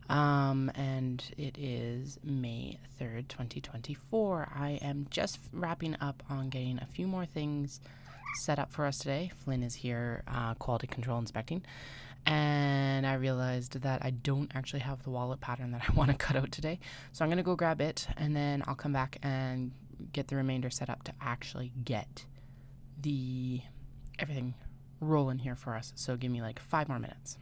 And it is May 3rd, 2024. I am just wrapping up on getting a few more things set up for us today. Flynn is here, quality control inspecting, and I realized that I don't actually have the wallet pattern that I want to cut out today. So I'm going to go grab it, and then I'll come back and get the remainder set up to actually get the everything rolling here for us. So give me like 5 more minutes.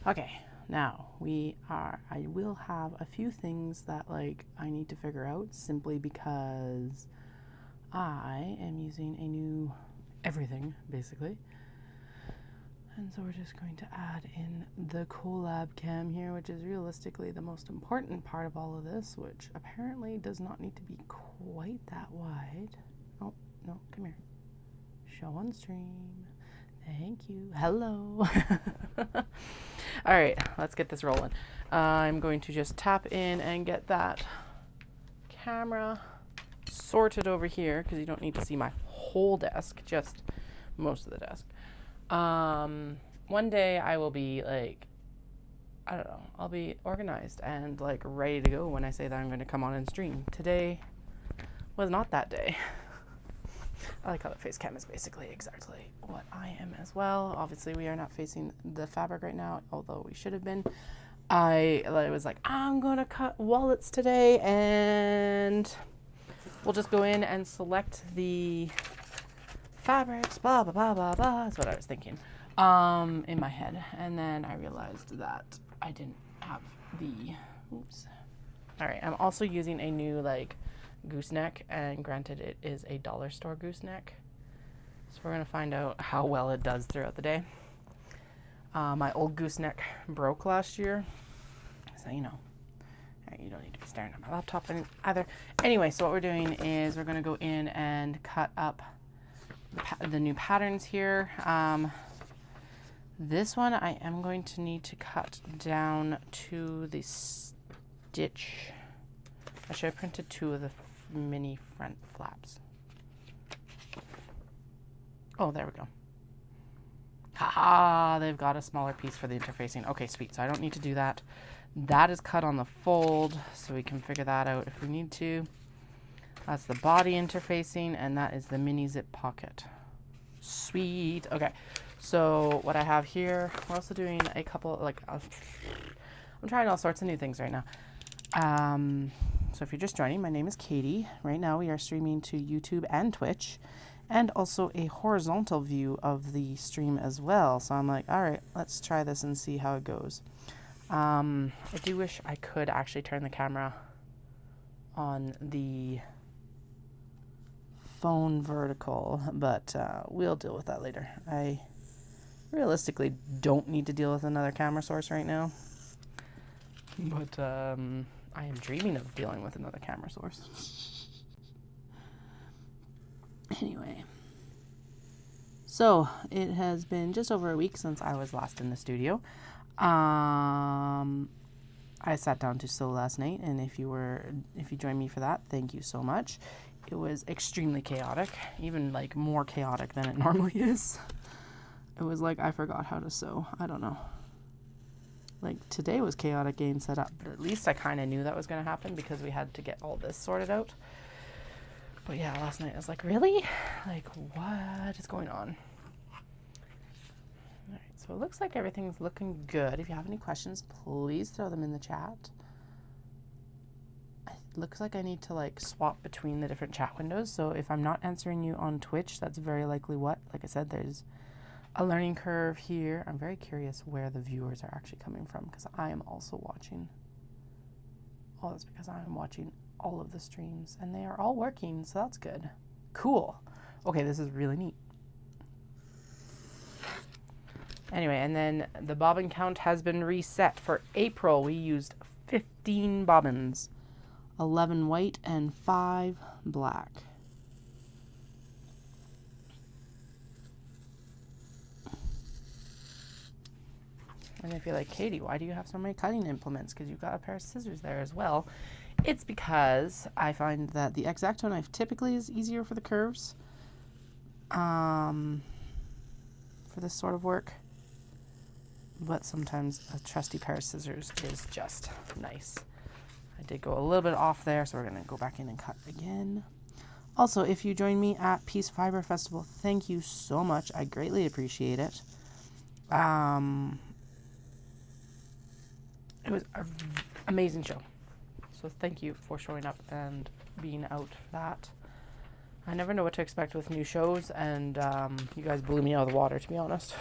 Okay, now I will have a few things that like I need to figure out simply because I am using a new everything basically. And so we're just going to add in the collab cam here, which is realistically the most important part of all of this, which apparently does not need to be quite that wide. Oh, no, come here. Show on stream. Thank you. Hello. All right, let's get this rolling. I'm going to just tap in and get that camera sorted over here because you don't need to see my whole desk, just most of the desk. One day I will be like, I don't know, I'll be organized and like ready to go when I say that I'm going to come on and stream. Today was not that day. I like how the face cam is basically exactly what I am as well. Obviously we are not facing the fabric right now, although we should have been. I was like, I'm going to cut wallets today and we'll just go in and select the fabrics, blah, blah, blah, blah, blah. That's what I was thinking in my head. And then I realized that I didn't have the, oops. All right, I'm also using a new like gooseneck, and granted it is a dollar store gooseneck. So we're gonna find out how well it does throughout the day. My old gooseneck broke last year, so you know. You don't need to be staring at my laptop either. Anyway, so what we're doing is we're gonna go in and cut up the new patterns here. This one I am going to need to cut down to the stitch. I should have printed 2 of the mini front flaps. Oh, there we go. Haha, they've got a smaller piece for the interfacing. Okay, sweet, so I don't need to do that. That is cut on the fold, so we can figure that out if we need to. That's the body interfacing, and that is the mini zip pocket. Sweet. Okay, so what I have here, we're also doing a couple, like, I'm trying all sorts of new things right now. So if you're just joining, my name is Katie. Right now we are streaming to YouTube and Twitch, and also a horizontal view of the stream as well. So I'm like, all right, let's try this and see how it goes. I do wish I could actually turn the camera on the phone vertical, but we'll deal with that later. I realistically don't need to deal with another camera source right now, but I am dreaming of dealing with another camera source. Anyway, so it has been just over a week since I was last in the studio. I sat down to sew last night, and if you joined me for that, thank you so much. It was extremely chaotic, even like more chaotic than it normally is. It was like I forgot how to sew. I don't know. Like today was chaotic getting set up, but at least I kind of knew that was going to happen because we had to get all this sorted out. But yeah, last night I was like, really? Like, what is going on? All right, so it looks like everything's looking good. If you have any questions, please throw them in the chat. It looks like I need to like swap between the different chat windows. So if I'm not answering you on Twitch, that's very likely what. Like I said, there's a learning curve here. I'm very curious where the viewers are actually coming from because I am also watching. Oh, that's because I am watching all of the streams and they are all working, so that's good. Cool. Okay, this is really neat. Anyway, and then the bobbin count has been reset. For April, we used 15 bobbins, 11 white and 5 black. And if you're like, Katie, why do you have so many cutting implements? Because you've got a pair of scissors there as well. It's because I find that the X-Acto knife typically is easier for the curves, for this sort of work. But sometimes a trusty pair of scissors is just nice. I did go a little bit off there, so we're going to go back in and cut again. Also, if you join me at Peace Fiber Festival, thank you so much. I greatly appreciate it. It was an amazing show. So thank you for showing up and being out for that. I never know what to expect with new shows, and you guys blew me out of the water, to be honest.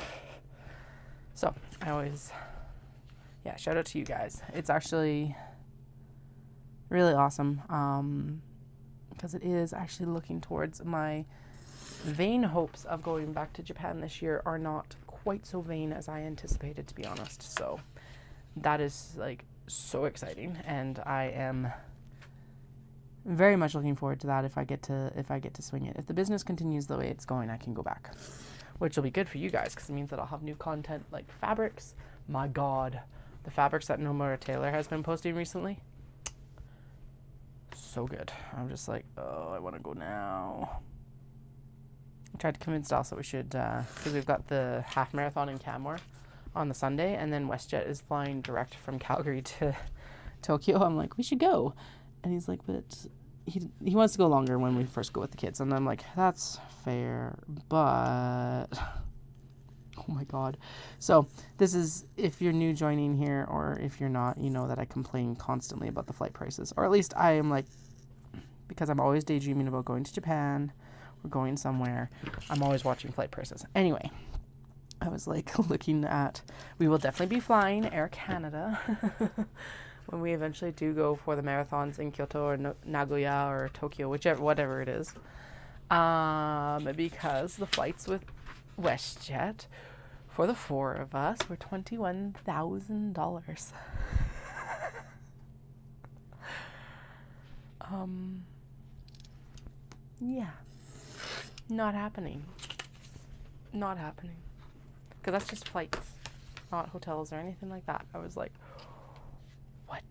So I always yeah, shout out to you guys. It's actually really awesome because it is actually looking towards my vain hopes of going back to Japan this year are not quite so vain as I anticipated, to be honest. So that is like so exciting, and I am very much looking forward to that if I get to swing it. If the business continues the way it's going, I can go back, which will be good for you guys because it means that I'll have new content like fabrics. My God, the fabrics that Nomura Taylor has been posting recently, so good. I'm just like, oh, I want to go now. I tried to convince Elsa we should, because we've got the half marathon in Canmore on the Sunday, and then WestJet is flying direct from Calgary to Tokyo. I'm like, we should go. And he's like, but he wants to go longer when we first go with the kids. And I'm like, that's fair, but oh my God. So this is, if you're new joining here, or if you're not, you know that I complain constantly about the flight prices, or at least I am like, because I'm always daydreaming about going to Japan. We're going somewhere. I'm always watching flight prices. Anyway, I was like looking at, we will definitely be flying Air Canada when we eventually do go for the marathons in Kyoto or Nagoya or Tokyo, whatever it is. Because the flights with WestJet for the 4 of us were $21,000. Yeah. Not happening. Not happening. Because that's just flights, not hotels or anything like that. I was like, what?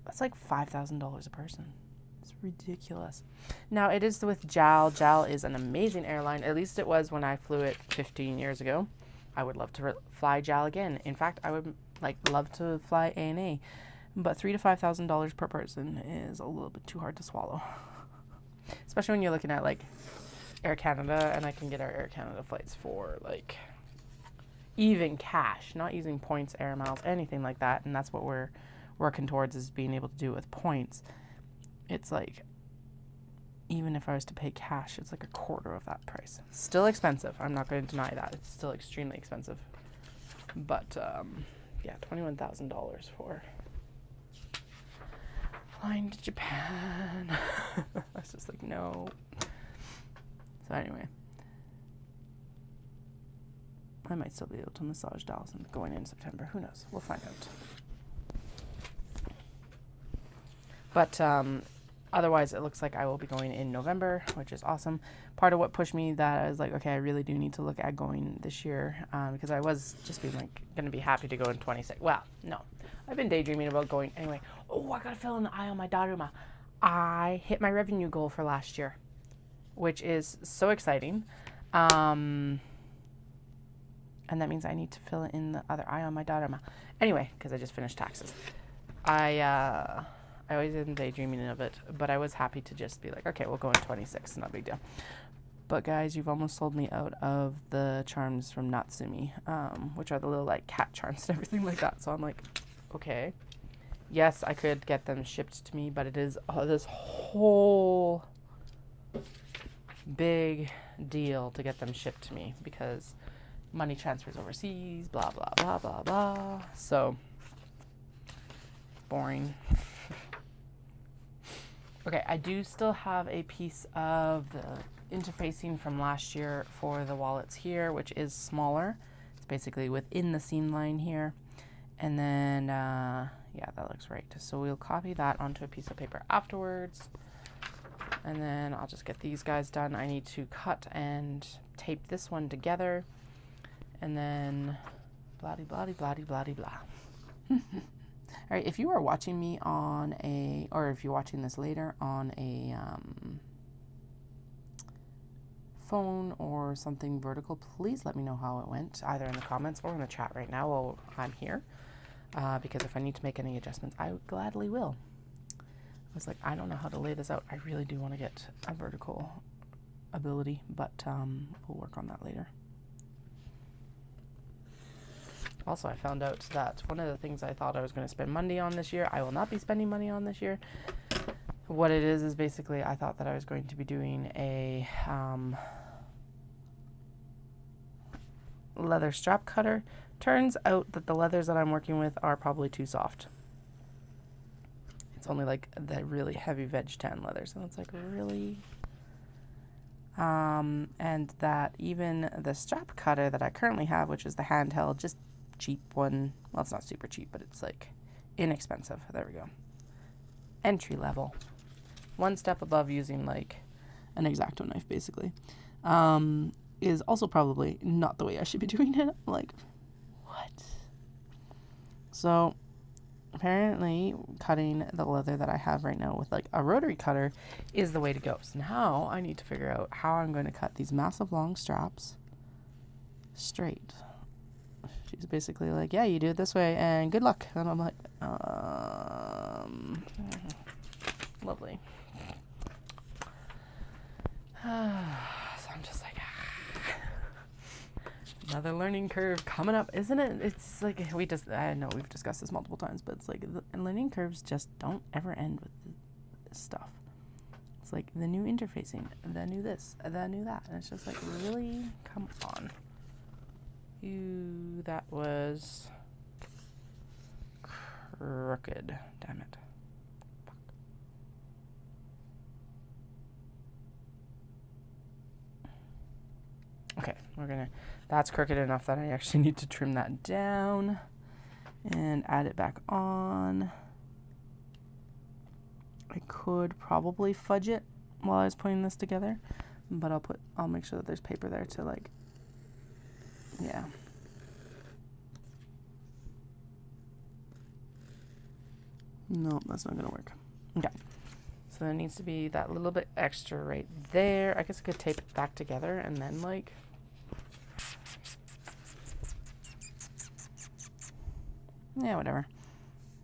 That's like $5,000 a person. It's ridiculous. Now, it is with JAL. JAL is an amazing airline. At least it was when I flew it 15 years ago. I would love to fly JAL again. In fact, I would love to fly ANA. But $3,000 to $5,000 per person is a little bit too hard to swallow. Especially when you're looking at like Air Canada, and I can get our Air Canada flights for like even cash, not using points, air miles, anything like that. And that's what we're working towards, is being able to do it with points. It's like, even if I was to pay cash, it's like a quarter of that price. Still expensive. I'm not going to deny that. It's still extremely expensive. But yeah, $21,000 for flying to Japan. I was just like, no. So anyway, I might still be able to massage Dawson going in September. Who knows? We'll find out. But otherwise, it looks like I will be going in November, which is awesome. Part of what pushed me that I was like, okay, I really do need to look at going this year, because I was just being like, going to be happy to go in 26. Well, no. I've been daydreaming about going anyway. Oh, I got to fill in the eye on my Daruma. I hit my revenue goal for last year, which is so exciting. And that means I need to fill in the other eye on my Daruma. Anyway, because I just finished taxes. I always am daydreaming of it, but I was happy to just be like, okay, we'll go in 26, not a big deal. But guys, you've almost sold me out of the charms from Natsumi, which are the little like cat charms and everything like that. So I'm like, okay, yes, I could get them shipped to me, but it is this whole big deal to get them shipped to me because money transfers overseas, blah, blah, blah, blah, blah. So boring. Okay, I do still have a piece of the interfacing from last year for the wallets here, which is smaller. It's basically within the seam line here. And then, yeah, that looks right. So we'll copy that onto a piece of paper afterwards. And then I'll just get these guys done. I need to cut and tape this one together. And then blah-de-blah-de-blah-de-blah-de-blah. All right, if you are watching me on a, or if you're watching this later on a phone or something vertical, please let me know how it went, either in the comments or in the chat right now while I'm here. Because if I need to make any adjustments, I gladly will. I was like, I don't know how to lay this out. I really do want to get a vertical ability, but we'll work on that later. Also, I found out that one of the things I thought I was going to spend money on this year, I will not be spending money on this year. What it is basically I thought that I was going to be doing a leather strap cutter. Turns out that the leathers that I'm working with are probably too soft. It's only like the really heavy veg tan leathers, and it's like, really? And that even the strap cutter that I currently have, which is the handheld, just cheap one, well, it's not super cheap, but it's like inexpensive. There we go. Entry level. One step above using like an X-Acto knife, basically. Is also probably not the way I should be doing it. Like, what? So apparently cutting the leather that I have right now with like a rotary cutter is the way to go. So now I need to figure out how I'm going to cut these massive long straps straight. She's basically like, yeah, you do it this way and good luck. And I'm like, lovely. So I'm just like, another learning curve coming up, isn't it? It's like, I know we've discussed this multiple times, but it's like the learning curves just don't ever end with this stuff. It's like the new interfacing, the new this, the new that. And it's just like, really? Come on. That was crooked. Damn it. Okay, that's crooked enough that I actually need to trim that down and add it back on. I could probably fudge it while I was putting this together, but I'll make sure that there's paper there to like, yeah. No, that's not gonna work. Okay. So there needs to be that little bit extra right there. I guess I could tape it back together and then like, yeah, whatever.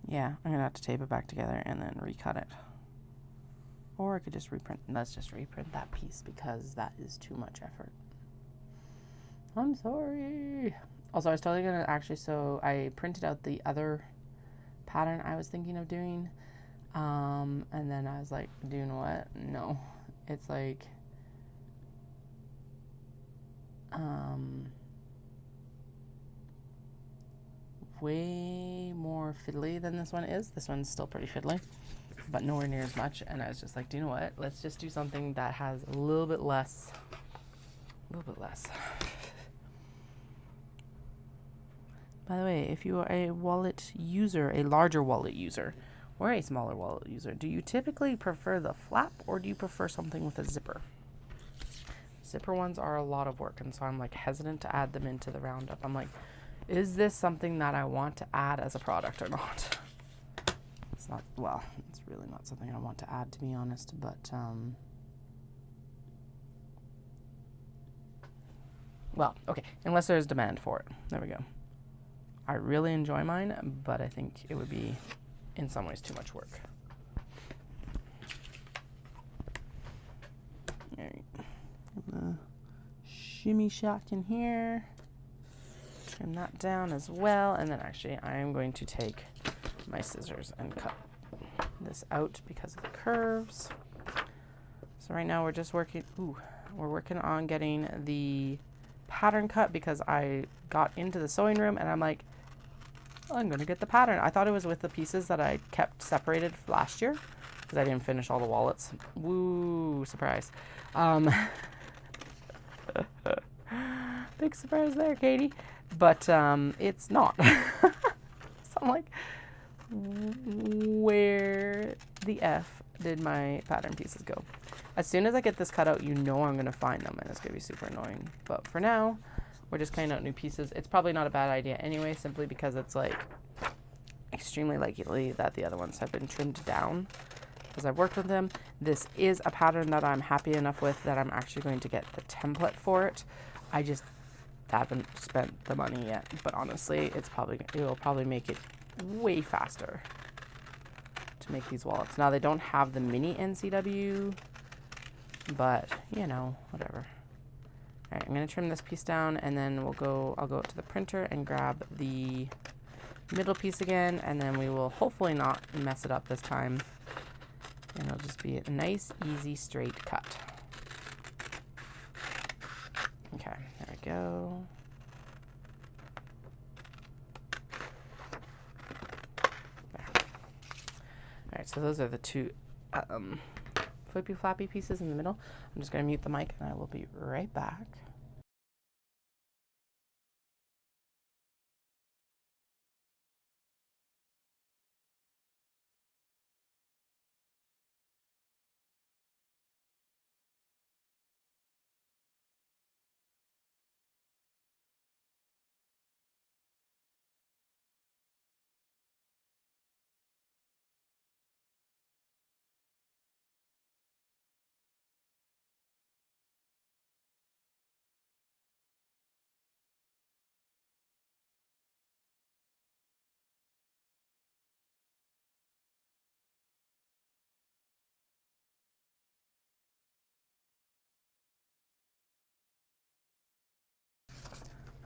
Yeah, I'm gonna have to tape it back together and then recut it. Or I could just reprint. Let's just reprint that piece because that is too much effort. I'm sorry. Also, I was totally gonna actually, so I printed out the other pattern I was thinking of doing. And then I was like, do you know what? No. It's like, way more fiddly than this one is. This one's still pretty fiddly, but nowhere near as much. And I was just like, do you know what? Let's just do something that has a little bit less. By the way, if you are a wallet user, a larger wallet user, or a smaller wallet user, do you typically prefer the flap or do you prefer something with a zipper? Zipper ones are a lot of work, and so I'm like hesitant to add them into the roundup. I'm like, is this something that I want to add as a product or not? It's not, well, it's really not something I want to add, to be honest, but, well, okay, unless there's demand for it. There we go. I really enjoy mine, but I think it would be, in some ways, too much work. All right. Shimmy shack in here. Trim that down as well. And then actually, I am going to take my scissors and cut this out because of the curves. So right now we're just working, we're working on getting the pattern cut because I got into the sewing room and I'm like, I'm going to get the pattern. I thought it was with the pieces that I kept separated last year because I didn't finish all the wallets. Woo, surprise. Big surprise there, Katie. But it's not. So I'm like, where the F did my pattern pieces go? As soon as I get this cut out, you know I'm going to find them and it's going to be super annoying. But for now, we're just cutting out new pieces. It's probably not a bad idea anyway, simply because it's like extremely likely that the other ones have been trimmed down because I've worked with them. This is a pattern that I'm happy enough with that I'm actually going to get the template for it. I just haven't spent the money yet, but honestly, it will probably make it way faster to make these wallets. Now they don't have the mini NCW, but you know, whatever. All right, I'm going to trim this piece down and then I'll go to the printer and grab the middle piece again, and then we will hopefully not mess it up this time. And it'll just be a nice, easy, straight cut. Okay, there we go. right, so those are the two flippy flappy pieces in the middle. I'm just going to mute the mic and I will be right back.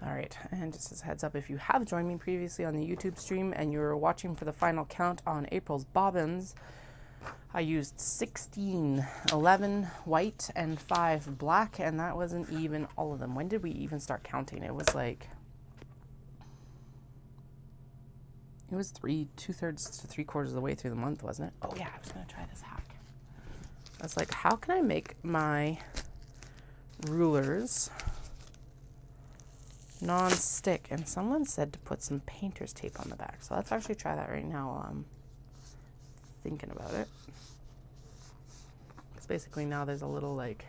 All right, and just as a heads up, if you have joined me previously on the YouTube stream and you're watching for the final count on April's bobbins, I used 16, 11 white and 5 black, and that wasn't even all of them. When did we even start counting? It was like, it was 2/3 to 3/4 of the way through the month, wasn't it? Oh yeah, I was gonna try this hack. I was like, how can I make my rulers non-stick? And someone said to put some painter's tape on the back. So let's actually try that right now while I'm thinking about it. Because basically now there's a little, like,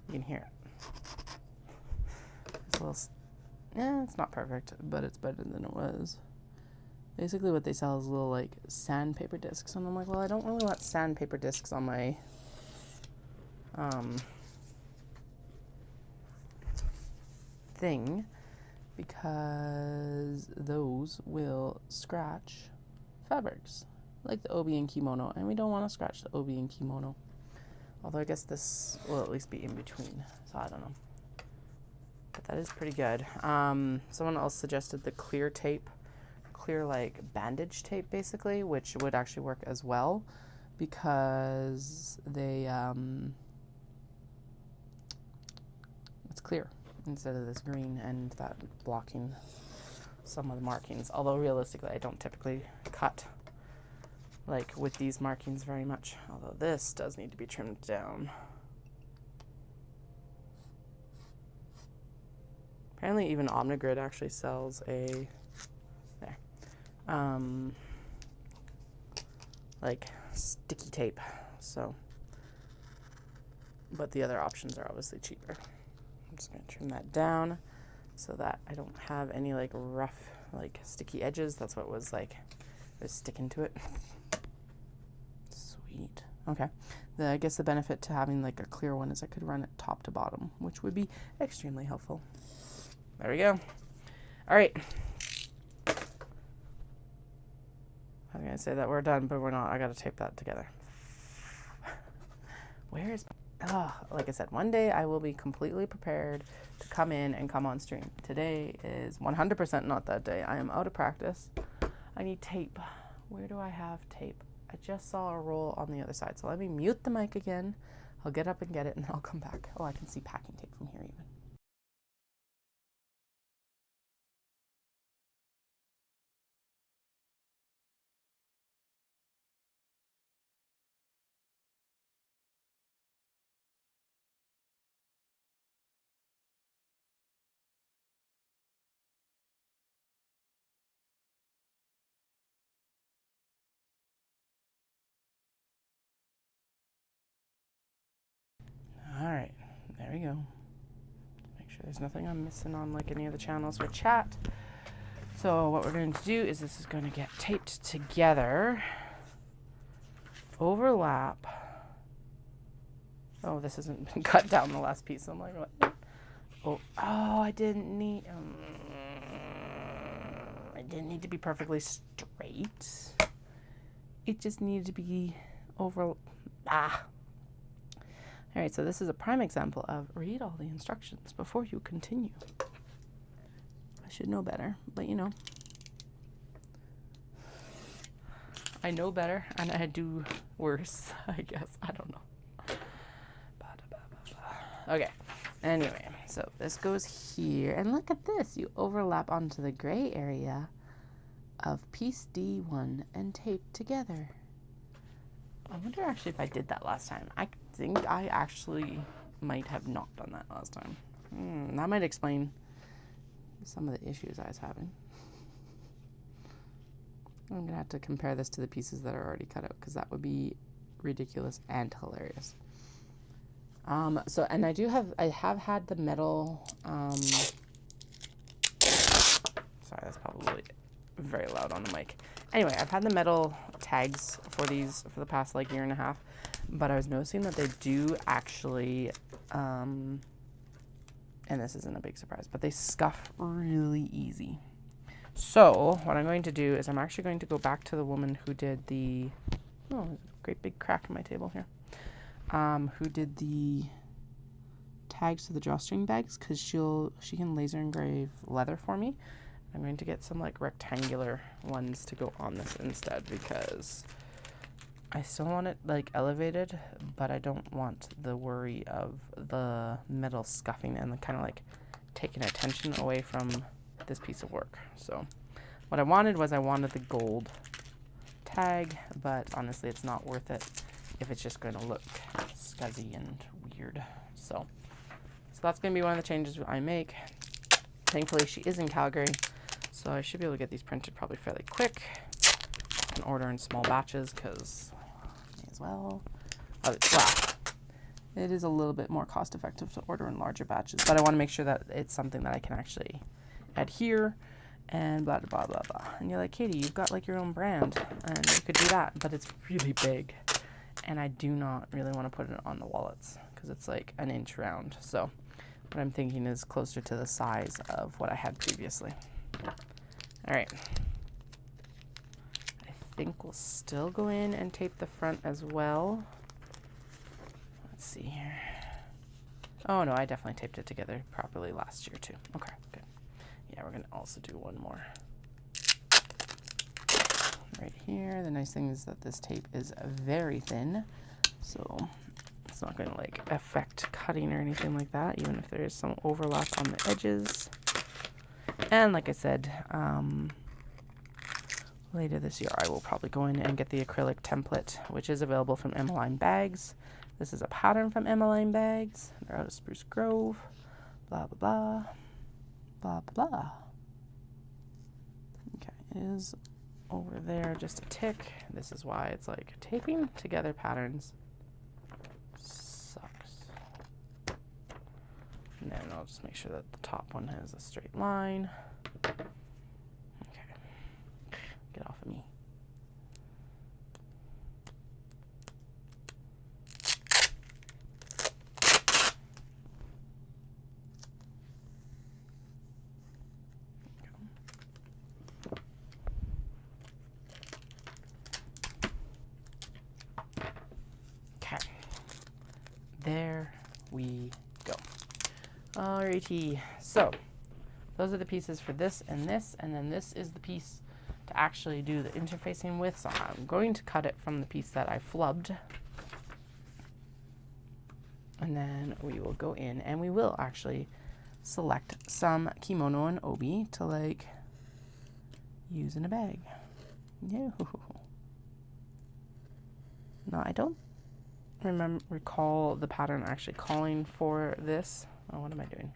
you can hear it. It's a little, it's not perfect, but it's better than it was. Basically what they sell is little, like, sandpaper discs. And I'm like, well, I don't really want sandpaper discs on my thing, because those will scratch fabrics like the Obi and Kimono, and we don't want to scratch the Obi and Kimono. Although I guess this will at least be in between, so I don't know. But that is pretty good. Someone else suggested the clear tape, clear like bandage tape basically, which would actually work as well because they it's clear instead of this green, and that blocking some of the markings. Although realistically, I don't typically cut like with these markings very much. Although this does need to be trimmed down. Apparently even Omnigrid actually sells a, there, like sticky tape. So, but the other options are obviously cheaper. I'm just gonna trim that down so that I don't have any like rough, like sticky edges. That's what was like, it was sticking to it. Sweet. Okay. I guess the benefit to having like a clear one is I could run it top to bottom, which would be extremely helpful. There we go. All right. I was gonna say that we're done, but we're not. I gotta tape that together. Where is, like I said, one day I will be completely prepared to come in and come on stream. Today is 100% not that day. I am out of practice. I need tape. Where do I have tape? I just saw a roll on the other side. So let me mute the mic again. I'll get up and get it and then I'll come back. Oh, I can see packing tape from here even. All right, there we go. Make sure there's nothing I'm missing on like any of the channels for chat. So what we're going to do is this is going to get taped together. Overlap. Oh, this hasn't been cut down the last piece. I'm like, what? Oh, I didn't need. It didn't need to be perfectly straight. It just needed to be over. All right, so this is a prime example of read all the instructions before you continue. I should know better, but you know. I know better and I do worse, I guess. I don't know. Okay, anyway, so this goes here. And look at this. You overlap onto the gray area of piece D1 and tape together. I wonder actually if I did that last time. I think I actually might have not done that last time. That might explain some of the issues I was having. I'm going to have to compare this to the pieces that are already cut out because that would be ridiculous and hilarious. And I have had the metal, sorry, that's probably very loud on the mic. Anyway, I've had the metal tags for these for the past like year and a half, but I was noticing that they do actually, and this isn't a big surprise, but they scuff really easy. So what I'm going to do is I'm actually going to go back to the woman who did the, oh, great big crack in my table here, who did the tags to the drawstring bags, because she can laser engrave leather for me. I'm going to get some like rectangular ones to go on this instead because I still want it like elevated, but I don't want the worry of the metal scuffing and kind of like taking attention away from this piece of work. So what I wanted the gold tag, but honestly it's not worth it if it's just going to look scuzzy and weird. So that's going to be one of the changes I make. Thankfully she is in Calgary, so I should be able to get these printed probably fairly quick. I can order in small batches because may as well. It is a little bit more cost effective to order in larger batches, but I want to make sure that it's something that I can actually adhere and blah, blah, blah, blah. And you're like, Katie, you've got like your own brand and you could do that, but it's really big. And I do not really want to put it on the wallets because it's like an inch round. So what I'm thinking is closer to the size of what I had previously. All right. I think we'll still go in and tape the front as well. Let's see here. Oh no, I definitely taped it together properly last year too. Okay, good. Yeah, we're going to also do one more right here. The nice thing is that this tape is very thin, so it's not going to like affect cutting or anything like that, even if there is some overlap on the edges. And like I said, later this year I will probably go in and get the acrylic template, which is available from Emmeline Bags. This is a pattern from Emmeline Bags. They're out of Spruce Grove. Blah, blah, blah. Blah, blah, blah. Okay, it is over there just a tick. This is why it's like taping together patterns sucks. And then I'll just make sure that the top one has a straight line. Okay, get off of me. There we go. Alrighty, so those are the pieces for this, and then this is the piece to actually do the interfacing with. So I'm going to cut it from the piece that I flubbed, and then we will go in and we will actually select some kimono and obi to like use in a bag. No, I don't recall the pattern actually calling for this. Oh, what am I doing?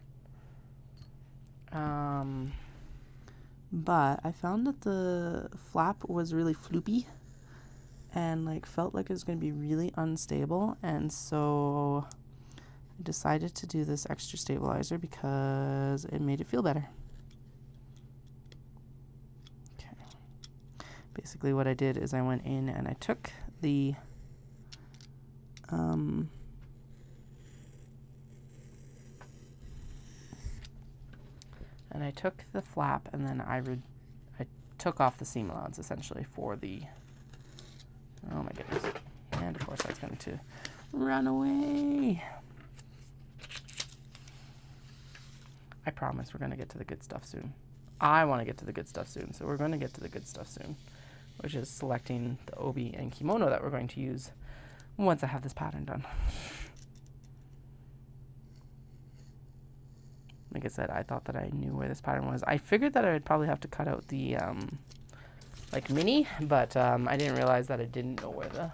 But I found that the flap was really floopy and like felt like it was going to be really unstable, and so I decided to do this extra stabilizer because it made it feel better. Okay. Basically what I did is I went in and I took the and I took the flap and then I took off the seam allowance essentially for the, oh my goodness, and of course that's going to run away. I promise we're going to get to the good stuff soon. I want to get to the good stuff soon, so we're going to get to the good stuff soon, which is selecting the obi and kimono that we're going to use once I have this pattern done. Like I said, I thought that I knew where this pattern was. I figured that I would probably have to cut out the like mini, but I didn't realize that I didn't know where the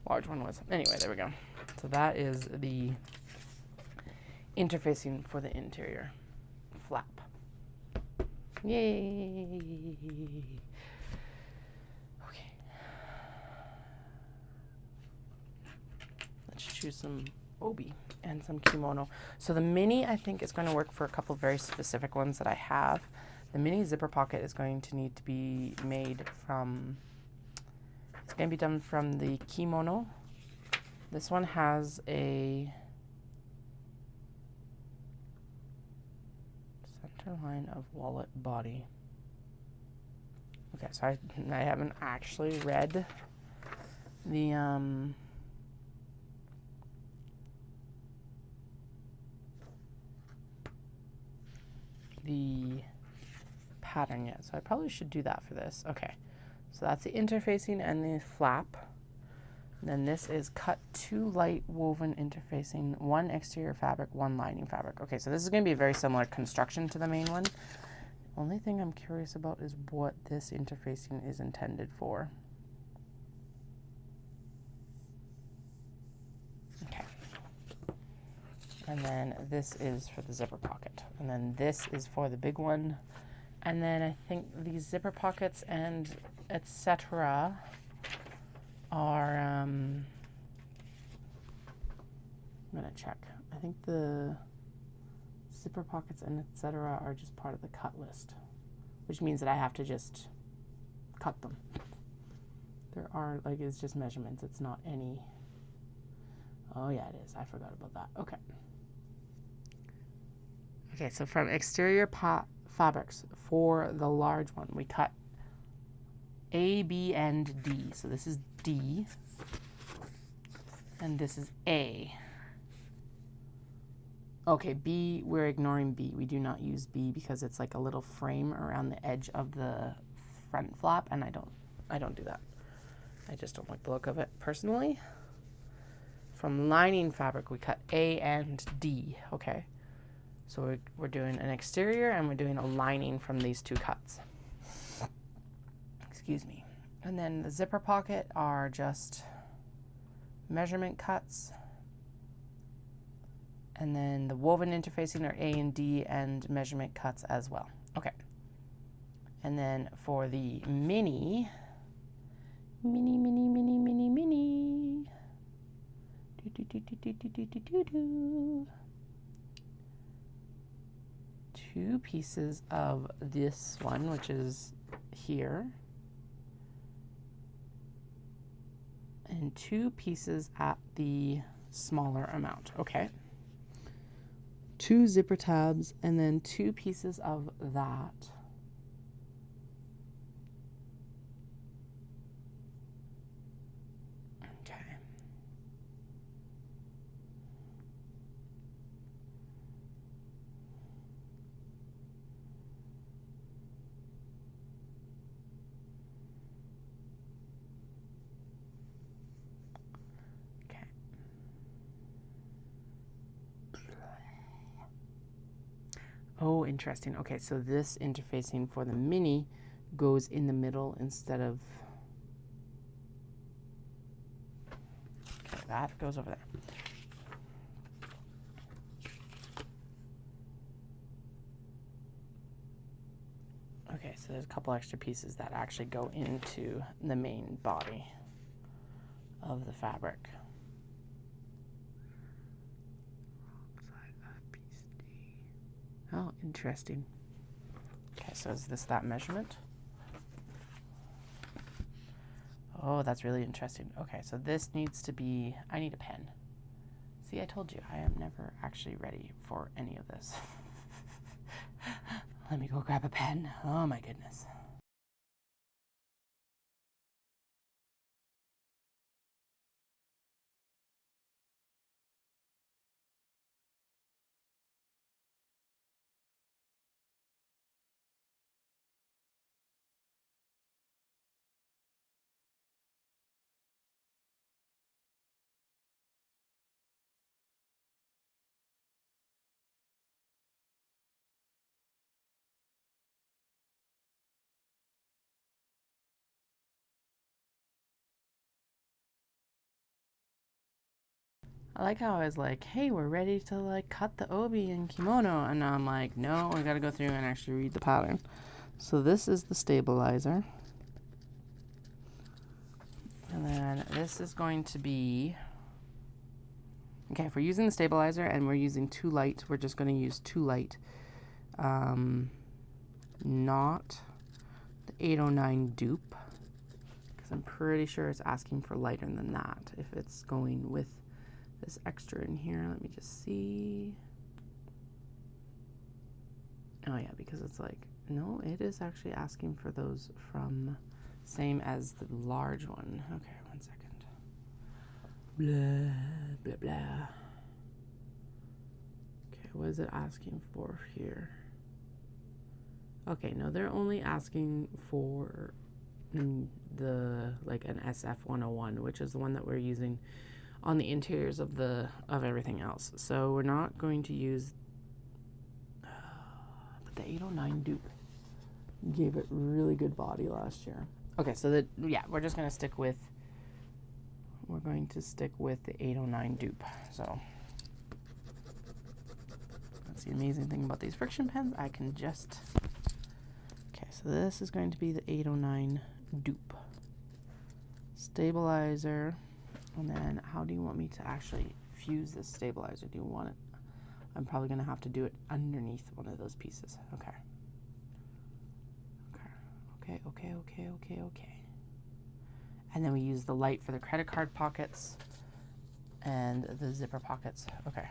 large one was. Anyway, there we go. So that is the interfacing for the interior flap. Yay! Okay. Let's choose some Obi and some Kimono. So the mini, I think, is going to work for a couple very specific ones that I have. The mini zipper pocket is going to need to be made from, it's going to be done from the Kimono. This one has a center line of wallet body. Okay, so I haven't actually read the pattern yet, so I probably should do that for this. Okay, so that's the interfacing and the flap. And then this is cut 2 light woven interfacing, 1 exterior fabric, 1 lining fabric. Okay, so this is going to be a very similar construction to the main one. Only thing I'm curious about is what this interfacing is intended for. Okay. And then this is for the zipper pocket. And then this is for the big one. And then I think these zipper pockets and etc. are, I'm gonna check. I think the zipper pockets and etc. are just part of the cut list, which means that I have to just cut them. There are, like, it's just measurements. It's not any, oh yeah, it is. I forgot about that. Okay. Okay, so from exterior fabrics for the large one, we cut A, B, and D. So this is D, and this is A. Okay, B, we're ignoring B. We do not use B because it's like a little frame around the edge of the front flap, and I don't do that. I just don't like the look of it personally. From lining fabric, we cut A and D, okay? So we're doing an exterior and we're doing a lining from these 2 cuts. Excuse me. And then the zipper pocket are just measurement cuts. And then the woven interfacing are A and D and measurement cuts as well. Okay. And then for the mini, two pieces of this one, which is here, and 2 pieces at the smaller amount. Okay. 2 zipper tabs and then 2 pieces of that. Okay. Oh, interesting. Okay, so this interfacing for the mini goes in the middle instead of... Okay, that goes over there. Okay, so there's a couple extra pieces that actually go into the main body of the fabric. Oh, interesting. Okay, so is this that measurement? Oh, that's really interesting. Okay, so this needs to be, I need a pen. See, I told you, I am never actually ready for any of this. Let me go grab a pen. Oh my goodness. I like how I was like, hey, we're ready to like cut the Obi and Kimono. And I'm like, no, I got to go through and actually read the pattern. So this is the stabilizer. And then this is going to be, okay, if we're using the stabilizer and we're using 2 light, we're just going to use 2 light. Not the 809 dupe, because I'm pretty sure it's asking for lighter than that if it's going with this extra in here. Let me just see. Oh yeah, because it's like, no, it is actually asking for those from same as the large one. Okay, 1 second. Blah, blah, blah. Okay, what is it asking for here? Okay, no, they're only asking for the, like an SF101, which is the one that we're using on the interiors of everything else. So we're not going to use, but the 809 dupe gave it really good body last year. Okay, so we're just going to stick with, the 809 dupe. So that's the amazing thing about these friction pens. I can just, okay, so this is going to be the 809 dupe. Stabilizer. And then how do you want me to actually fuse this stabilizer? Do you want it? I'm probably going to have to do it underneath one of those pieces. Okay. Okay. And then we use the light for the credit card pockets and the zipper pockets. Okay.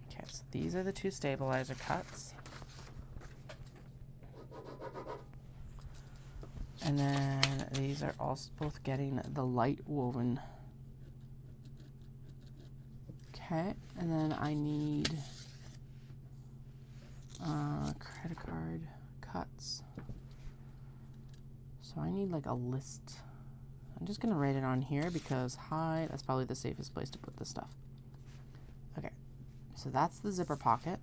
Okay, so these are the 2 stabilizer cuts. And then these are also both getting the light woven. Okay, and then I need credit card cuts. So I need like a list. I'm just gonna write it on here because that's probably the safest place to put this stuff. Okay, so that's the zipper pocket.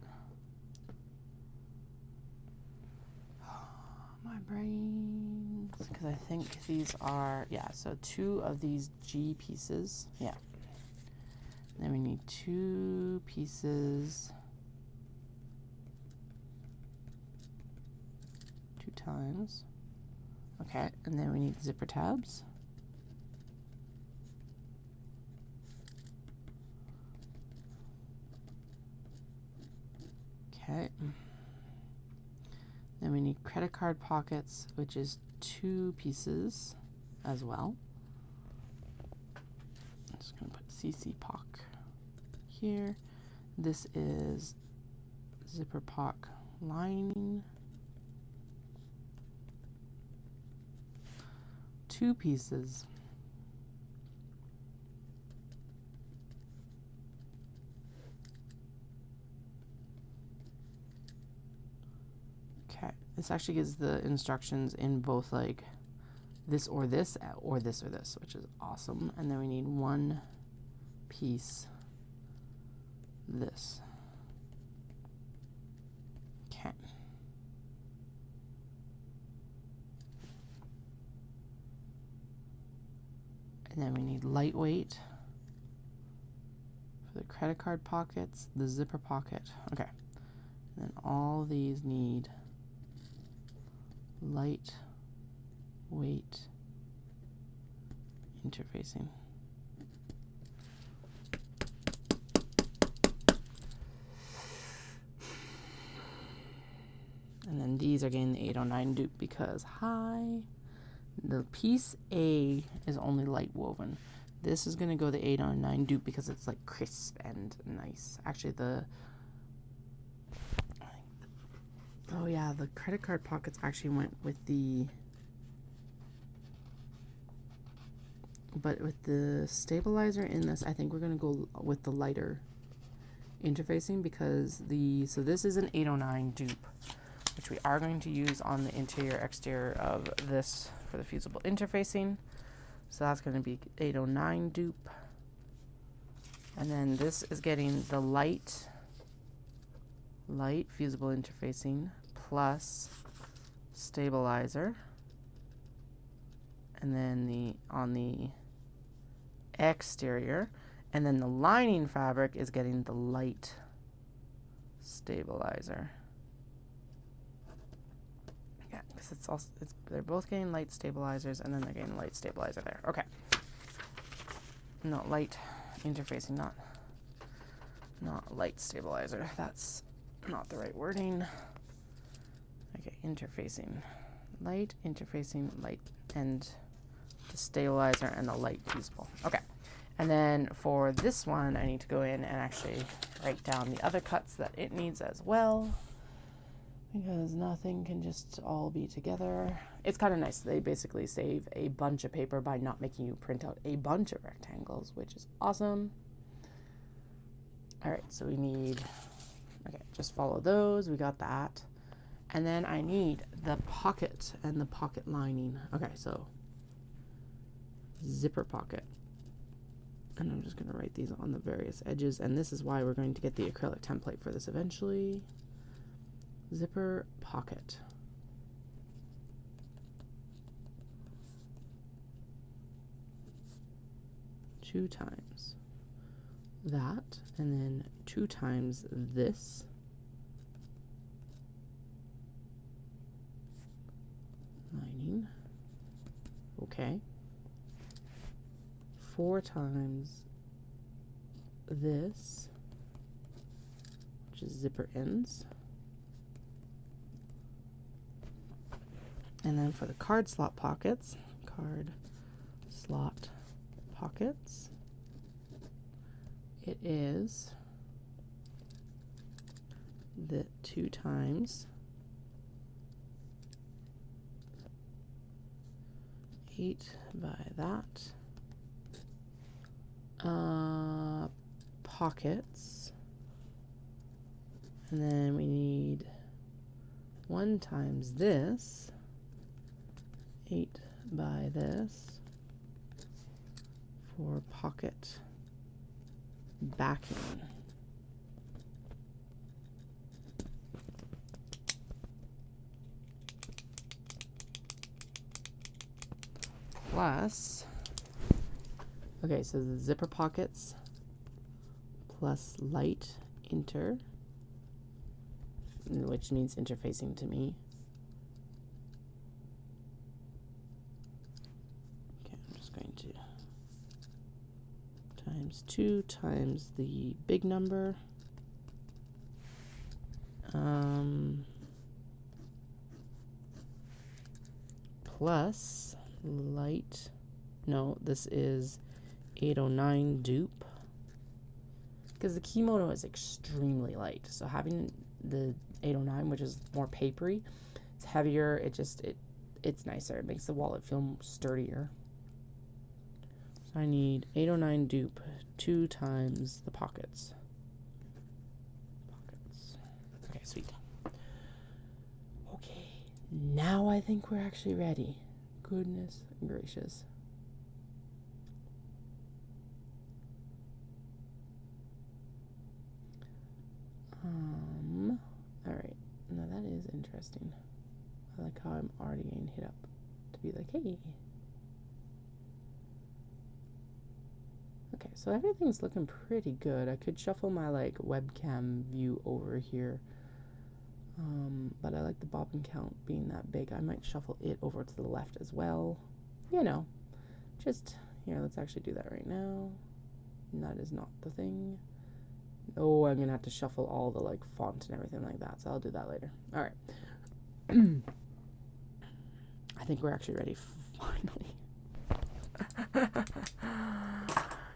My brains, because I think these are, yeah, so 2 of these G pieces, yeah. Then we need 2 pieces, 2 times. Okay, and then we need zipper tabs. Okay. Then we need credit card pockets, which is 2 pieces as well. I'm just going to put CC POC here. This is zipper POC lining. 2 pieces. Okay, this actually gives the instructions in both like this or this, or this or this, which is awesome. And then we need 1 piece this. Okay. And then we need lightweight for the credit card pockets, the zipper pocket. Okay. And then all these need lightweight interfacing. And then these are getting the 809 dupe because the piece A is only light woven. This is going to go the 809 dupe because it's like crisp and nice. Actually, the credit card pockets actually went with but with the stabilizer in this, I think we're going to go with the lighter interfacing because so this is an 809 dupe, which we are going to use on the interior exterior of this for the fusible interfacing. So that's going to be 809 dupe. And then this is getting the light light fusible interfacing plus stabilizer. And then on the exterior, and then the lining fabric is getting the light stabilizer. Yeah, because they're both getting light stabilizers, and then they're getting light stabilizer there. Okay. No, light interfacing, not light stabilizer. That's not the right wording. Okay, interfacing, light, and the stabilizer and the light fusible. Okay. And then for this one, I need to go in and actually write down the other cuts that it needs as well, because nothing can just all be together. It's kind of nice. They basically save a bunch of paper by not making you print out a bunch of rectangles, which is awesome. All right, so we need, okay, just follow those. We got that. And then I need the pocket and the pocket lining. Okay, so zipper pocket. And I'm just going to write these on the various edges. And this is why we're going to get the acrylic template for this eventually. Zipper pocket. Two times that, and then 2 times this. Lining. Okay. 4 times this, which is zipper ends. And then for the card slot pockets, it is the 2 times 8 by that. Pockets, and then we need 1 times this, 8 by this, for pocket backing. Plus, okay, so the zipper pockets plus light inter, which means interfacing to me. Okay, I'm just going to times 2 times the big number. Plus light, no, this is 809 dupe, because the Kimono is extremely light, so having the 809, which is more papery, it's heavier, it's nicer, it makes the wallet feel sturdier. So I need 809 dupe 2 times the pockets. Okay, sweet. Okay, now I think we're actually ready. Goodness gracious. All right, now that is interesting. I like how I'm already getting hit up to be like, hey. Okay, so everything's looking pretty good. I could shuffle my webcam view over here, but I like the bobbin count being that big. I might shuffle it over to the left as well. You know, just here. Let's actually do that right now. And that is not the thing. Oh, I'm gonna have to shuffle all the font and everything like that, so I'll do that later. All right. I think we're actually ready finally.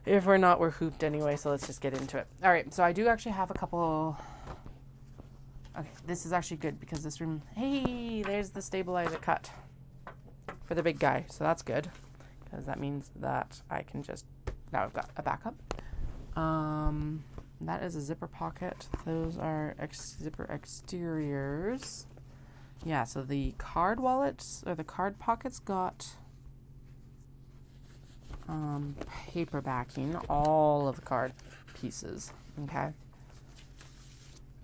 If we're not, we're hooped anyway, so let's just get into it. All right, so I do actually have a couple. Okay, this is actually good because this room, hey, there's the stabilizer cut for the big guy, so that's good because that means that I can just, now I've got a backup. That is a zipper pocket. Those are zipper exteriors. Yeah, so the card wallets, or the card pockets, got paper backing, all of the card pieces. Okay,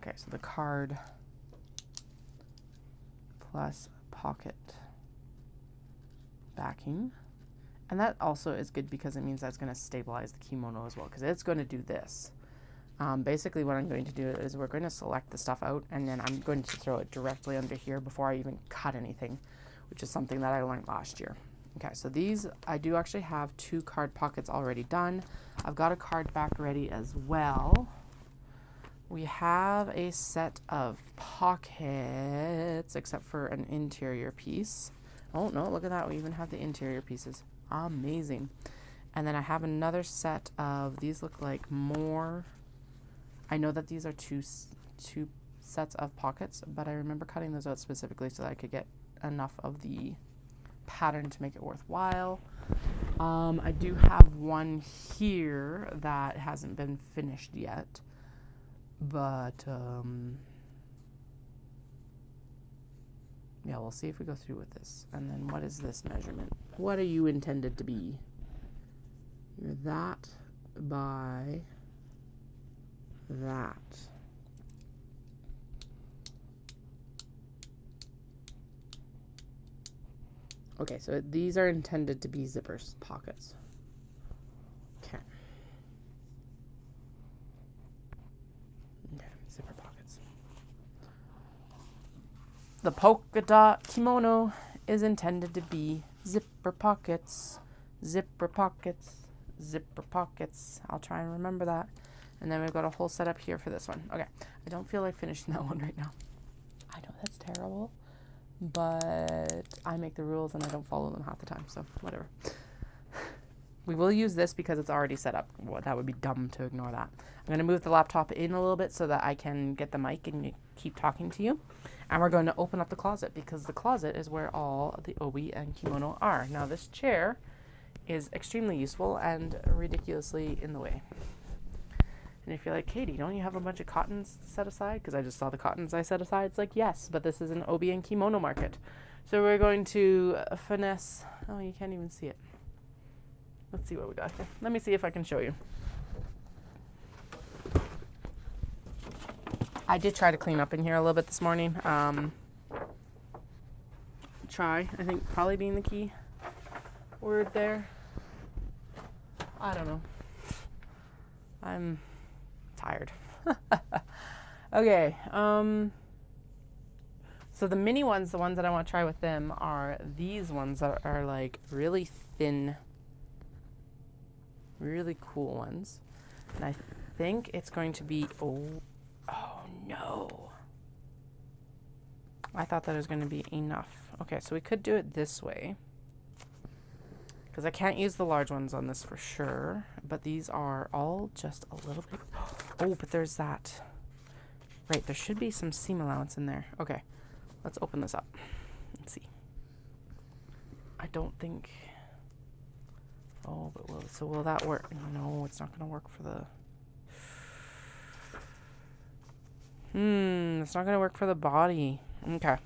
Okay, so the card plus pocket backing. And that also is good because it means that's going to stabilize the kimono as well, because it's going to do this. Basically what I'm going to do is we're going to select the stuff out, and then I'm going to throw it directly under here before I even cut anything, which is something that I learned last year. Okay, so these, I do actually have 2 card pockets already done. I've got a card back ready as well. We have a set of pockets, except for an interior piece. Oh no, look at that, we even have the interior pieces. Amazing. And then I have another set of, these look like more, I know that these are two sets of pockets, but I remember cutting those out specifically so that I could get enough of the pattern to make it worthwhile. I do have one here that hasn't been finished yet, but yeah, we'll see if we go through with this. And then what is this measurement? What are you intended to be? You're that by that. Okay, so these are intended to be zippers pockets. Okay. Okay, zipper pockets. The polka dot kimono is intended to be zipper pockets, zipper pockets, zipper pockets. I'll try and remember that. And then we've got a whole setup here for this one. Okay, I don't feel like finishing that one right now. I know that's terrible, but I make the rules and I don't follow them half the time, so whatever. We will use this because it's already set up. Well, that would be dumb to ignore that. I'm going to move the laptop in a little bit so that I can get the mic and keep talking to you. And we're going to open up the closet because the closet is where all of the Obi and Kimono are. Now this chair is extremely useful and ridiculously in the way. And if you're like, Katie, don't you have a bunch of cottons set aside? Because I just saw the cottons I set aside. It's like, yes, but this is an Obi and Kimono market. So we're going to finesse. Oh, you can't even see it. Let's see what we got here. Let me see if I can show you. I did try to clean up in here a little bit this morning. I think probably being the key word there. I don't know. I'm tired. Okay. So the mini ones, the ones that I want to try with them are these ones that are like really thin, really cool ones. And I think it's going to be, oh no. I thought that was going to be enough. Okay, so we could do it this way. Because I can't use the large ones on this for sure. But these are all just a little bit. Oh, but there's that. Right, there should be some seam allowance in there. Okay, let's open this up. Let's see. I don't think. Oh, but will that work? No, it's not going to work for the. It's not going to work for the body. Okay.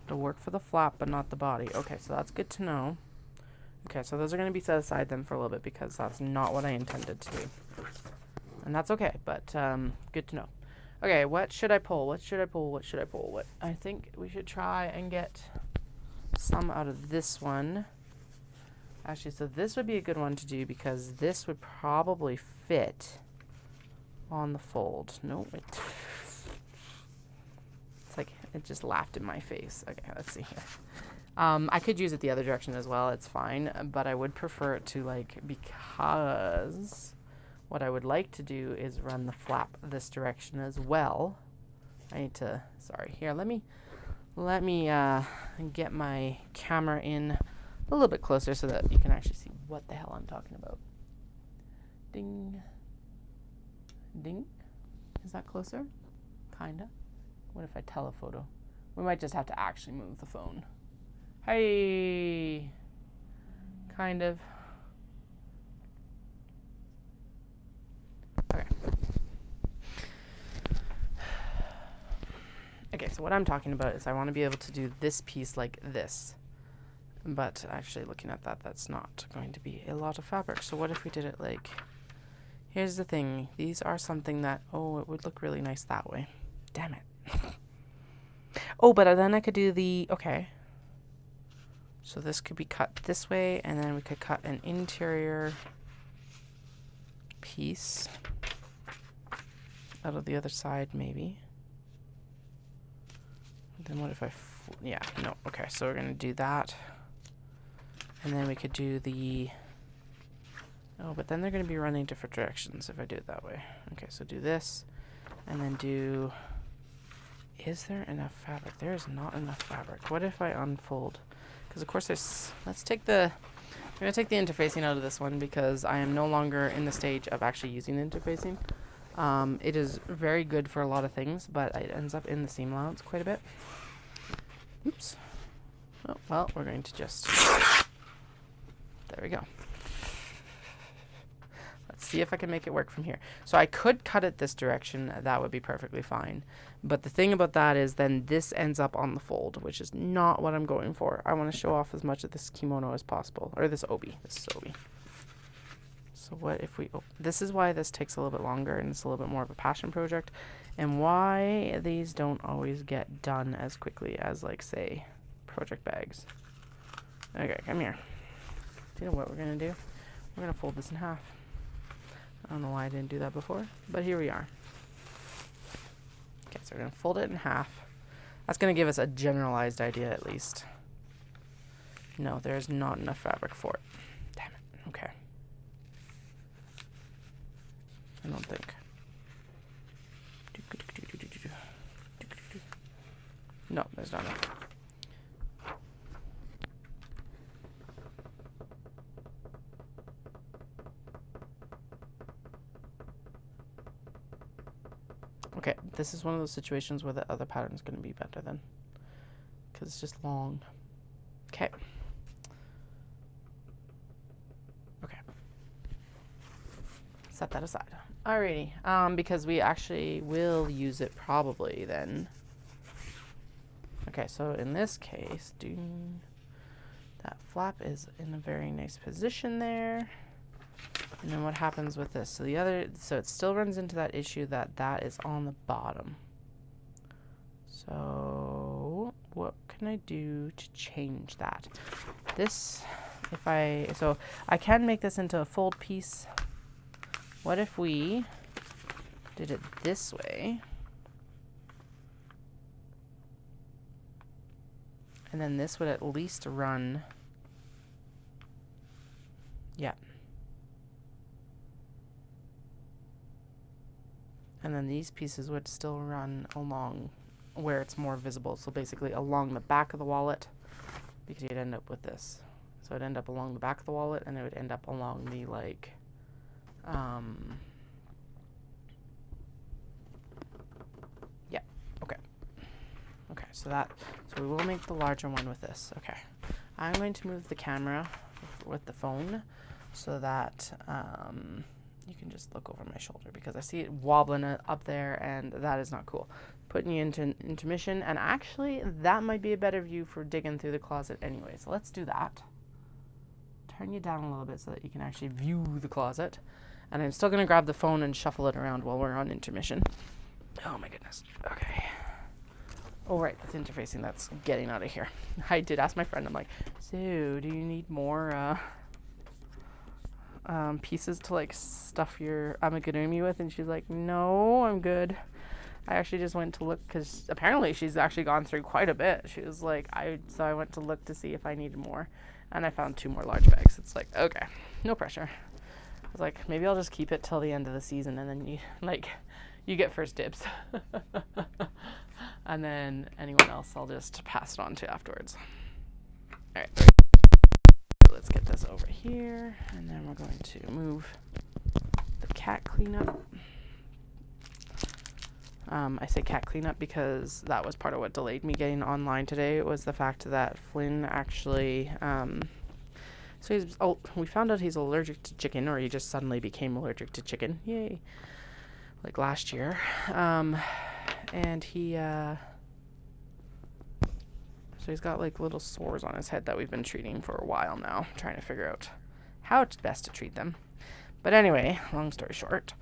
It'll work for the flap, but not the body. Okay, so that's good to know. Okay, so those are going to be set aside then for a little bit because that's not what I intended to do. And that's okay, but good to know. Okay, what should I pull? What should I pull? What should I pull? What I think we should try and get some out of this one. Actually, so this would be a good one to do because this would probably fit on the fold. No, it's like it just laughed in my face. Okay, let's see here. I could use it the other direction as well. It's fine, but I would prefer it to because what I would like to do is run the flap this direction as well. I need to, sorry, here, let me get my camera in a little bit closer so that you can actually see what the hell I'm talking about. Ding. Ding. Is that closer? Kinda. What if I telephoto? We might just have to actually move the phone. Hey. Kind of. Okay. Okay, so what I'm talking about is I want to be able to do this piece like this. But actually looking at that, that's not going to be a lot of fabric. So what if we did it like Here's the thing. These are something that, oh, it would look really nice that way. Damn it. Oh, but then I could do the, okay. So this could be cut this way, and then we could cut an interior piece out of the other side, maybe. Then what if I, yeah, no, okay, so we're gonna do that. And then we could do the, oh, but then they're gonna be running different directions if I do it that way. Okay, so do this, and then do, is there enough fabric? There is not enough fabric. What if I unfold? Because of course there's, let's take the, I'm gonna take the interfacing out of this one because I am no longer in the stage of actually using the interfacing. It is very good for a lot of things, but it ends up in the seam allowance quite a bit. Oops. Oh, well, we're going to just, there we go. Let's see if I can make it work from here. So I could cut it this direction. That would be perfectly fine. But the thing about that is then this ends up on the fold, which is not what I'm going for. I want to show off as much of this kimono as possible. Or this obi. This is obi. So what if we... Oh, this is why this takes a little bit longer and it's a little bit more of a passion project. And why these don't always get done as quickly as, like, say, project bags. Okay, come here. Do you know what we're going to do? We're going to fold this in half. I don't know why I didn't do that before, but here we are. Okay, so we're going to fold it in half. That's going to give us a generalized idea at least. No, there's not enough fabric for it. Damn it. Okay. I don't think. No, there's not enough. Okay, this is one of those situations where the other pattern is going to be better then. Because it's just long. Okay. Okay. Set that aside. Alrighty. Because we actually will use it probably then. Okay, so in this case, that flap is in a very nice position there. And then what happens with this? So so it still runs into that issue that is on the bottom. So what can I do to change that? So I can make this into a fold piece. What if we did it this way? And then this would at least run, yeah. And then these pieces would still run along where it's more visible. So basically along the back of the wallet, because you'd end up with this. So it'd end up along the back of the wallet and it would end up along the like, yeah, okay. Okay, so we will make the larger one with this. Okay. I'm going to move the camera with the phone so that, you can just look over my shoulder because I see it wobbling up there and that is not cool. Putting you into intermission, and actually that might be a better view for digging through the closet anyway. So let's do that. Turn you down a little bit so that you can actually view the closet. And I'm still going to grab the phone and shuffle it around while we're on intermission. Oh my goodness. Okay. Oh right, that's interfacing. That's getting out of here. I did ask my friend, I'm like, so do you need more pieces to like stuff your amigurumi with? And she's like, no, I'm good. I actually just went to look because apparently she's actually gone through quite a bit. She was like, so I went to look to see if I needed more, and I found 2 more large bags. It's like, okay, no pressure. I was like, maybe I'll just keep it till the end of the season, and then you get first dibs. And then anyone else I'll just pass it on to afterwards. All right. Let's get this over here, and then we're going to move the cat cleanup. I say cat cleanup because that was part of what delayed me getting online today, was the fact that Flynn actually, we found out he's allergic to chicken, or he just suddenly became allergic to chicken. Yay. Like last year. And he, so he's got like little sores on his head that we've been treating for a while now, trying to figure out how it's best to treat them. But anyway, long story short,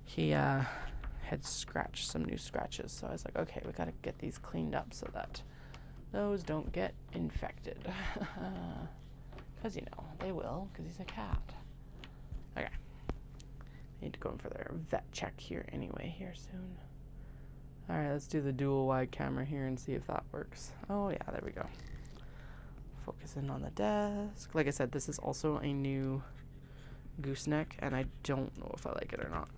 he had scratched some new scratches. So I was like, okay, we got to get these cleaned up so that those don't get infected. Because, they will, because he's a cat. Okay. Need to go in for their vet check here anyway, here soon. All right, let's do the dual wide camera here and see if that works. Oh, yeah, there we go. Focus in on the desk. Like I said, this is also a new gooseneck, and I don't know if I like it or not.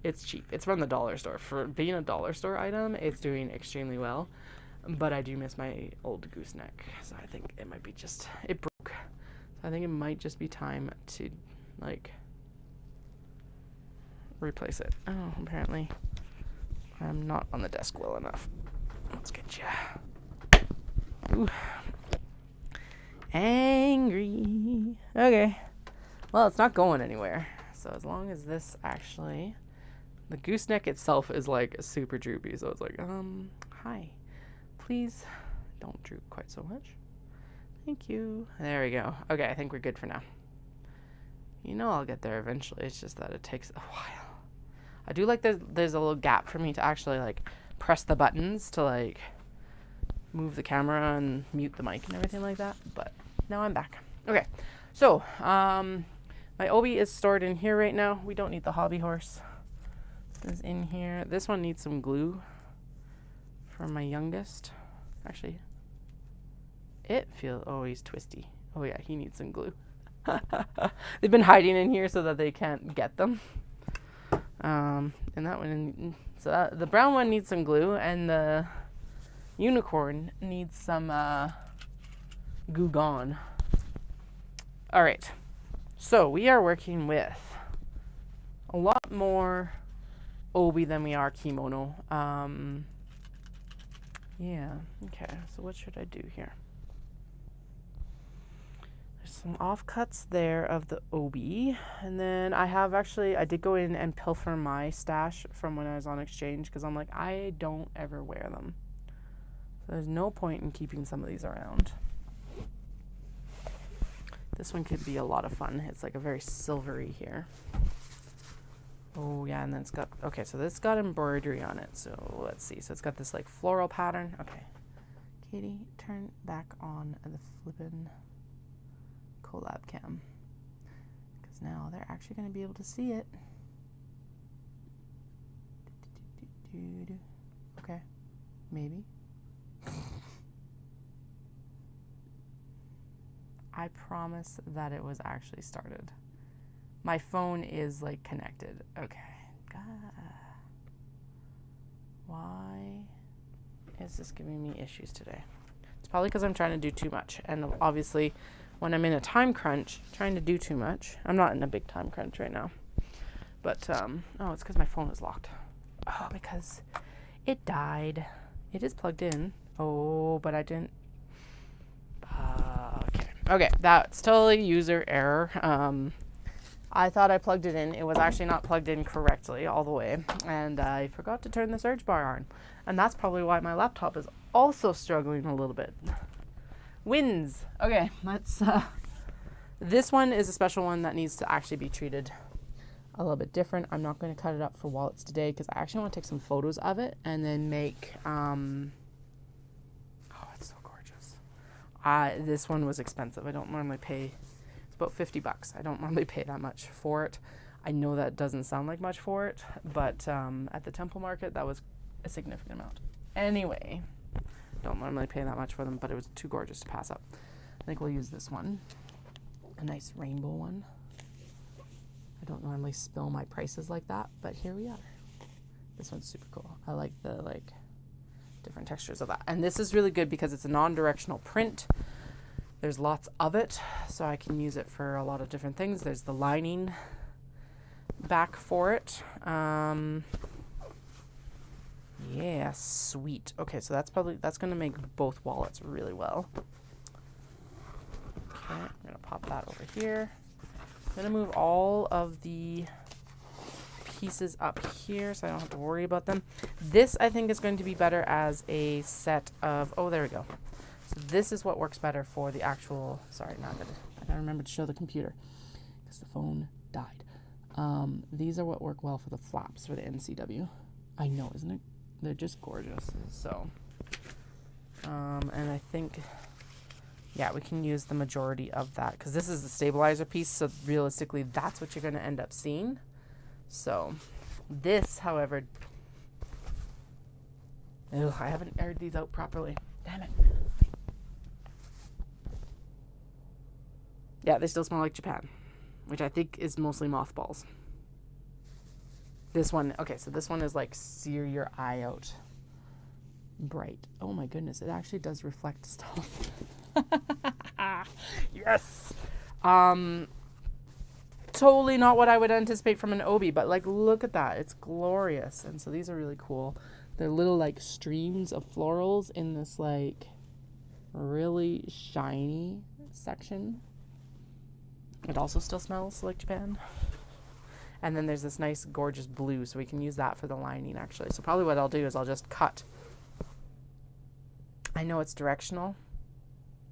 It's cheap. It's from the dollar store. For being a dollar store item, it's doing extremely well. But I do miss my old gooseneck, so I think it might be just... It broke. So I think it might just be time to, replace it. Oh, apparently I'm not on the desk well enough. Let's get you. Ooh. Angry. Okay. Well, it's not going anywhere. So as long as this actually... The gooseneck itself is, super droopy. So it's like, hi. Please don't droop quite so much. Thank you. There we go. Okay, I think we're good for now. I'll get there eventually. It's just that it takes a while. I do like there's a little gap for me to actually, press the buttons to, move the camera and mute the mic and everything like that. But now I'm back. Okay, so my Obi is stored in here right now. We don't need the hobby horse. Is in here. This one needs some glue for my youngest. Actually, he's twisty. Oh yeah, he needs some glue. They've been hiding in here so that they can't get them. And that one, the brown one needs some glue, and the unicorn needs some Goo Gone. All right, so we are working with a lot more Obi than we are Kimono. Yeah, okay, so what should I do here? There's some offcuts there of the Obi, and then I did go in and pilfer my stash from when I was on exchange, because I'm like, I don't ever wear them. So there's no point in keeping some of these around. This one could be a lot of fun. It's a very silvery here. Oh yeah, and then it's got, okay, so this got embroidery on it. So let's see. So it's got this floral pattern. Okay. Katie, turn back on the flippin' collab cam. Because now they're actually going to be able to see it. Okay. Maybe. I promise that it was actually started. My phone is connected. Okay. God. Why is this giving me issues today? It's probably because I'm trying to do too much. And obviously, when I'm in a time crunch, trying to do too much. I'm not in a big time crunch right now. But, it's because my phone is locked. Oh, because it died. It is plugged in. Oh, but I didn't. Okay, that's totally user error. I thought I plugged it in. It was actually not plugged in correctly all the way. And I forgot to turn the search bar on. And that's probably why my laptop is also struggling a little bit. Wins. Okay, let's... This one is a special one that needs to actually be treated a little bit different. I'm not going to cut it up for wallets today because I actually want to take some photos of it and then make... Oh, it's so gorgeous. This one was expensive. I don't normally pay... About $50. I don't normally pay that much for it. I know that doesn't sound like much for it, but at the Temple Market, that was a significant amount. Anyway, don't normally pay that much for them, but it was too gorgeous to pass up. I think we'll use this one, a nice rainbow one. I don't normally spill my prices like that, but here we are. This one's super cool. I like the different textures of that. And this is really good because it's a non-directional print. There's lots of it, so I can use it for a lot of different things. There's the lining back for it. Yeah, sweet. Okay, so that's going to make both wallets really well. Okay, I'm going to pop that over here. I'm going to move all of the pieces up here so I don't have to worry about them. This, I think, is going to be better as a set of... Oh, there we go. So this is what works better for the actual... Sorry, I gotta remember to show the computer. because the phone died. These are what work well for the flaps for the NCW. I know, isn't it? They're just gorgeous. So, and I think, yeah, we can use the majority of that because this is the stabilizer piece. So realistically, that's what you're going to end up seeing. So this, however, I haven't aired these out properly. Damn it. Yeah, they still smell like Japan, which I think is mostly mothballs. This one, okay, so this one is like sear your eye out bright. Oh my goodness, it actually does reflect stuff. Yes. Totally not what I would anticipate from an Obi, but like look at that. It's glorious. And so these are really cool. They're little like streams of florals in this like really shiny section. It also still smells like Japan. And then there's this nice gorgeous blue, so we can use that for the lining actually. So probably what I'll do is I'll just cut. I know it's directional,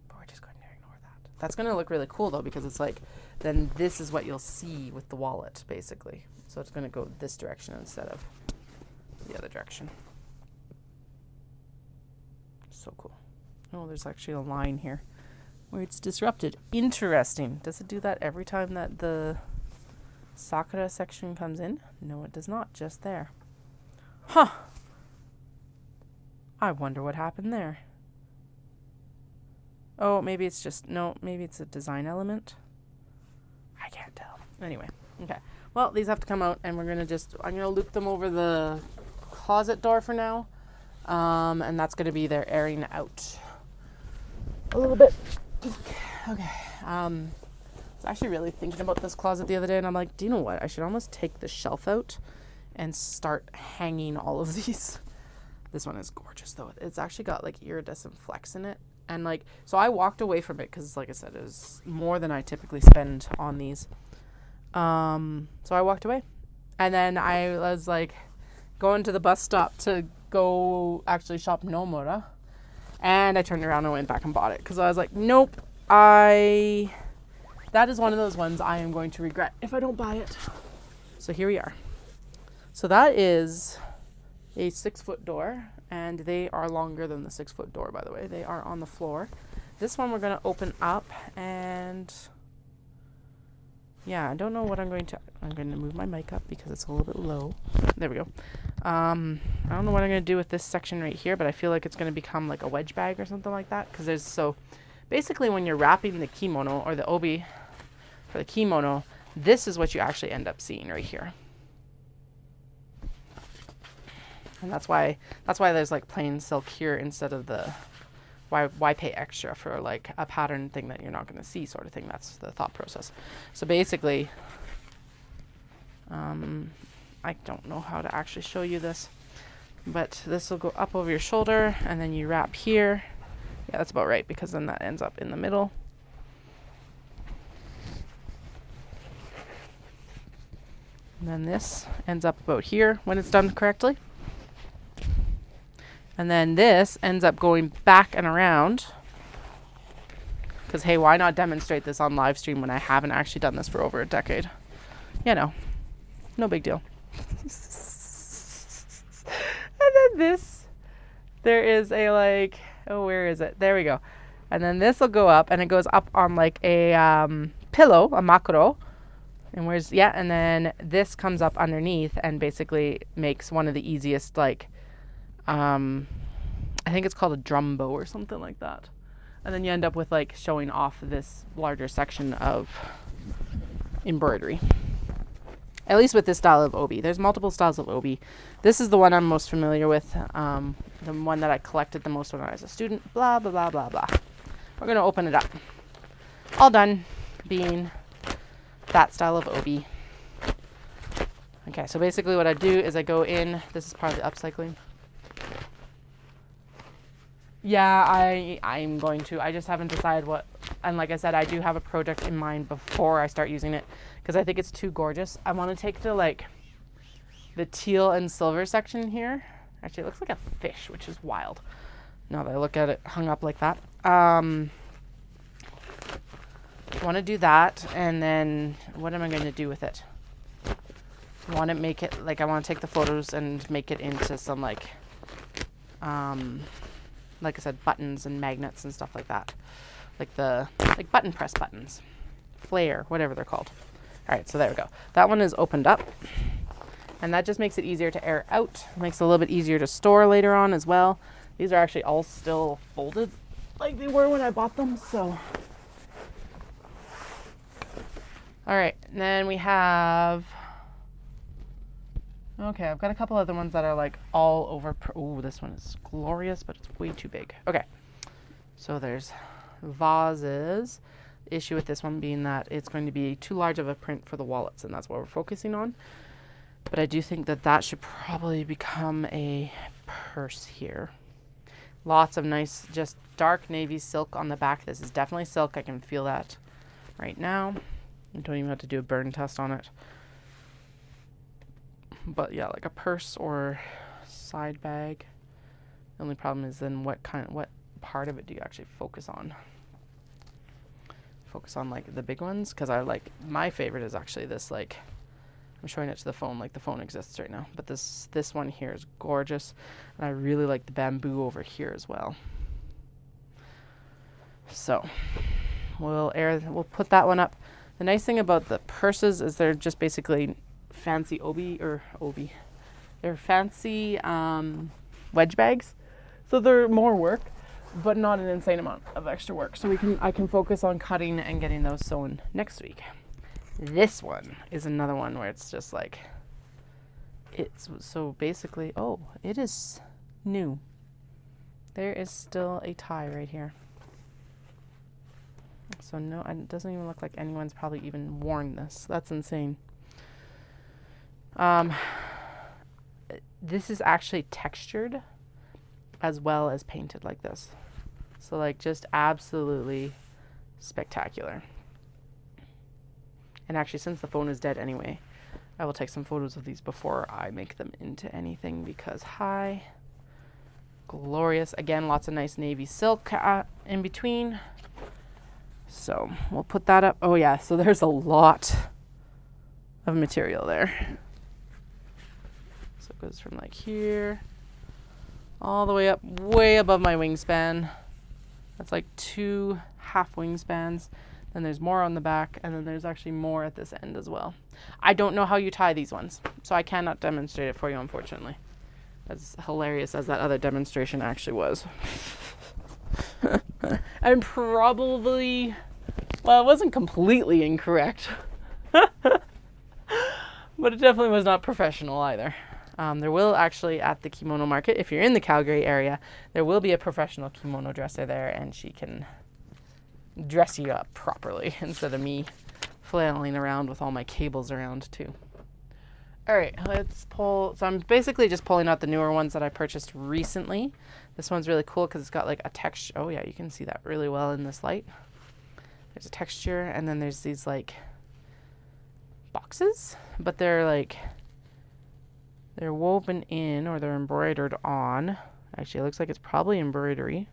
but we're just going to ignore that. That's going to look really cool though, because it's like, then this is what you'll see with the wallet basically. So it's going to go this direction instead of the other direction. So cool. Oh, there's actually a line here where it's disrupted. Interesting. Does it do that every time that the Sakura section comes in? No, it does not. Just there. Huh. I wonder what happened there. Oh, maybe it's just, no, maybe it's a design element. I can't tell. Anyway, okay. Well, these have to come out and we're going to I'm going to loop them over the closet door for now. And that's going to be their airing out a little bit. Okay. I was actually really thinking about this closet the other day and I'm like, do you know what? I should almost take the shelf out and start hanging all of these. This one is gorgeous though. It's actually got like iridescent flecks in it. And like, so I walked away from it because like I said, it was more than I typically spend on these. So I walked away and then I was like going to the bus stop to go actually shop Nomura. And I turned around and went back and bought it because I was like, nope, that is one of those ones I am going to regret if I don't buy it. So here we are. So that is a 6-foot door, and they are longer than the 6-foot door, by the way. They are on the floor. This one we're going to open up, and yeah, I don't know what I'm going to move my mic up because it's a little bit low. There we go. I don't know what I'm going to do with this section right here, but I feel like it's going to become like a wedge bag or something like that, because basically when you're wrapping the kimono or the obi for the kimono, this is what you actually end up seeing right here. And that's why there's like plain silk here instead of the why pay extra for like a pattern thing that you're not going to see sort of thing. That's the thought process. So basically, I don't know how to actually show you this, but this will go up over your shoulder and then you wrap here. Yeah, that's about right, because then that ends up in the middle. And then this ends up about here when it's done correctly. And then this ends up going back and around. Because, hey, why not demonstrate this on live stream when I haven't actually done this for over a decade? You know, no big deal. And then this, there is a like, oh, where is it? There we go. And then this will go up, and it goes up on like a pillow, a makuro. And and then this comes up underneath and basically makes one of the easiest, like, I think it's called a drum bow or something like that. And then you end up with like showing off this larger section of embroidery. At least with this style of obi. There's multiple styles of obi. This is the one I'm most familiar with. The one that I collected the most when I was a student. Blah, blah, blah, blah, blah. We're going to open it up. All done being that style of obi. Okay, so basically what I do is I go in. This is part of the upcycling. Yeah, I'm going to. I just haven't decided what. And like I said, I do have a project in mind before I start using it because I think it's too gorgeous. I want to take the teal and silver section here. Actually, it looks like a fish, which is wild. Now that I look at it hung up like that. I want to do that, and then what am I going to do with it? I want to make it, like, I want to take the photos and make it into some, like I said, buttons and magnets and stuff like that. Like button press buttons. Flare, whatever they're called. All right, so there we go. That one is opened up. And that just makes it easier to air out. Makes it a little bit easier to store later on as well. These are actually all still folded like they were when I bought them, so. All right, and then we have, okay, I've got a couple other ones that are like all over. Oh, this one is glorious, but it's way too big. Okay, so there's vases. The issue with this one being that it's going to be too large of a print for the wallets, and that's what we're focusing on. But I do think that that should probably become a purse here. Lots of nice, just dark navy silk on the back. This is definitely silk. I can feel that right now. You don't even have to do a burn test on it. But yeah, like a purse or side bag. The only problem is then what part of it do you actually focus on? Focus on like the big ones, because I like, my favorite is actually this, like, I'm showing it to the phone like the phone exists right now, but this one here is gorgeous, and I really like the bamboo over here as well. So we'll put that one up. The nice thing about the purses is they're just basically fancy they're fancy wedge bags, so they're more work, but not an insane amount of extra work. So I can focus on cutting and getting those sewn next week. This one is another one where it's just like, it's so basically, oh, it is new. There is still a tie right here. So no, it doesn't even look like anyone's probably even worn this. That's insane. This is actually textured as well as painted like this. So like just absolutely spectacular. And actually, since the phone is dead anyway, I will take some photos of these before I make them into anything, because hi, glorious. Again, lots of nice navy silk in between. So we'll put that up. Oh yeah, so there's a lot of material there. So it goes from like here all the way up, way above my wingspan. That's like 2 half wingspans. Then there's more on the back, and then there's actually more at this end as well. I don't know how you tie these ones, so I cannot demonstrate it for you, unfortunately. As hilarious as that other demonstration actually was. And probably, well, it wasn't completely incorrect. But it definitely was not professional either. There will actually, at the kimono market, if you're in the Calgary area, there will be a professional kimono dresser there, and she can dress you up properly instead of me flailing around with all my cables around too. All right, let's pull. So I'm basically just pulling out the newer ones that I purchased recently. This one's really cool because it's got like a texture. Oh yeah, you can see that really well in this light. There's a texture, and then there's these like boxes, but they're woven in, or they're embroidered on. Actually, it looks like it's probably embroidery.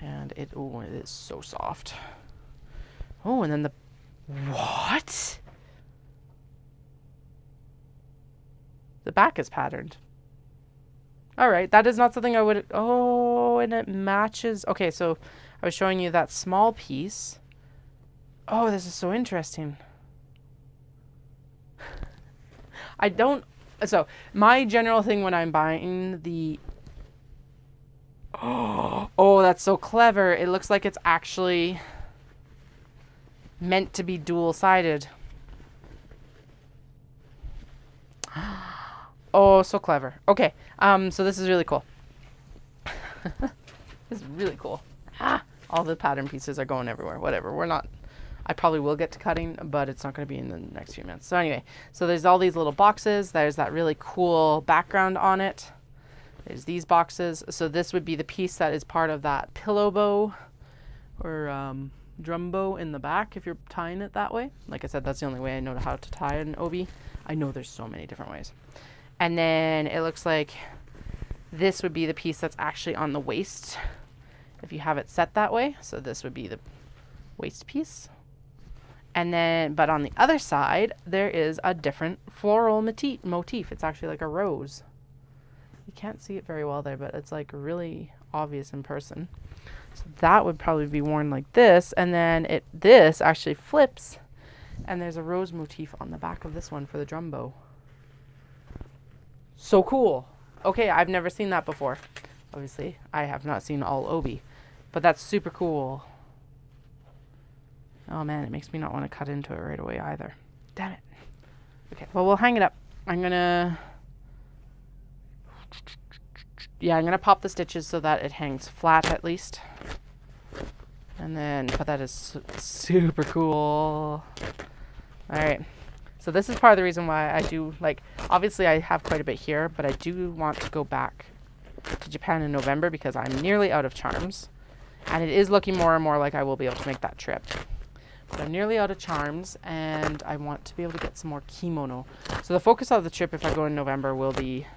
And it is so soft. Oh, and then what? The back is patterned. All right, that is not something I would, oh, and it matches. Okay, so I was showing you that small piece. Oh, this is so interesting. So my general thing when I'm buying the, oh, that's so clever. It looks like it's actually meant to be dual-sided. Oh, so clever. Okay, so this is really cool. This is really cool. All the pattern pieces are going everywhere. Whatever, I probably will get to cutting, but it's not going to be in the next few minutes. So anyway, so there's all these little boxes. There's that really cool background on it. There's these boxes. So this would be the piece that is part of that pillow bow or drum bow in the back if you're tying it that way. Like I said, that's the only way I know how to tie an obi. I know there's so many different ways. And then it looks like this would be the piece that's actually on the waist if you have it set that way. So this would be the waist piece. And then, but on the other side, there is a different floral motif. It's actually like a rose. You can't see it very well there, but it's like really obvious in person. So that would probably be worn like this. And then this actually flips, and there's a rose motif on the back of this one for the drum bow. So cool. Okay, I've never seen that before. Obviously, I have not seen all Obi, but that's super cool. Oh man, it makes me not want to cut into it right away either. Damn it. Okay, well, we'll hang it up. I'm gonna pop the stitches so that it hangs flat at least. And then, but that is super cool. All right. So this is part of the reason why I do, like, obviously I have quite a bit here, but I do want to go back to Japan in November because I'm nearly out of charms. And it is looking more and more like I will be able to make that trip. But I'm nearly out of charms, and I want to be able to get some more kimono. So the focus of the trip, if I go in November, will be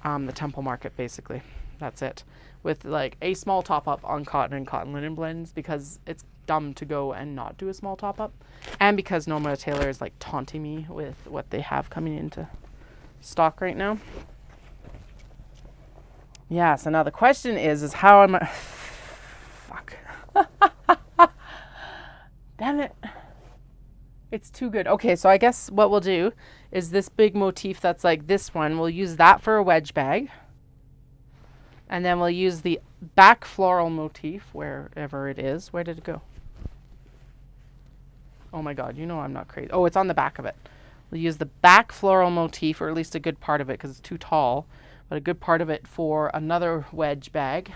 the temple market, basically. That's it. With like a small top-up on cotton and cotton linen blends, because it's dumb to go and not do a small top-up. And because Noma Taylor is like taunting me with what they have coming into stock right now. Yeah, so now the question is how am I... Fuck. Damn it. It's too good. Okay, so I guess what we'll do is this big motif that's like this one, we'll use that for a wedge bag. And then we'll use the back floral motif, wherever it is. Where did it go? Oh my God, you know I'm not crazy. Oh, it's on the back of it. We'll use the back floral motif, or at least a good part of it because it's too tall, but a good part of it for another wedge bag.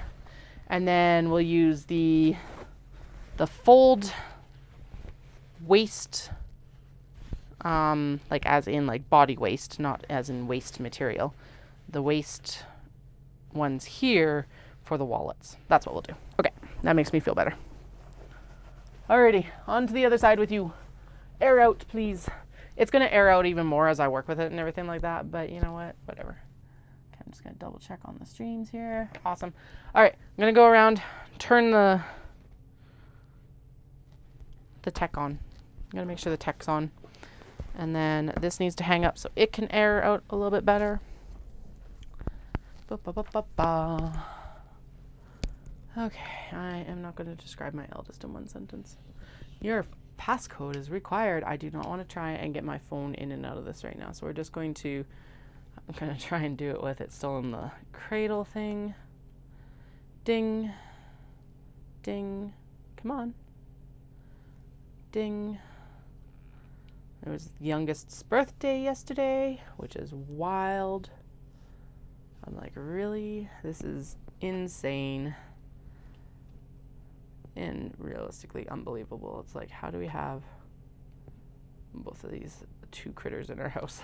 And then we'll use the fold waist, like as in like body waist, not as in waist material. The waist ones here for the wallets. That's what we'll do. Okay, that makes me feel better. Alrighty, on to the other side with you. Air out, please. It's going to air out even more as I work with it and everything like that, but you know what? Whatever. Okay, I'm just going to double check on the streams here. Awesome. Alright, I'm going to go around, turn the tech on. I'm going to make sure the tech's on. And then this needs to hang up so it can air out a little bit better. Okay, I am not going to describe my eldest in one sentence. Your passcode is required. I do not want to try and get my phone in and out of this right now. So we're just going to, I'm going to try and do it with it still in the cradle thing. Ding. Ding. Come on. Ding. It was the youngest's birthday yesterday, which is wild. I'm like, really? This is insane. And realistically unbelievable. It's like, how do we have both of these two critters in our house?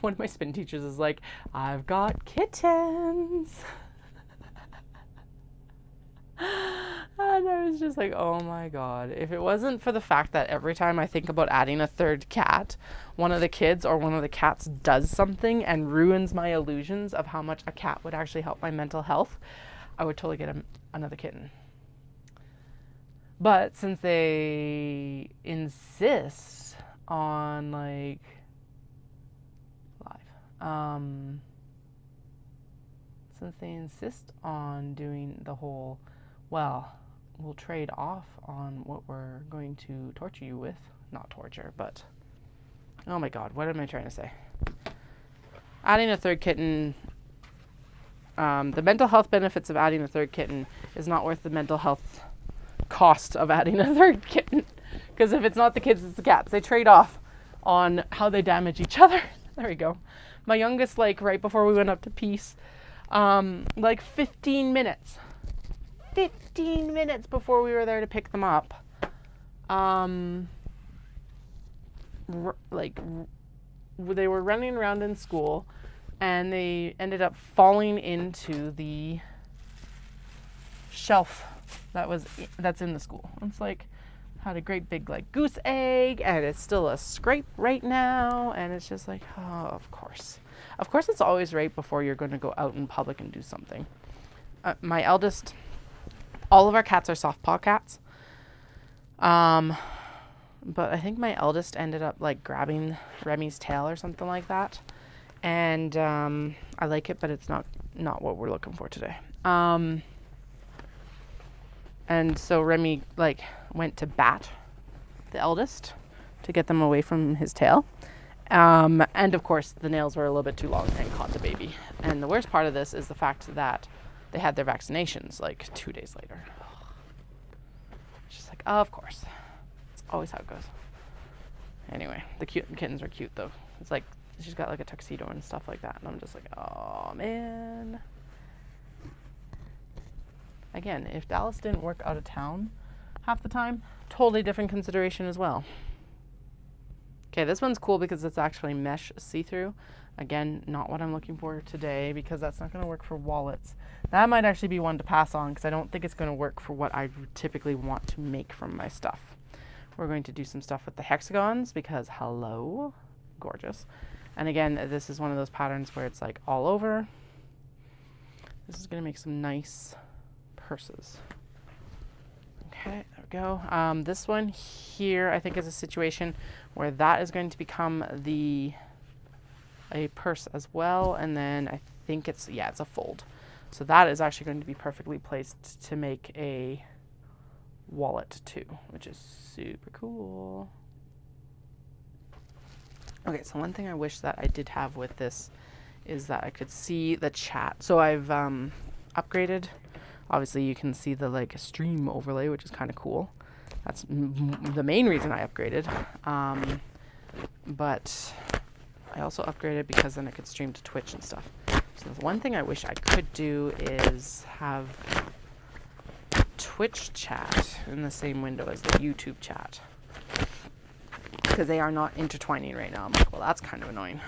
One of my spin teachers is like, I've got kittens. And I was just like, oh my God. If it wasn't for the fact that every time I think about adding a third cat, one of the kids or one of the cats does something and ruins my illusions of how much a cat would actually help my mental health, I would totally get another kitten. But since they insist on like since they insist on doing the whole, well, we'll trade off on what we're going to torture you with. Not torture, but oh my God, what am I trying to say? Adding a third kitten, the mental health benefits of adding a third kitten is not worth the mental health cost of adding a third kitten. Because if it's not the kids, it's the cats. They trade off on how they damage each other. There we go. My youngest, like right before we went up to Peace, like 15 minutes before we were there to pick them up, they were running around in school and they ended up falling into the shelf that's in the school. It's like had a great big like goose egg and it's still a scrape right now, and it's just like, oh, of course it's always right before you're going to go out in public and do something. My eldest, all of our cats are soft paw cats, But I think my eldest ended up like grabbing Remy's tail or something like that. And I like it, but it's not what we're looking for today. And so Remy like went to bat the eldest to get them away from his tail. And of course the nails were a little bit too long and caught the baby. And the worst part of this is the fact that they had their vaccinations like 2 days later. Just like, oh, of course. It's always how it goes. Anyway, the kittens are cute though. It's like she's got like a tuxedo and stuff like that. And I'm just like, oh man. Again, if Dallas didn't work out of town half the time, totally different consideration as well. Okay, this one's cool because it's actually mesh see-through. Again, not what I'm looking for today because that's not going to work for wallets. That might actually be one to pass on because I don't think it's going to work for what I typically want to make from my stuff. We're going to do some stuff with the hexagons because hello, gorgeous. And again, this is one of those patterns where it's like all over. This is going to make some nice purses. Okay, there we go. This one here, I think, is a situation where that is going to become a purse as well, and then I think it's a fold. So that is actually going to be perfectly placed to make a wallet too, which is super cool. Okay, so one thing I wish that I did have with this is that I could see the chat. So I've upgraded. Obviously, you can see the like stream overlay, which is kind of cool. That's the main reason I upgraded. But I also upgraded because then I could stream to Twitch and stuff. So the one thing I wish I could do is have Twitch chat in the same window as the YouTube chat. Because they are not intertwining right now. I'm like, well, that's kind of annoying.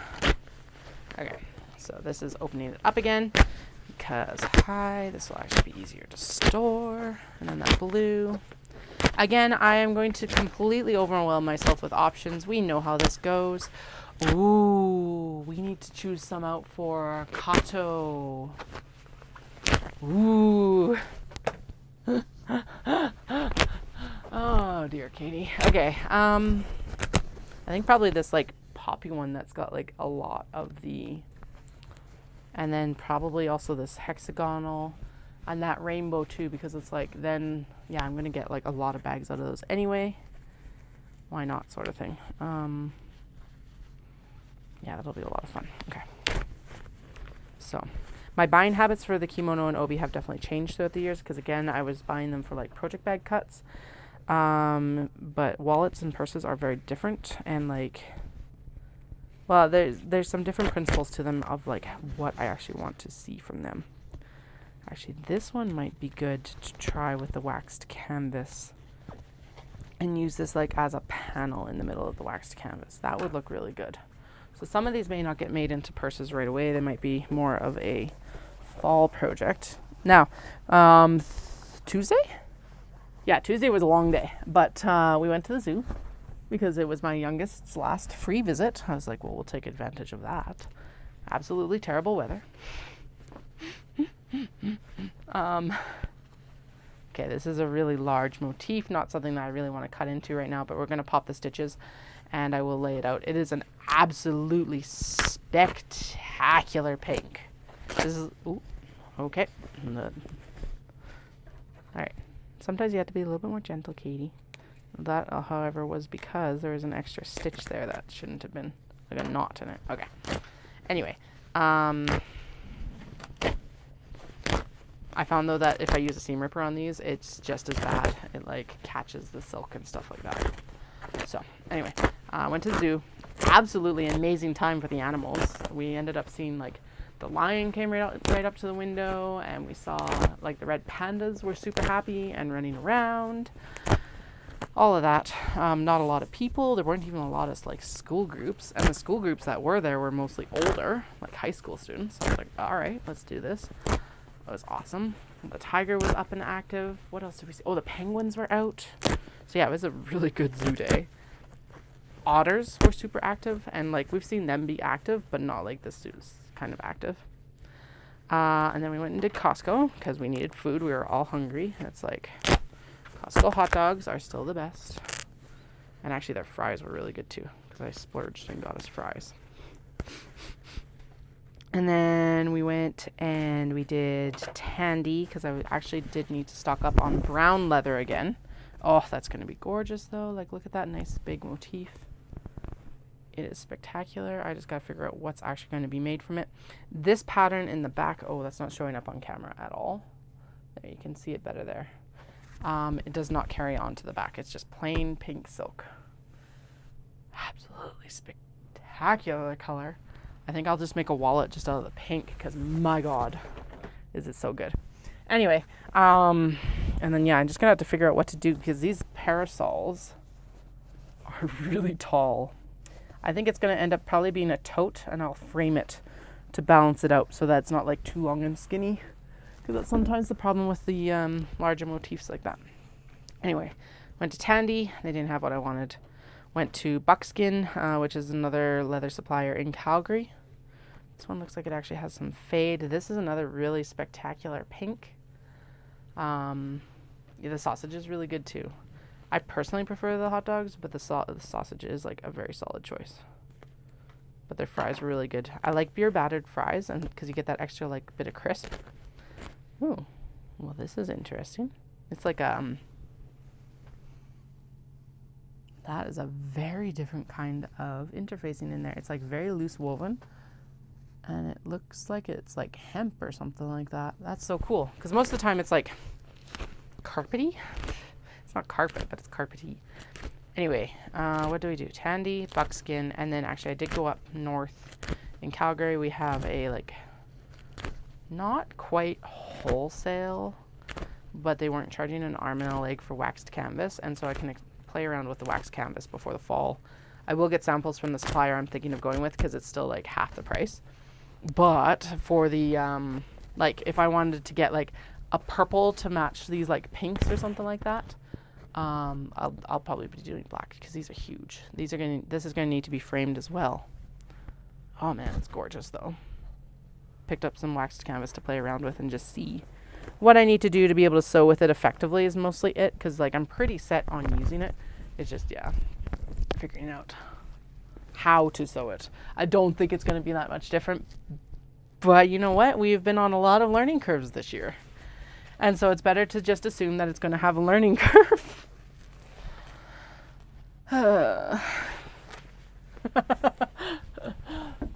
Okay, so this is opening it up again. Because, this will actually be easier to store. And then that blue. Again, I am going to completely overwhelm myself with options. We know how this goes. Ooh, we need to choose some out for Kato. Ooh. Oh, dear Katie. Okay, I think probably this, like, poppy one that's got, like, a lot of the... And then probably also this hexagonal and that rainbow too, because it's like then, yeah, I'm going to get like a lot of bags out of those anyway. Why not, sort of thing. Yeah, that'll be a lot of fun. Okay. So my buying habits for the kimono and Obi have definitely changed throughout the years because, again, I was buying them for like project bag cuts. But wallets and purses are very different and like... Well, there's some different principles to them of like what I actually want to see from them. Actually, this one might be good to try with the waxed canvas and use this like as a panel in the middle of the waxed canvas. That would look really good. So some of these may not get made into purses right away. They might be more of a fall project. Now, Tuesday? Yeah, Tuesday was a long day, but we went to the zoo. Because it was my youngest's last free visit. I was like, well, we'll take advantage of that. Absolutely terrible weather. Okay, this is a really large motif, not something that I really want to cut into right now, but we're going to pop the stitches and I will lay it out. It is an absolutely spectacular pink. This is, ooh, okay. All right. Sometimes you have to be a little bit more gentle, Katie. That, however, was because there was an extra stitch there that shouldn't have been, like a knot in it. Okay. Anyway, I found, though, that if I use a seam ripper on these, it's just as bad. It, like, catches the silk and stuff like that. So, anyway, I went to the zoo. Absolutely amazing time for the animals. We ended up seeing, like, the lion came right up to the window, and we saw, like, the red pandas were super happy and running around. All of that. Not a lot of people. There weren't even a lot of like school groups, and the school groups that were there were mostly older, like high school students. I was like, all right, let's do this. It was awesome. The tiger was up and active. What else did we see? Oh, the penguins were out. So yeah, it was a really good zoo day. Otters were super active, and like we've seen them be active, but not like this zoo's kind of active. And then we went and did Costco because we needed food. We were all hungry. It's like Costco hot dogs are still the best. And actually their fries were really good too, because I splurged and got us fries. And then we went and we did Tandy, because I actually did need to stock up on brown leather again. Oh, that's going to be gorgeous though. Like, look at that nice big motif. It is spectacular. I just got to figure out what's actually going to be made from it. This pattern in the back, oh, that's not showing up on camera at all. There, you can see it better there. It does not carry on to the back. It's just plain pink silk. Absolutely spectacular color. I think I'll just make a wallet just out of the pink, because my God, is it so good. Anyway, and then yeah, I'm just gonna have to figure out what to do, because these parasols are really tall. I think it's gonna end up probably being a tote, and I'll frame it to balance it out so that it's not like too long and skinny, because that's sometimes the problem with the larger motifs like that. Anyway, went to Tandy. They didn't have what I wanted. Went to Buckskin, which is another leather supplier in Calgary. This one looks like it actually has some fade. This is another really spectacular pink. Yeah, the sausage is really good too. I personally prefer the hot dogs, but the sausage is like a very solid choice. But their fries were really good. I like beer battered fries, and because you get that extra like bit of crisp. Ooh, well, this is interesting. It's like that is a very different kind of interfacing in there. It's like very loose woven, and it looks like it's like hemp or something like that. That's so cool, because most of the time it's like carpety. It's not carpet, but it's carpety. Anyway, what do we do? Tandy, Buckskin, and then actually I did go up north in Calgary. We have a like not quite wholesale, but they weren't charging an arm and a leg for waxed canvas, and so I can play around with the waxed canvas before the fall. I will get samples from the supplier I'm thinking of going with, because it's still like half the price. But for the like, if I wanted to get like a purple to match these like pinks or something like that, I'll probably be doing black, because these are huge. This is gonna need to be framed as well. Oh man, it's gorgeous though. Picked up some waxed canvas to play around with and just see what I need to do to be able to sew with it effectively is mostly it, because like I'm pretty set on using it. It's just, yeah, figuring out how to sew it. I don't think it's going to be that much different, but you know what? We've been on a lot of learning curves this year, and so it's better to just assume that it's going to have a learning curve.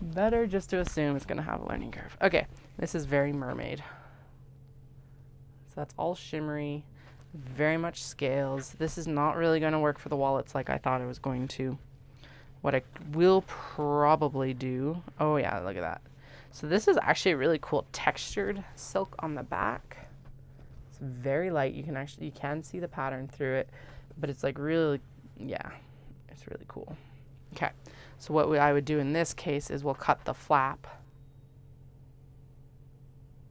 Better just to assume it's going to have a learning curve. Okay, this is very mermaid. So that's all shimmery, very much scales. This is not really going to work for the wallets like I thought it was going to. What I will probably do, oh yeah, look at that. So this is actually a really cool textured silk on the back. It's very light. You can see the pattern through it, but it's like really, yeah, it's really cool. Okay, so what I would do in this case is we'll cut the flap.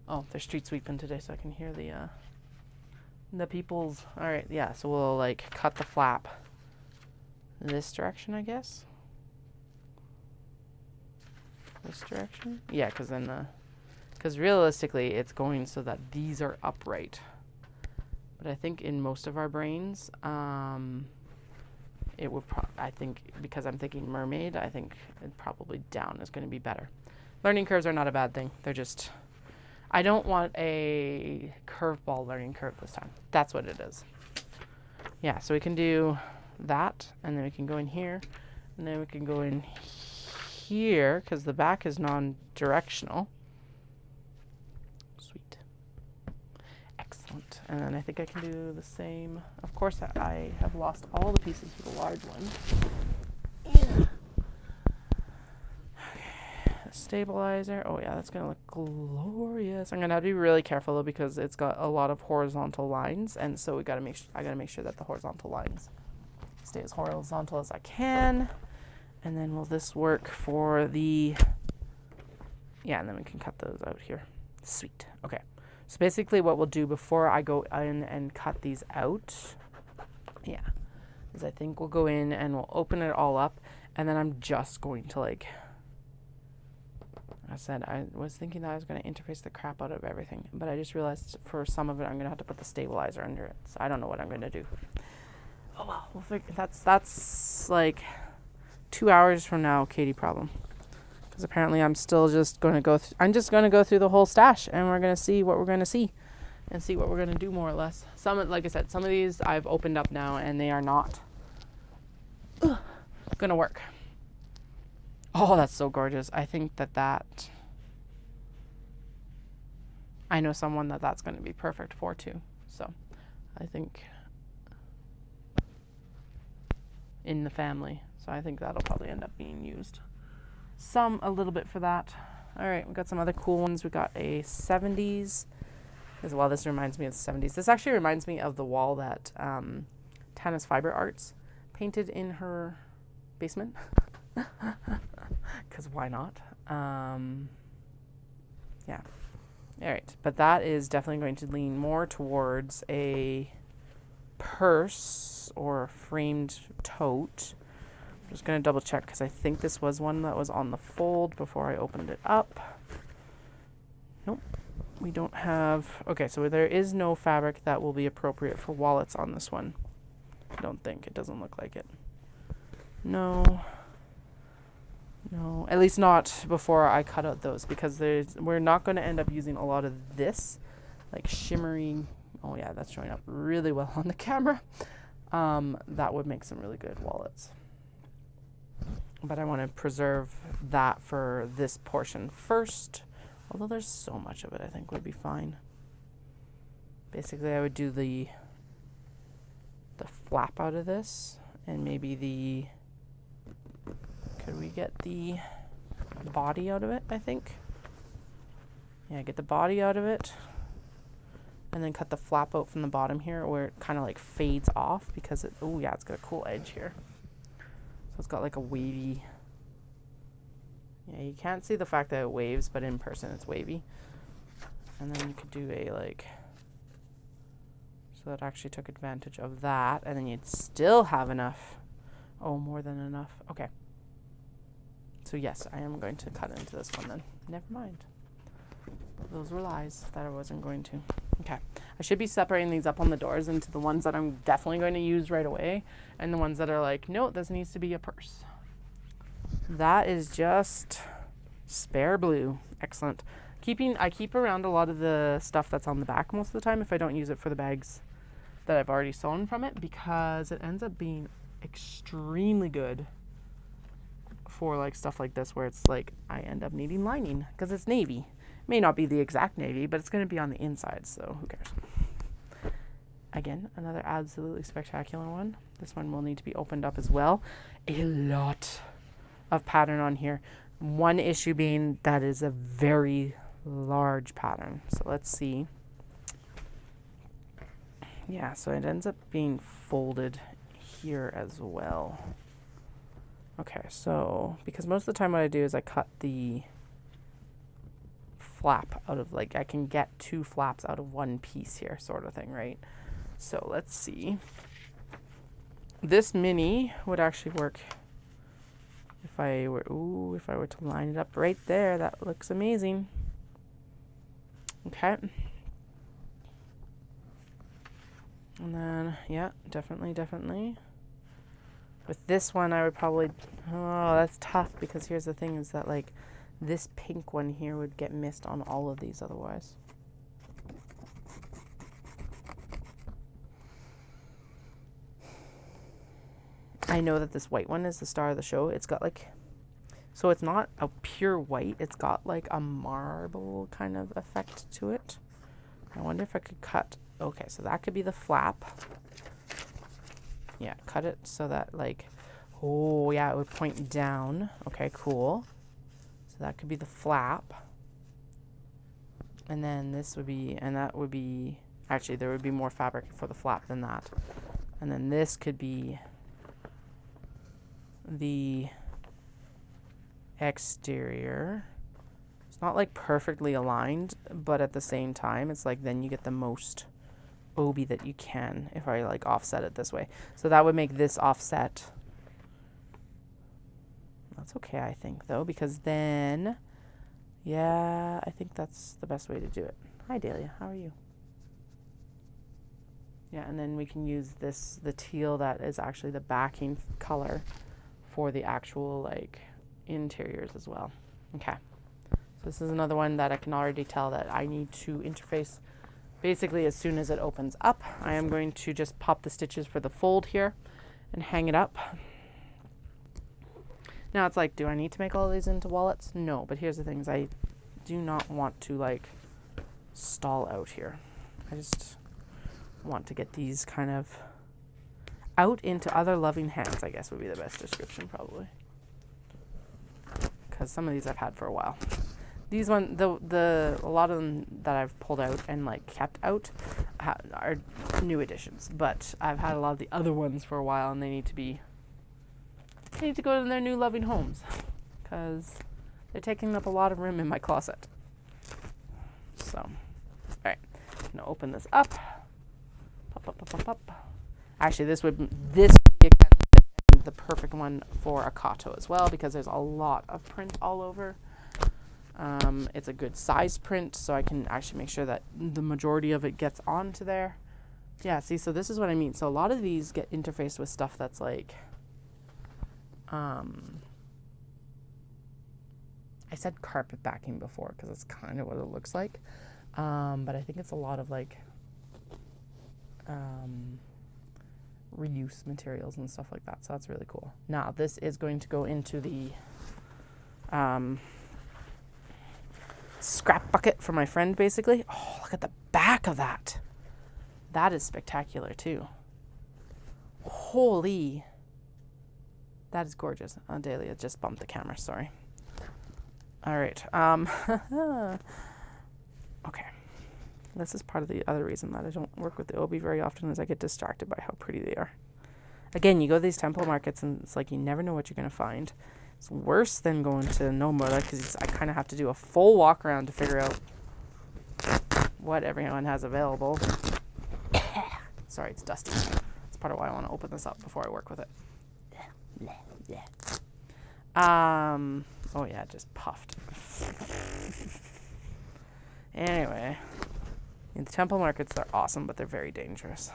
Oh, they're street sweeping today, so I can hear the people's. All right, yeah. So we'll like cut the flap this direction, I guess. This direction, yeah, because realistically, it's going so that these are upright. But I think in most of our brains, it would. I think because I'm thinking mermaid, I think probably down is going to be better. Learning curves are not a bad thing. They're just. I don't want a curveball learning curve this time. That's what it is. Yeah, so we can do that, and then we can go in here, and then we can go in here, because the back is non-directional. Sweet. Excellent. And then I think I can do the same. Of course, I have lost all the pieces for the large one. Yeah. Stabilizer. Oh yeah, that's gonna look glorious. I'm gonna have to be really careful though, because it's got a lot of horizontal lines, and so I gotta make sure that the horizontal lines stay as horizontal as I can. And then will this work for the? Yeah, and then we can cut those out here. Sweet. Okay. So basically, what we'll do before I go in and cut these out, yeah, is I think we'll go in and we'll open it all up, and then I'm just going to like. I said I was thinking that I was going to interface the crap out of everything, but I just realized for some of it I'm going to have to put the stabilizer under it. So I don't know what I'm going to do. Oh well, we'll figure. That's like 2 hours from now, Katie problem. Because apparently I'm still just going to go. I'm just going to go through the whole stash, and we're going to see what we're going to see, and see what we're going to do more or less. Some, like I said, some of these I've opened up now, and they are not going to work. Oh, that's so gorgeous. I think that I know someone that's going to be perfect for too. So I think in the family. So I think that'll probably end up being used. A little bit for that. All right, we got some other cool ones. We got a 70s as well. This reminds me of the 70s. This actually reminds me of the wall that Tana's Fiber Arts painted in her basement. Because why not? Yeah. All right. But that is definitely going to lean more towards a purse or a framed tote. I'm just going to double check because I think this was one that was on the fold before I opened it up. Nope. We don't have... Okay, so there is no fabric that will be appropriate for wallets on this one. I don't think. It doesn't look like it. No, at least not before I cut out those, because we're not going to end up using a lot of this, like shimmery. Oh yeah, that's showing up really well on the camera. That would make some really good wallets. But I want to preserve that for this portion first, although there's so much of it I think would be fine. Basically, I would do the flap out of this, and maybe could we get the body out of it, I think? Yeah, get the body out of it. And then cut the flap out from the bottom here where it kind of like fades off because it's got a cool edge here. So it's got like a wavy... Yeah, you can't see the fact that it waves, but in person it's wavy. And then you could do a like... So that actually took advantage of that. And then you'd still have enough. Oh, more than enough. Okay. So yes, I am going to cut into this one then. Never mind. Those were lies that I wasn't going to. Okay. I should be separating these up on the doors into the ones that I'm definitely going to use right away and the ones that are like, no, this needs to be a purse. That is just spare blue. Excellent. I keep around a lot of the stuff that's on the back most of the time if I don't use it for the bags that I've already sewn from it, because it ends up being extremely good for like stuff like this where it's like I end up needing lining because it's navy. May not be the exact navy, but it's going to be on the inside, so who cares? Again, another absolutely spectacular one. This one will need to be opened up as well. A lot of pattern on here. One issue being that is a very large pattern. So let's see. Yeah, so it ends up being folded here as well. Okay, so because most of the time what I do is I cut the flap out of, like, I can get 2 flaps out of one piece here, sort of thing, right? So let's see. This mini would actually work if I were to line it up right there. That looks amazing. Okay. And then, yeah, definitely. With this one, I would probably, oh, that's tough because here's the thing is that, like, this pink one here would get missed on all of these otherwise. I know that this white one is the star of the show. It's got like, so it's not a pure white. It's got like a marble kind of effect to it. I wonder if I could cut, okay, so that could be the flap. Yeah, cut it so that like, oh yeah, it would point down. Okay, cool. So that could be the flap. And then this would be, and that would be, actually there would be more fabric for the flap than that. And then this could be the exterior. It's not like perfectly aligned, but at the same time, it's like then you get the most Obi that you can if I like offset it this way. So that would make this offset. That's okay, I think, though, because then Yeah, I think that's the best way to do it. Hi, Dahlia. How are you? Yeah, and then we can use the teal that is actually the backing color for the actual, like, interiors as well. Okay. So this is another one that I can already tell that I need to interface basically as soon as it opens up. I am going to just pop the stitches for the fold here and hang it up. Now it's like, do I need to make all of these into wallets? No, but here's the thing, is I do not want to, like, stall out here. I just want to get these kind of out into other loving hands, I guess would be the best description probably. Because some of these I've had for a while. These one, a lot of them that I've pulled out and like kept out are new additions, but I've had a lot of the other ones for a while, and they need to go to their new loving homes because they're taking up a lot of room in my closet. So, all right, I'm gonna open this up. Pop. Actually, this would be again the perfect one for a kato as well, because there's a lot of print all over. It's a good size print, so I can actually make sure that the majority of it gets onto there. Yeah, see, so this is what I mean. So a lot of these get interfaced with stuff that's like, I said carpet backing before because it's kind of what it looks like. But I think it's a lot of like reuse materials and stuff like that. So that's really cool. Now this is going to go into the scrap bucket for my friend, basically. Oh, look at the back of that. That is spectacular too. Holy. That is gorgeous. Dahlia just bumped the camera, sorry. All right. Okay. This is part of the other reason that I don't work with the Obi very often, is I get distracted by how pretty they are. Again, you go to these temple markets and it's like you never know what you're going to find. It's worse than going to Nomura because I kind of have to do a full walk around to figure out what everyone has available. Sorry, it's dusty. That's part of why I want to open this up before I work with it. Oh yeah, it just puffed. Anyway, in the temple markets, they're awesome, but they're very dangerous.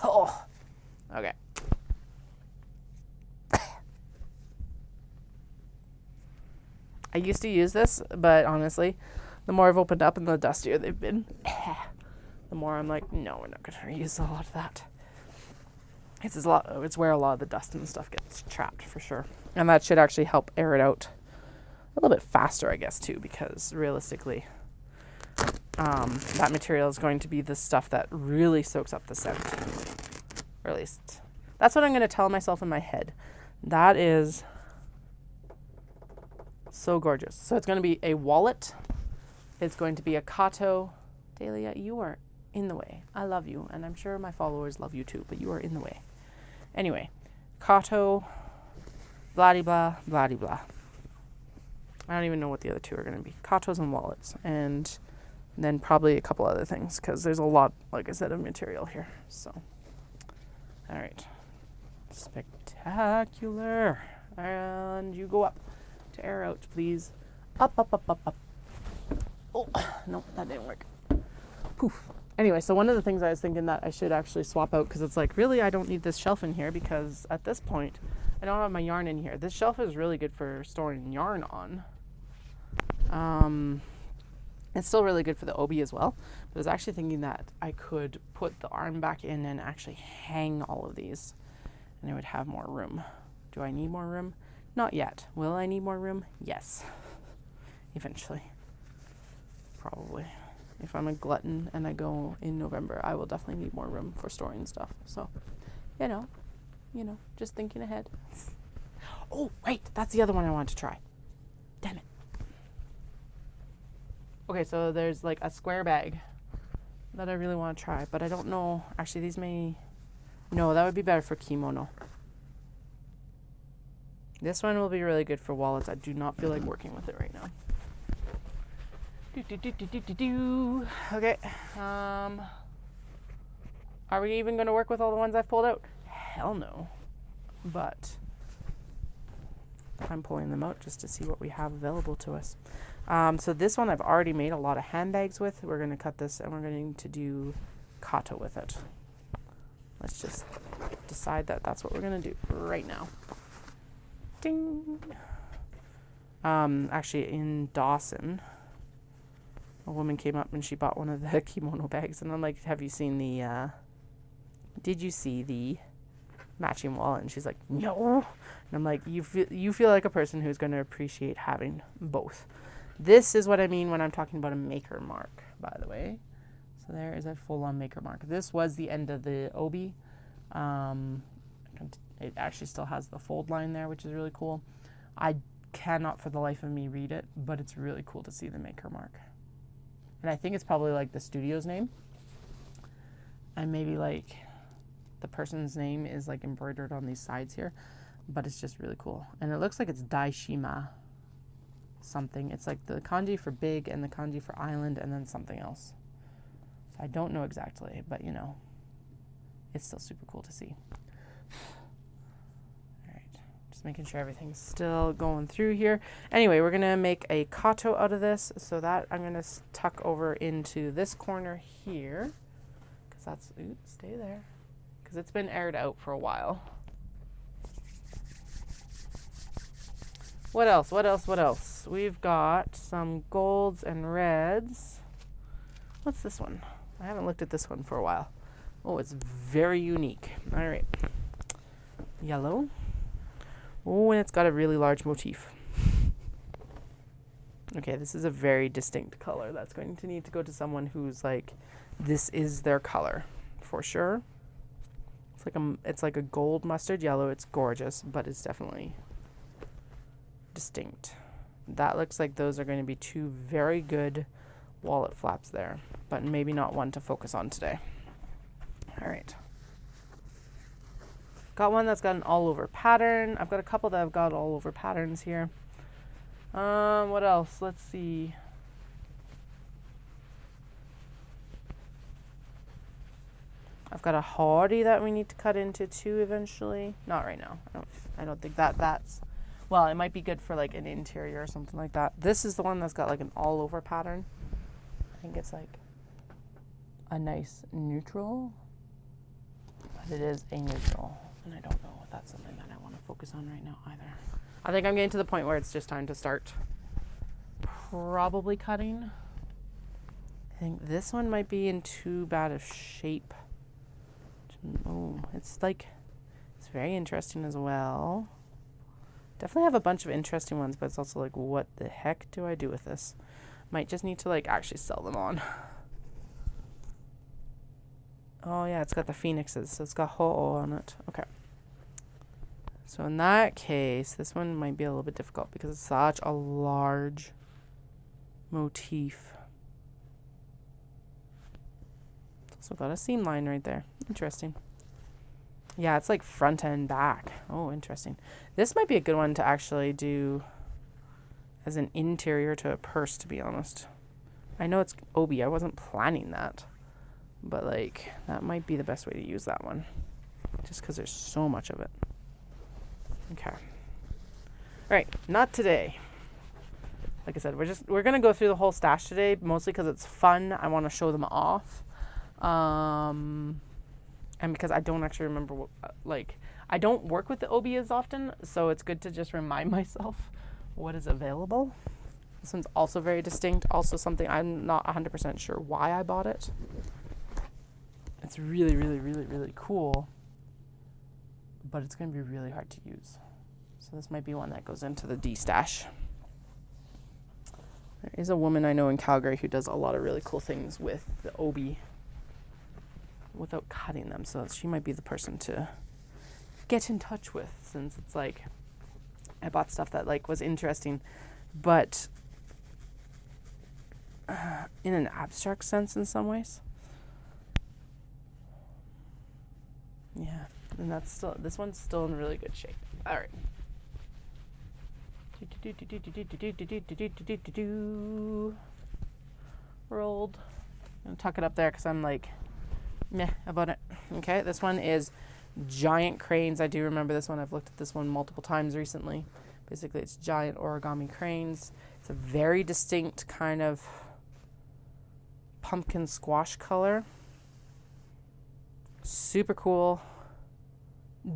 Oh, okay. I used to use this, but honestly, the more I've opened up and the dustier they've been, the more I'm like, no, we're not going to reuse a lot of that. It's where a lot of the dust and stuff gets trapped for sure. And that should actually help air it out a little bit faster, I guess, too, because realistically, that material is going to be the stuff that really soaks up the scent. Or at least, that's what I'm going to tell myself in my head. That is so gorgeous. So it's going to be a wallet. It's going to be a kato. Dahlia, you are in the way. I love you, and I'm sure my followers love you too, but you are in the way. Anyway, kato, blah-de-blah, blah-de-blah. I don't even know what the other two are going to be. Katos and wallets, and then probably a couple other things, because there's a lot, like I said, of material here. So, all right. Spectacular. And you go up to air out, please. Up. Oh, no, that didn't work. Poof. Anyway, so one of the things I was thinking that I should actually swap out, because it's like, really, I don't need this shelf in here, because at this point, I don't have my yarn in here. This shelf is really good for storing yarn on. It's still really good for the Obi as well, but I was actually thinking that I could put the arm back in and actually hang all of these, and I would have more room. Do I need more room? Not yet. Will I need more room? Yes. Eventually. Probably. If I'm a glutton and I go in November, I will definitely need more room for storing stuff. So, you know, just thinking ahead. Oh, wait, that's the other one I wanted to try. Damn it. Okay, so there's like a square bag that I really want to try, but I don't know. Actually, these may... No, that would be better for kimono. This one will be really good for wallets. I do not feel like working with it right now. Okay. Are we even going to work with all the ones I've pulled out? Hell no. But I'm pulling them out just to see what we have available to us. So this one I've already made a lot of handbags with. We're going to cut this and we're going to do kato with it. Let's just decide that that's what we're going to do right now. Ding! Actually, in Dawson, a woman came up and she bought one of the kimono bags. And I'm like, have you seen did you see the matching wallet? And she's like, no. And I'm like, you feel like a person who's going to appreciate having both. This is what I mean when I'm talking about a maker mark, by the way. So there is a full-on maker mark. This was the end of the Obi. It actually still has the fold line there, which is really cool. I cannot for the life of me read it, but it's really cool to see the maker mark. And I think it's probably like the studio's name. And maybe like the person's name is like embroidered on these sides here, but it's just really cool. And it looks like it's Daishima something. It's like the kanji for big and the kanji for island and then something else. So I don't know exactly, but you know, it's still super cool to see. All right, just making sure everything's still going through here. Anyway, we're gonna make a kato out of this, so that I'm gonna tuck over into this corner here, because that's, oops, stay there, because it's been aired out for a while. What else? What else? What else? We've got some golds and reds. What's this one? I haven't looked at this one for a while. Oh, it's very unique. All right. Yellow. Oh, and it's got a really large motif. Okay, this is a very distinct color. That's going to need to go to someone who's like, this is their color for sure. It's like a gold mustard yellow. It's gorgeous, but it's definitely distinct. That looks like those are going to be two very good wallet flaps there, but maybe not one to focus on today. All right. Got one that's got an all over pattern. I've got a couple that have got all over patterns here. What else? Let's see. I've got a hori that we need to cut into too eventually. Not right now. I don't think that's, well, it might be good for like an interior or something like that. This is the one that's got like an all over pattern. I think it's like a nice neutral, but it is a neutral. And I don't know if that's something that I want to focus on right now either. I think I'm getting to the point where it's just time to start probably cutting. I think this one might be in too bad of shape. Oh, it's very interesting as well. Definitely have a bunch of interesting ones, but it's also like, what the heck do I do with this? Might just need to like actually sell them on. Oh yeah, it's got the phoenixes, so it's got ho'o on it. Okay. So in that case, this one might be a little bit difficult because it's such a large motif. It's also got a seam line right there. Interesting. Yeah, it's like front and back. Oh, interesting. This might be a good one to actually do as an interior to a purse, to be honest. I know it's Obi. I wasn't planning that. But, like, that might be the best way to use that one. Just because there's so much of it. Okay. All right. Not today. Like I said, we're going to go through the whole stash today, mostly because it's fun. I want to show them off. And because I don't actually remember what, I don't work with the Obi as often, so it's good to just remind myself what is available. This one's also very distinct. Also something I'm not 100% sure why I bought it. It's really, really, really, really cool, but it's going to be really hard to use. So this might be one that goes into the D stash. There is a woman I know in Calgary who does a lot of really cool things with the Obi without cutting them. So she might be the person to get in touch with, since it's like I bought stuff that like was interesting, but in an abstract sense in some ways. Yeah, and this one's still in really good shape. All right. Rolled. I'm gonna tuck it up there because I'm like meh about it. Okay, this one is giant cranes. I do remember this one. I've looked at this one multiple times recently Basically, it's giant origami cranes. It's a very distinct kind of pumpkin squash color. Super cool.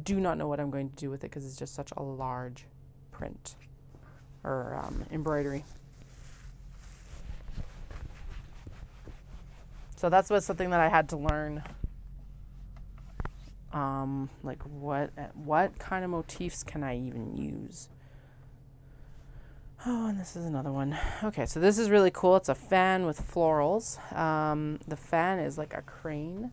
Do not know what I'm going to do with it because it's just such a large print or embroidery. So that's something that I had to learn. Like what kind of motifs can I even use? Oh, and this is another one. Okay, so this is really cool. It's a fan with florals. The fan is like a crane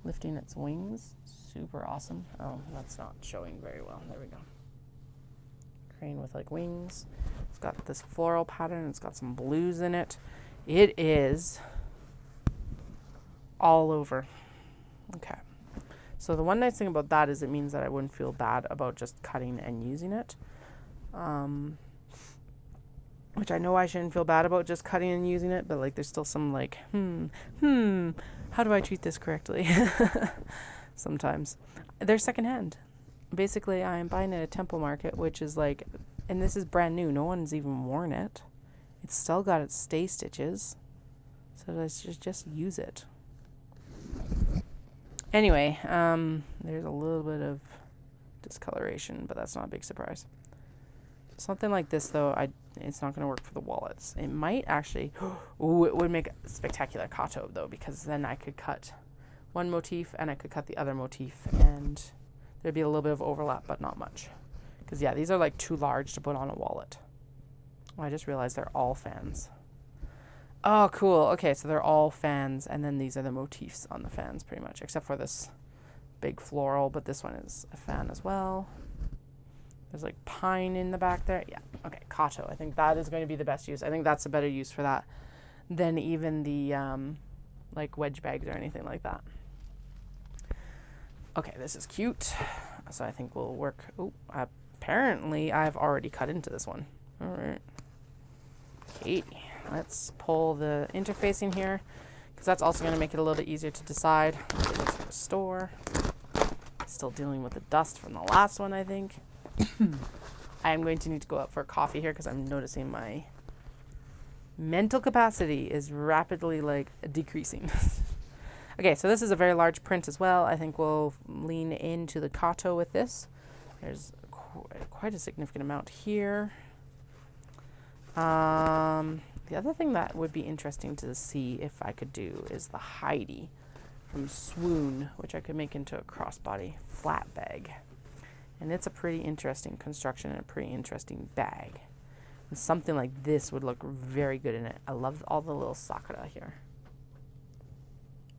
lifting its wings. Super awesome. Oh, that's not showing very well. There we go. Crane with like wings. It's got this floral pattern. It's got some blues in it. It is all over. Okay. So the one nice thing about that is it means that I wouldn't feel bad about just cutting and using it. Which I know I shouldn't feel bad about just cutting and using it, but like there's still some like, how do I treat this correctly? Sometimes. They're secondhand. Basically, I'm buying it at a Temple Market, which is like, and this is brand new. No one's even worn it. It's still got its stay stitches. So let's just use it. Anyway, there's a little bit of discoloration, but that's not a big surprise. Something like this, though, it's not going to work for the wallets. It might actually, it would make a spectacular kato, though, because then I could cut one motif and I could cut the other motif, and there'd be a little bit of overlap, but not much. Because, yeah, these are like too large to put on a wallet. Oh, I just realized they're all fans. Oh, cool. Okay, so they're all fans, and then these are the motifs on the fans, pretty much, except for this big floral, but this one is a fan as well. There's like pine in the back there. Yeah, okay, kato. I think that is going to be the best use. I think that's a better use for that than even the like wedge bags or anything like that. Okay, this is cute. So I think we'll work. Oh, apparently I've already cut into this one. All right. Okay. Let's pull the interfacing here because that's also going to make it a little bit easier to decide. Let's go to store. Still dealing with the dust from the last one, I think. I am going to need to go out for a coffee here because I'm noticing my mental capacity is rapidly like decreasing. Okay, so this is a very large print as well. I think we'll lean into the kato with this. There's quite a significant amount here. The other thing that would be interesting to see if I could do is the Heidi from Swoon, which I could make into a crossbody flat bag. And it's a pretty interesting construction and a pretty interesting bag. And something like this would look very good in it. I love all the little sakura here.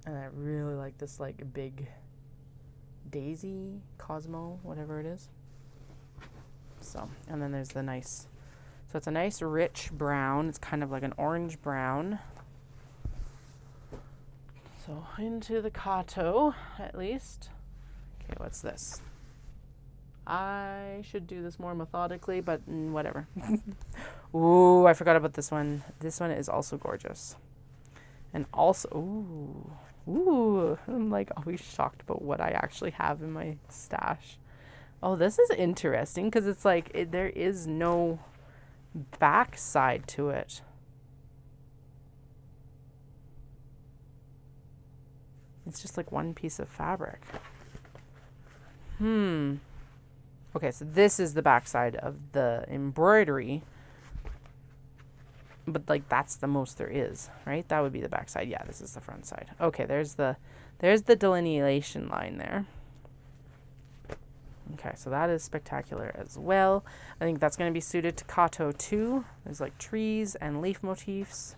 And I really like this like big daisy, Cosmo, whatever it is. So, and then there's the nice, so it's a nice rich brown. It's kind of like an orange brown. So into the kato, at least. Okay, what's this? I should do this more methodically, but whatever. Ooh, I forgot about this one. This one is also gorgeous. And also, ooh, I'm like always shocked about what I actually have in my stash. Oh, this is interesting because it's like there is no back side to it. It's just like one piece of fabric. Okay, so this is the back side of the embroidery. But like that's the most there is, right? That would be the back side. Yeah, this is the front side. Okay, there's the delineation line there. Okay, so that is spectacular as well. I think that's going to be suited to kato too. There's like trees and leaf motifs.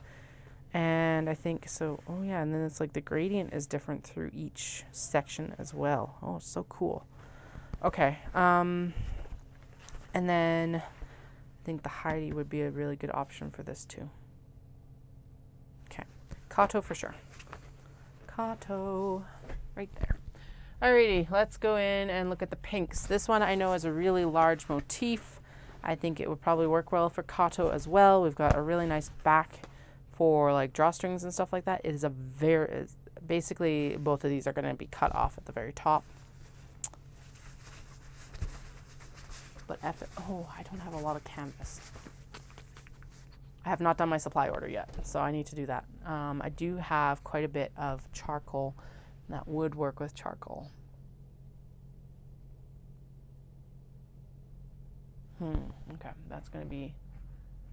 And I think so, oh yeah, and then it's like the gradient is different through each section as well. Oh, it's so cool. Okay, and then I think the Heidi would be a really good option for this too. Okay, kato for sure. Kato, right there. Alrighty, let's go in and look at the pinks. This one I know is a really large motif. I think it would probably work well for kato as well. We've got a really nice back for like drawstrings and stuff like that. It is basically both of these are going to be cut off at the very top. But oh, I don't have a lot of canvas. I have not done my supply order yet, so I need to do that. I do have quite a bit of charcoal that would work with charcoal. Okay, that's going to be,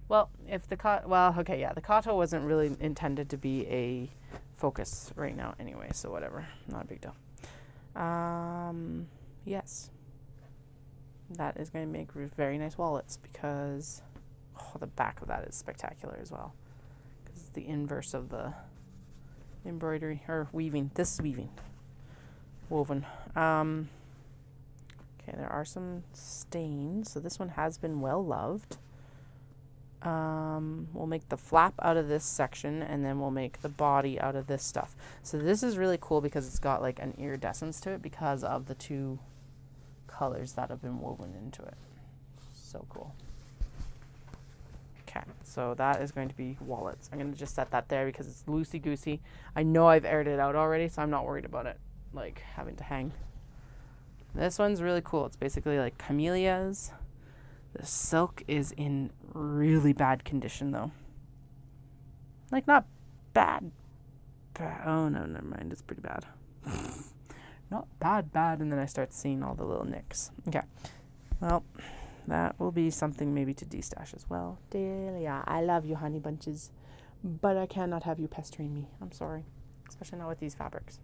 well, if the the kato wasn't really intended to be a focus right now anyway, so whatever, not a big deal. Yes, that is going to make very nice wallets because the back of that is spectacular as well, because it's the inverse of the embroidery or weaving. This is weaving, woven. Okay, there are some stains, so this one has been well loved. We'll make the flap out of this section, and then we'll make the body out of this stuff. So this is really cool because it's got like an iridescence to it because of the two colors that have been woven into it. So cool. Okay, so that is going to be wallets. I'm going to just set that there because it's loosey-goosey. I know I've aired it out already, so I'm not worried about it like having to hang. This one's really cool. It's basically like camellias. The silk is in really bad condition though. Like not bad. Oh no, never mind. It's pretty bad. Not bad. And then I start seeing all the little nicks. Okay. Well, that will be something maybe to destash as well. Delia, I love you, honey bunches, but I cannot have you pestering me. I'm sorry. Especially not with these fabrics.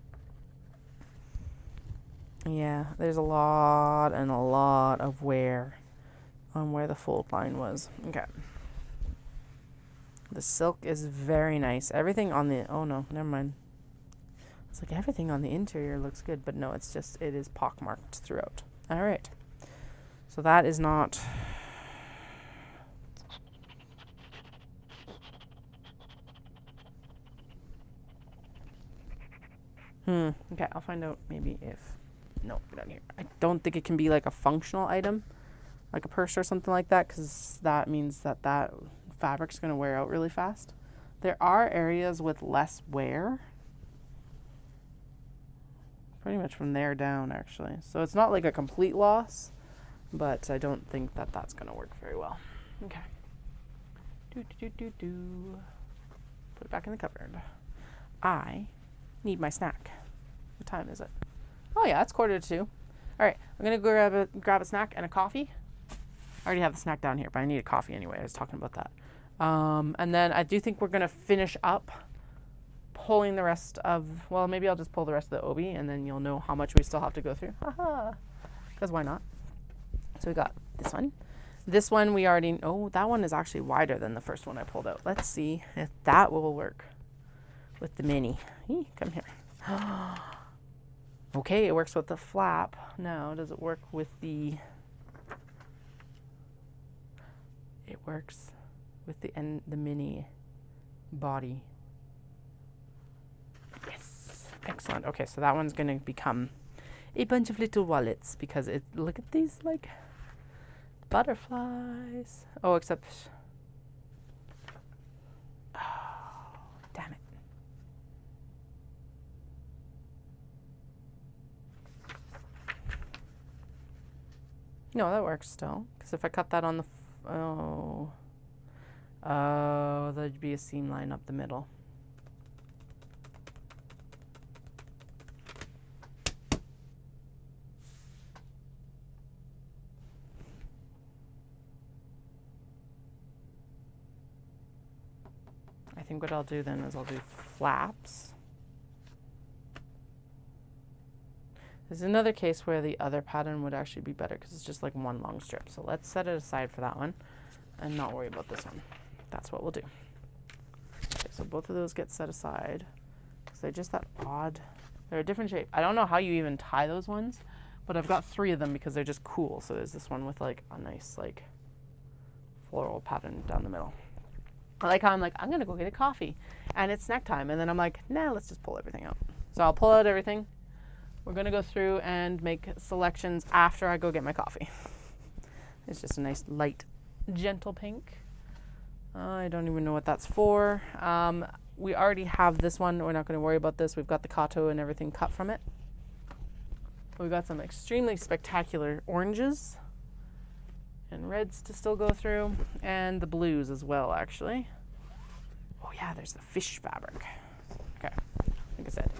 Yeah, there's a lot of wear on where the fold line was. Okay. The silk is very nice. Everything on the, oh no, never mind. It's like everything on the interior looks good, but no, it's just, it is pockmarked throughout. All right. So that is not, okay, I'll find out maybe if, no, down here. I don't think it can be like a functional item, like a purse or something like that, because that means that that fabric's going to wear out really fast. There are areas with less wear, pretty much from there down actually. So it's not like a complete loss, but I don't think that that's going to work very well. Okay. Put it back in the cupboard. I need my snack. What time is it? Oh yeah, it's 1:45. All right, I'm gonna go grab a snack and a coffee. I already have the snack down here, but I need a coffee anyway. I was talking about that. And then I do think we're gonna finish up pulling the rest of, well, maybe I'll just pull the rest of the Obi, and then you'll know how much we still have to go through. Haha, because why not? So we got this one. This one we already, oh, that one is actually wider than the first one I pulled out. Let's see if that will work with the mini. Come here. Okay, it works with the flap. Now, does it work with the... It works with the mini body. Yes! Excellent. Okay, so that one's going to become a bunch of little wallets because it... Look at these, like, butterflies. Oh, except... Oh, damn it. No, that works still. Because if I cut that on the... Oh, there'd be a seam line up the middle. I think what I'll do then is I'll do flaps. There's another case where the other pattern would actually be better because it's just like one long strip. So let's set it aside for that one and not worry about this one. That's what we'll do. Okay, so both of those get set aside because they're just that odd. They're a different shape. I don't know how you even tie those ones, but I've got 3 of them because they're just cool. So there's this one with like a nice like floral pattern down the middle. I like how I'm like, I'm going to go get a coffee and it's snack time. And then I'm like, nah, let's just pull everything out. So I'll pull out everything. We're going to go through and make selections after I go get my coffee. It's just a nice light, gentle pink. I don't even know what that's for. We already have this one. We're not going to worry about this. We've got the kato and everything cut from it. We've got some extremely spectacular oranges. and reds to still go through, and the blues as well, actually. Oh yeah, there's the fish fabric. Okay, like I said,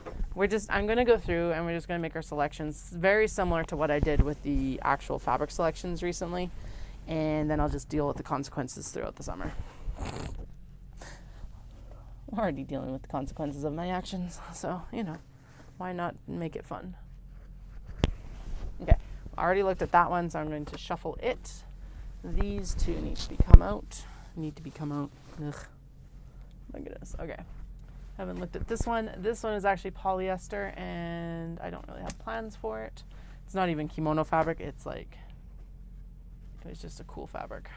I'm gonna go through and we're just gonna make our selections very similar to what I did with the actual fabric selections recently, and then I'll just deal with the consequences throughout the summer. I'm already dealing with the consequences of my actions, so, you know, why not make it fun? Okay, I already looked at that one, so I'm going to shuffle it. These two need to come out. Ugh. My goodness. Okay. Haven't looked at this one. This one is actually polyester, and I don't really have plans for it. It's not even kimono fabric. It's just a cool fabric.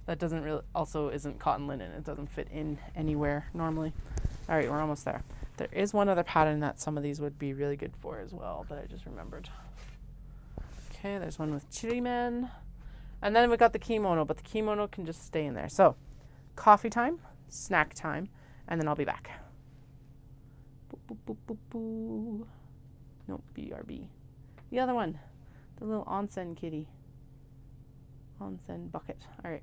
That doesn't really, also isn't cotton linen. It doesn't fit in anywhere normally. All right, we're almost there. There is one other pattern that some of these would be really good for as well that I just remembered. Okay, there's one with Chiri Men. And then we got the kimono, but the kimono can just stay in there. So, coffee time, snack time, and then I'll be back. Boop, boop, boop, boop, boop. Nope, BRB. The other one, the little onsen kitty. Onsen bucket. All right.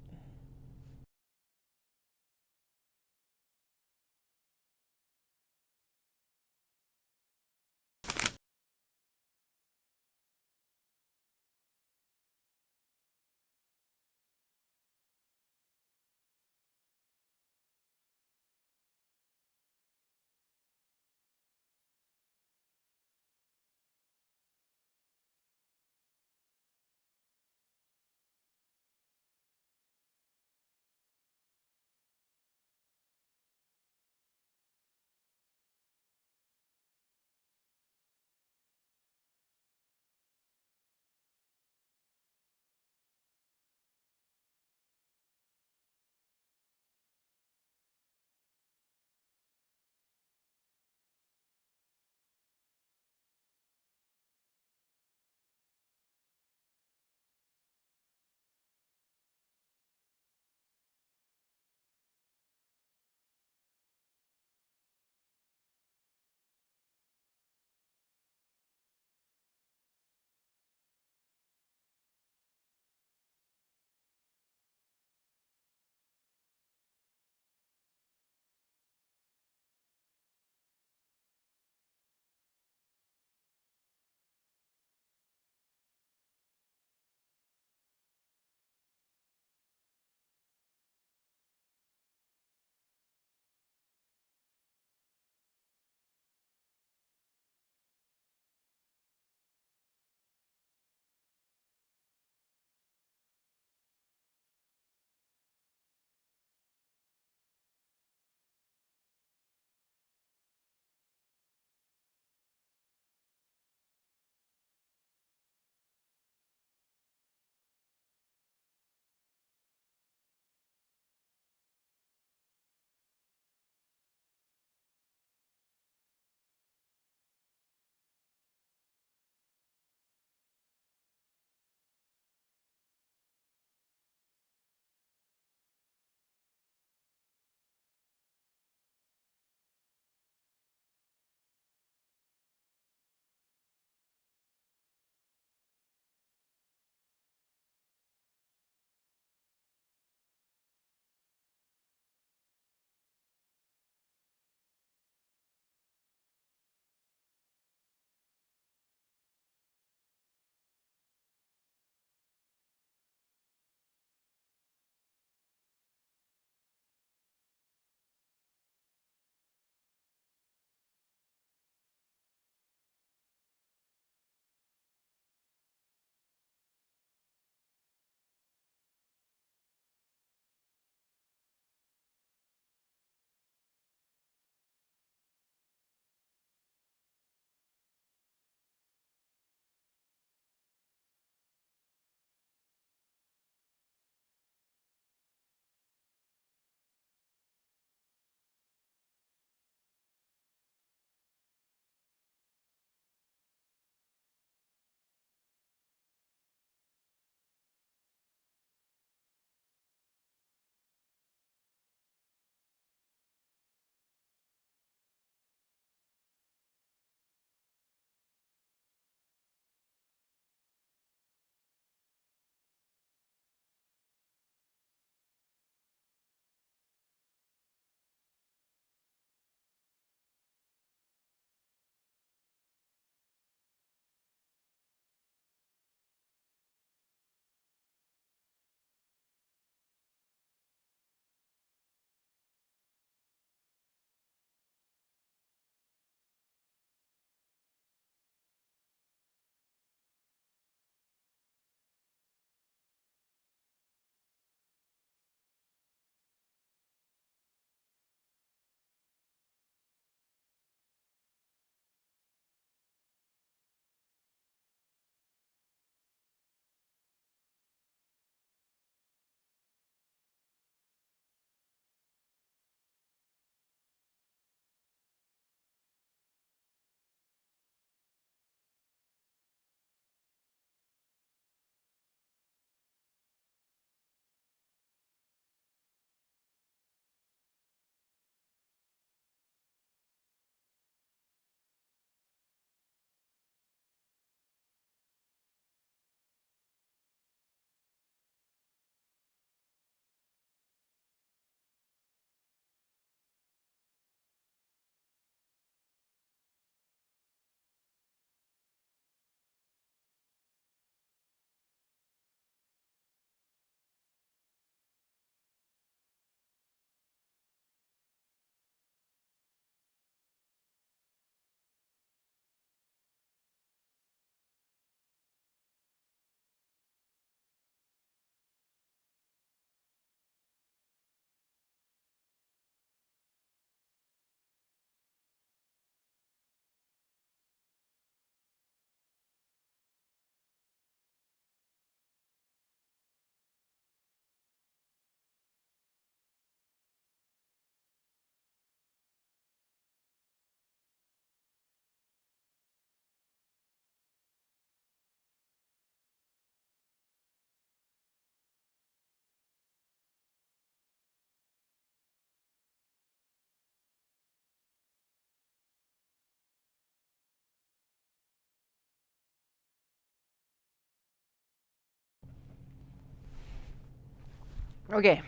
Okay,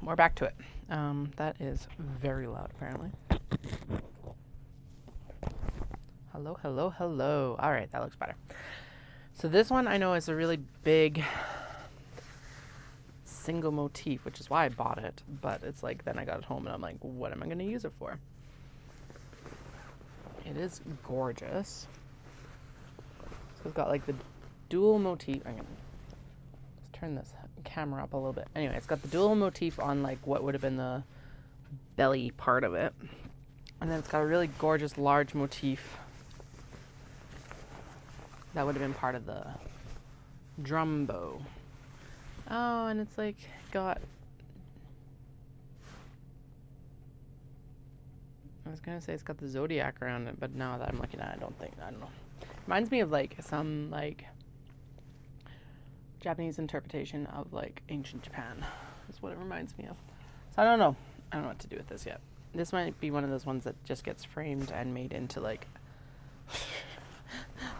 we're back to it. That is very loud, apparently. Hello, hello, hello. All right, that looks better. So this one I know is a really big single motif, which is why I bought it. But it's like, then I got it home and I'm like, what am I going to use it for? It is gorgeous. So it's got like the dual motif. I'm going to turn this camera up a little bit. Anyway, it's got the dual motif on like what would have been the belly part of it. And then it's got a really gorgeous large motif that would have been part of the drum bow. Oh, and it's like got, I was gonna say it's got the zodiac around it, but now that I'm looking at it, I don't know. Reminds me of like some like Japanese interpretation of like ancient Japan is what it reminds me of. So I don't know what to do with this yet. This might be one of those ones that just gets framed and made into like,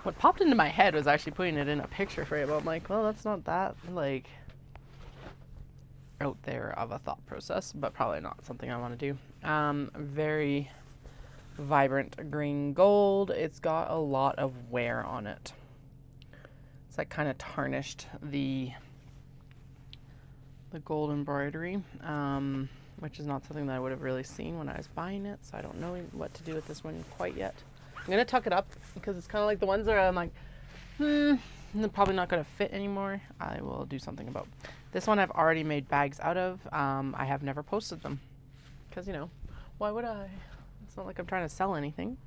what popped into my head was actually putting it in a picture frame. I'm like, well, that's not that like out there of a thought process, but probably not something I want to do. Very vibrant green gold. It's got a lot of wear on it. It's like kind of tarnished the gold embroidery, which is not something that I would have really seen when I was buying it, so I don't know what to do with this one quite yet. I'm going to tuck it up because it's kind of like the ones that I'm like, they're probably not going to fit anymore. I will do something about. This one I've already made bags out of. I have never posted them because, you know, why would I? It's not like I'm trying to sell anything.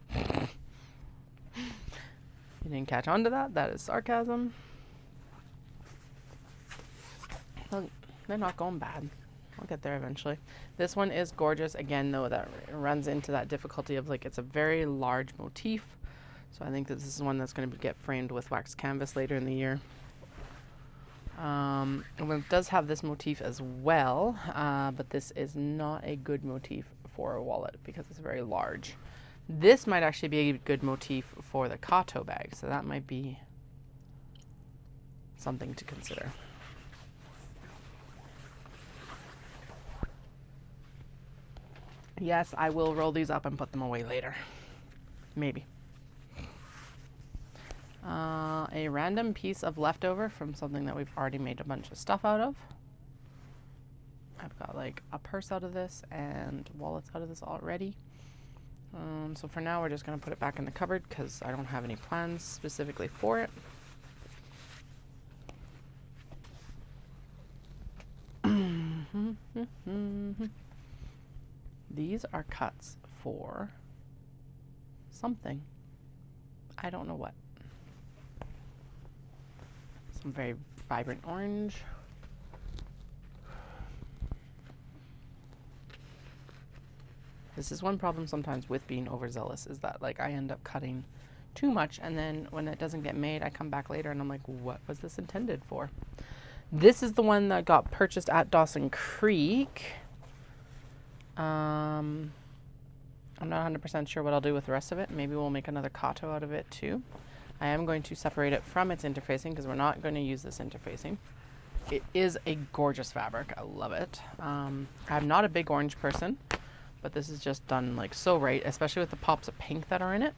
You didn't catch on to that? That is sarcasm. Look, they're not going bad. I'll get there eventually. This one is gorgeous. Again, though, that runs into that difficulty of like it's a very large motif. So I think that this is one that's going to get framed with wax canvas later in the year. And it does have this motif as well, but this is not a good motif for a wallet because it's very large. This might actually be a good motif for the Kato bag, so that might be something to consider. Yes, I will roll these up and put them away later. Maybe. A random piece of leftover from something that we've already made a bunch of stuff out of. I've got like a purse out of this and wallets out of this already. So for now, we're just going to put it back in the cupboard because I don't have any plans specifically for it. These are cuts for something. I don't know what. Some very vibrant orange. This is one problem sometimes with being overzealous, is that like I end up cutting too much, and then when it doesn't get made, I come back later and I'm like, what was this intended for? This is the one that got purchased at Dawson Creek. I'm not 100% sure what I'll do with the rest of it. Maybe we'll make another Kato out of it too. I am going to separate it from its interfacing because we're not going to use this interfacing. It is a gorgeous fabric. I love it. I'm not a big orange person, but this is just done like so right, especially with the pops of pink that are in it.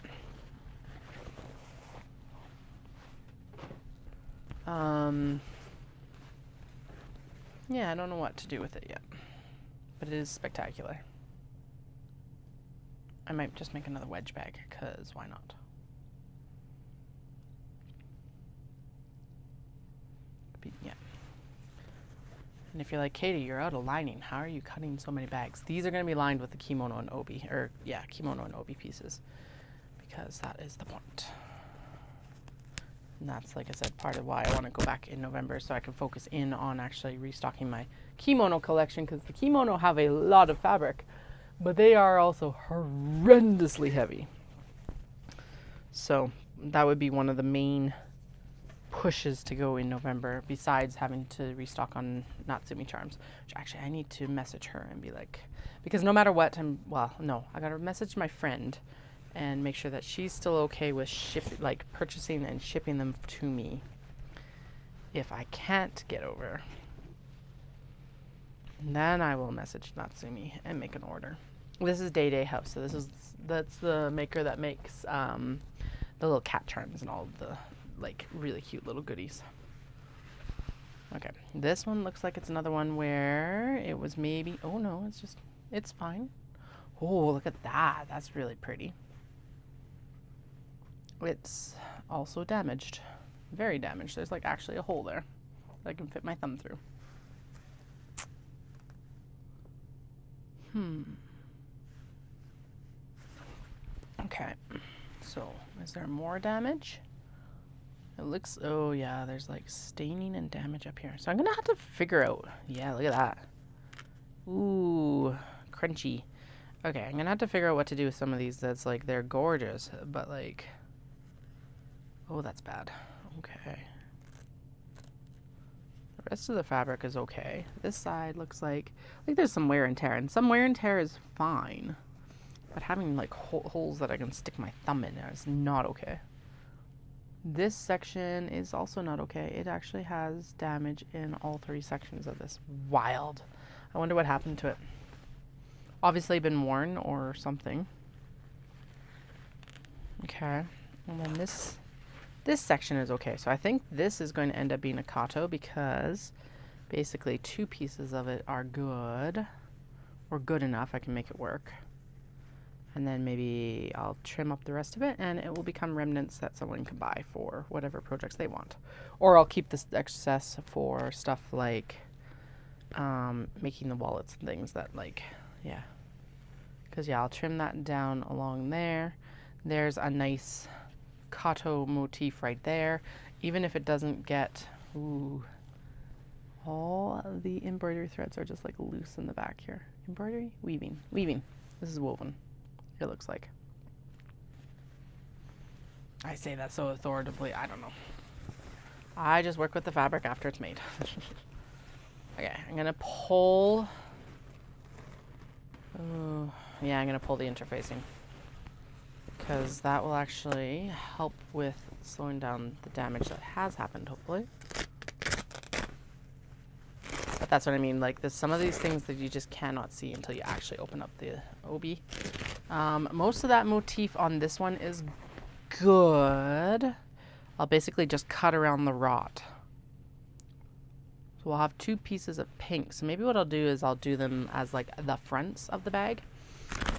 Yeah, I don't know what to do with it yet, but it is spectacular. I might just make another wedge bag, because why not? Yeah. And if you're like, Katie, you're out of lining. How are you cutting so many bags? These are going to be lined with the kimono and obi, kimono and obi pieces, because that is the point. And that's, like I said, part of why I want to go back in November so I can focus in on actually restocking my kimono collection, because the kimono have a lot of fabric, but they are also horrendously heavy. So that would be one of the main pushes to go in November, besides having to restock on Natsumi charms, which actually I need to message her and be like, because no matter what, I gotta message my friend and make sure that she's still okay with purchasing and shipping them to me if I can't get over. And then I will message Natsumi and make an order. This is Day Day House, so that's the maker that makes the little cat charms and all of the like really cute little goodies. Okay, this one looks like it's another one where it was maybe, oh no, it's fine. Oh, look at that. That's really pretty. It's also damaged. Very damaged. There's like actually a hole there that I can fit my thumb through. Okay, so is there more damage? It looks, oh yeah, there's like staining and damage up here. So I'm gonna have to figure out, yeah, look at that. Ooh, crunchy. Okay, I'm gonna have to figure out what to do with some of these that's like, they're gorgeous, but like, oh, that's bad. Okay. The rest of the fabric is okay. This side looks like there's some wear and tear, and some wear and tear is fine. But having like holes that I can stick my thumb in is not okay. This section is also not okay. It actually has damage in all 3 sections of this. Wild. I wonder what happened to it. Obviously been worn or something. Okay. And then this section is okay. So I think this is going to end up being a kato because basically 2 pieces of it are good or good enough. I can make it work. And then maybe I'll trim up the rest of it and it will become remnants that someone can buy for whatever projects they want. Or I'll keep this excess for stuff like making the wallets and things that like, yeah. Because yeah, I'll trim that down along there. There's a nice kato motif right there. Even if it doesn't get, ooh, all of the embroidery threads are just like loose in the back here. Embroidery? Weaving. This is woven. It looks like. I say that so authoritatively, I don't know. I just work with the fabric after it's made. Okay, I'm gonna pull. Yeah, I'm gonna pull the interfacing because that will actually help with slowing down the damage that has happened, hopefully. But that's what I mean. Like, there's some of these things that you just cannot see until you actually open up the Obi. Most of that motif on this one is good. I'll basically just cut around the rot. So we'll have 2 pieces of pink. So maybe what I'll do is I'll do them as like the fronts of the bag.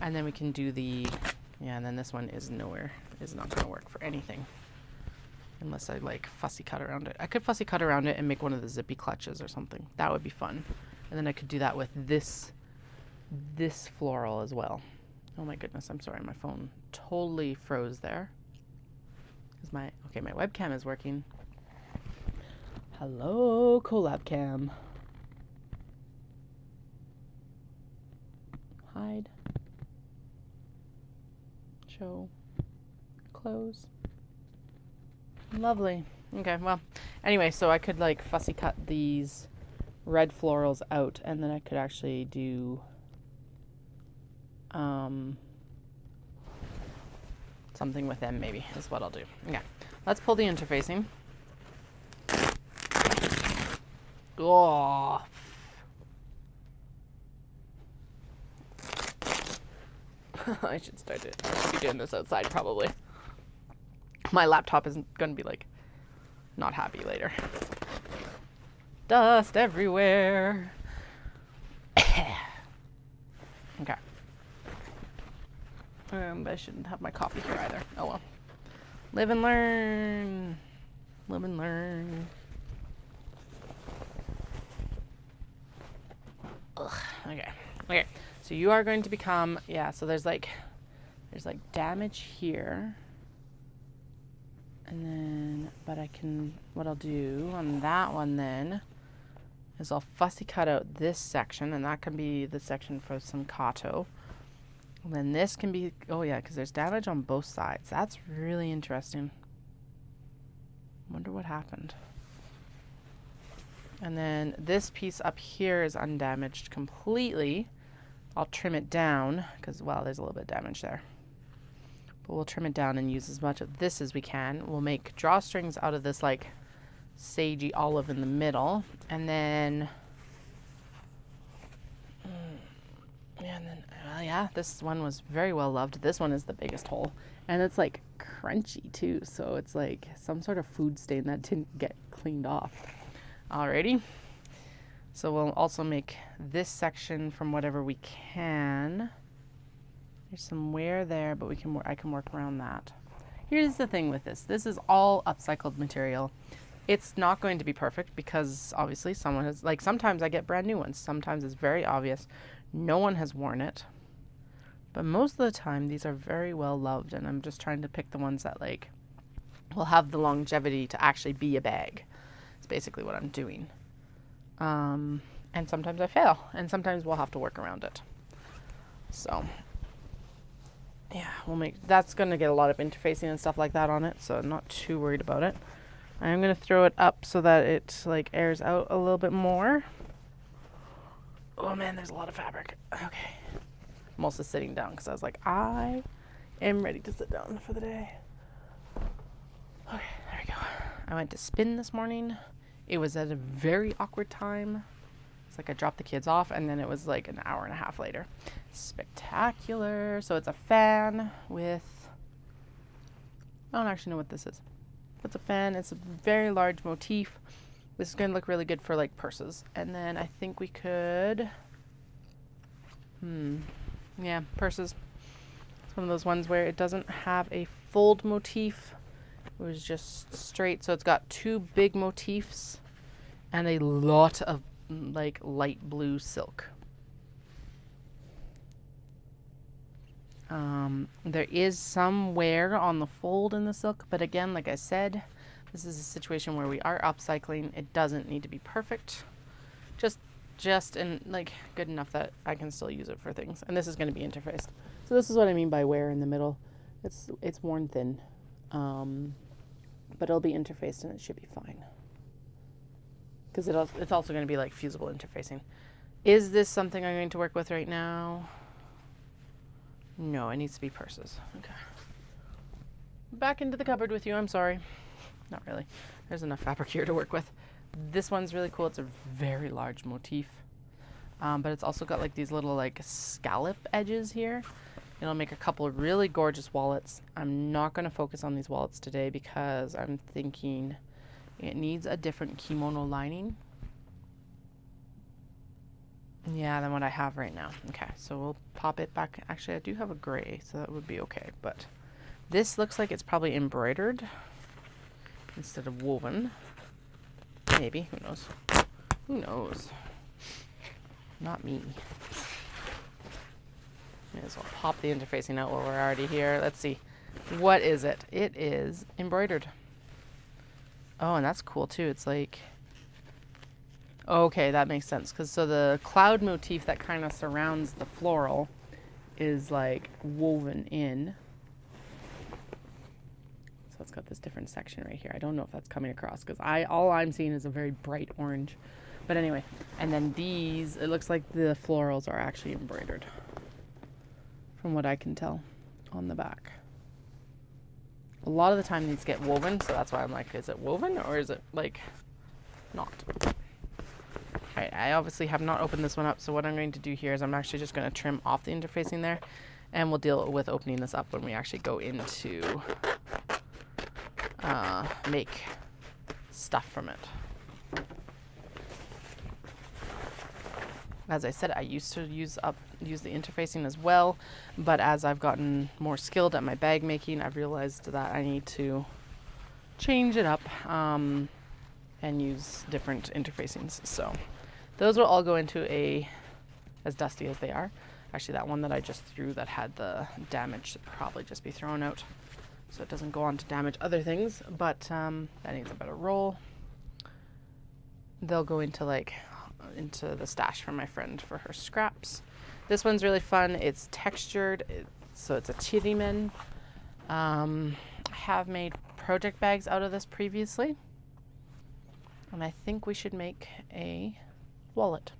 And then we can do the, yeah, and then this one is not going to work for anything. Unless I like fussy cut around it. I could fussy cut around it and make one of the zippy clutches or something. That would be fun. And then I could do that with this floral as well. Oh my goodness, I'm sorry, my phone totally froze there. My webcam is working. Hello, collab cam. Hide. Show. Close. Lovely. Okay, well, anyway, so I could like fussy cut these red florals out and then I could actually do something with them maybe is what I'll do. Okay, let's pull the interfacing. Oh. I should be doing this outside probably. My laptop isn't going to be like not happy later. Dust everywhere. Okay. I shouldn't have my coffee here either. Oh well. Live and learn. Live and learn. Ugh. Okay. Okay. So you are going to become, yeah, so there's like damage here. And then, but what I'll do on that one then is I'll fussy cut out this section, and that can be the section for some kato. And then this can be, oh yeah, because there's damage on both sides. That's really interesting. Wonder what happened. And then this piece up here is undamaged completely. I'll trim it down because, well, there's a little bit of damage there. But we'll trim it down and use as much of this as we can. We'll make drawstrings out of this like sagey olive in the middle. And then Yeah, this one was very well loved. This one is the biggest hole. And it's like crunchy too. So it's like some sort of food stain that didn't get cleaned off. Alrighty. So we'll also make this section from whatever we can. There's some wear there, but I can work around that. Here's the thing with this. This is all upcycled material. It's not going to be perfect because obviously someone has, like, sometimes I get brand new ones. Sometimes it's very obvious no one has worn it. But most of the time these are very well loved, and I'm just trying to pick the ones that like will have the longevity to actually be a bag. It's basically what I'm doing. And sometimes I fail, and sometimes we'll have to work around it. So yeah, that's going to get a lot of interfacing and stuff like that on it, so I'm not too worried about it. I'm going to throw it up so that it like airs out a little bit more. Oh man, there's a lot of fabric. Okay. I'm also sitting down because I was like, I am ready to sit down for the day. Okay, there we go. I went to spin this morning. It was at a very awkward time. It's like I dropped the kids off and then it was like an hour and a half later. Spectacular. So it's a fan with, I don't actually know what this is. It's a fan. It's a very large motif. This is going to look really good for like purses. And then I think we could, yeah, purses. It's one of those ones where it doesn't have a fold motif. It was just straight. So it's got two big motifs and a lot of like light blue silk. There is some wear on the fold in the silk, but again, like I said, this is a situation where we are upcycling. It doesn't need to be perfect. Just and like good enough that I can still use it for things. And this is going to be interfaced. So this is what I mean by wear in the middle. It's worn thin, but it'll be interfaced and it should be fine. Because it's also going to be like fusible interfacing. Is this something I'm going to work with right now? No, it needs to be purses. Okay. Back into the cupboard with you. I'm sorry. Not really. There's enough fabric here to work with. This one's really cool. It's a very large motif. But it's also got like these little like scallop edges here. It'll make a couple of really gorgeous wallets. I'm not going to focus on these wallets today because I'm thinking it needs a different kimono lining. Yeah, than what I have right now. Okay, so we'll pop it back. Actually, I do have a gray, so that would be okay. But this looks like it's probably embroidered instead of woven. Maybe. Who knows? Who knows? Not me. May as well pop the interfacing out while we're already here. Let's see. What is it? It is embroidered. Oh, and that's cool too. It's like... Okay, that makes sense. Because so the cloud motif that kind of surrounds the floral is like woven in. So it's got this different section right here. I don't know if that's coming across because all I'm seeing is a very bright orange. But anyway, and then these, it looks like the florals are actually embroidered from what I can tell on the back. A lot of the time these get woven, so that's why I'm like, is it woven or is it like not? Alright, I obviously have not opened this one up, so what I'm going to do here is I'm actually just going to trim off the interfacing there, and we'll deal with opening this up when we actually go into make stuff from it. As I said, I used to use the interfacing as well, but as I've gotten more skilled at my bag making, I've realized that I need to change it up and use different interfacings. So those will all go into as dusty as they are. Actually, that one that I just threw that had the damage should probably just be thrown out so it doesn't go on to damage other things, but that needs a better roll. They'll go into the stash for my friend for her scraps. This one's really fun. It's textured, so it's a chirimen. I have made project bags out of this previously, and I think we should make a wallet.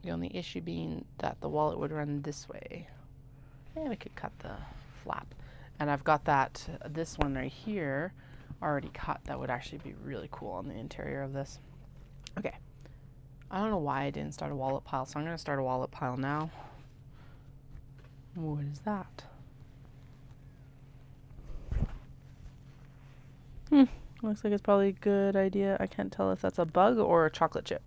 The only issue being that the wallet would run this way. And we could cut the flap. And I've got this one right here already cut. That would actually be really cool on the interior of this. Okay. I don't know why I didn't start a wallet pile, so I'm going to start a wallet pile now. What is that? Looks like it's probably a good idea. I can't tell if that's a bug or a chocolate chip.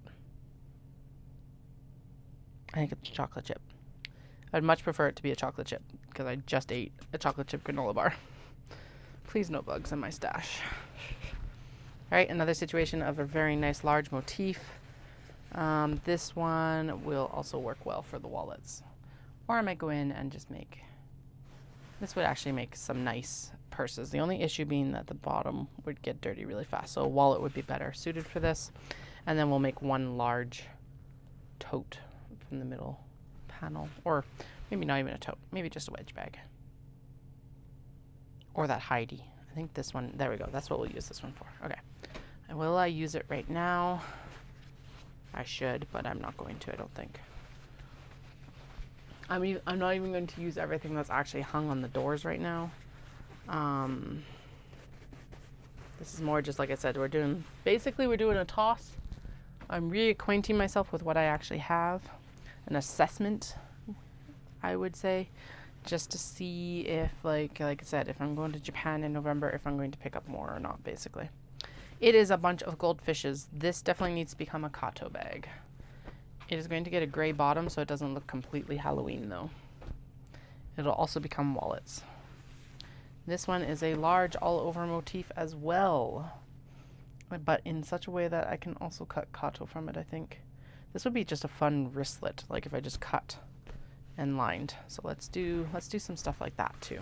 I think it's a chocolate chip. I'd much prefer it to be a chocolate chip because I just ate a chocolate chip granola bar. Please no bugs in my stash. All right, another situation of a very nice large motif. This one will also work well for the wallets. Or I might go in and just make, this would actually make some nice purses. The only issue being that the bottom would get dirty really fast. So a wallet would be better suited for this. And then we'll make one large tote from the middle panel. Or maybe not even a tote, maybe just a wedge bag. Or that Heidi. I think this one, there we go. That's what we'll use this one for. Okay. And will I use it right now? I should, but I'm not going to, I don't think. I'm not even going to use everything that's actually hung on the doors right now. This is more just, like I said, we're doing a toss. I'm reacquainting myself with what I actually have. An assessment, I would say, just to see if, like I said, if I'm going to Japan in November, if I'm going to pick up more or not, basically. It is a bunch of goldfishes. This definitely needs to become a Kato bag. It is going to get a gray bottom, so it doesn't look completely Halloween, though. It'll also become wallets. This one is a large all-over motif as well, but in such a way that I can also cut Kato from it, I think. This would be just a fun wristlet, like if I just cut and lined. So let's do some stuff like that, too.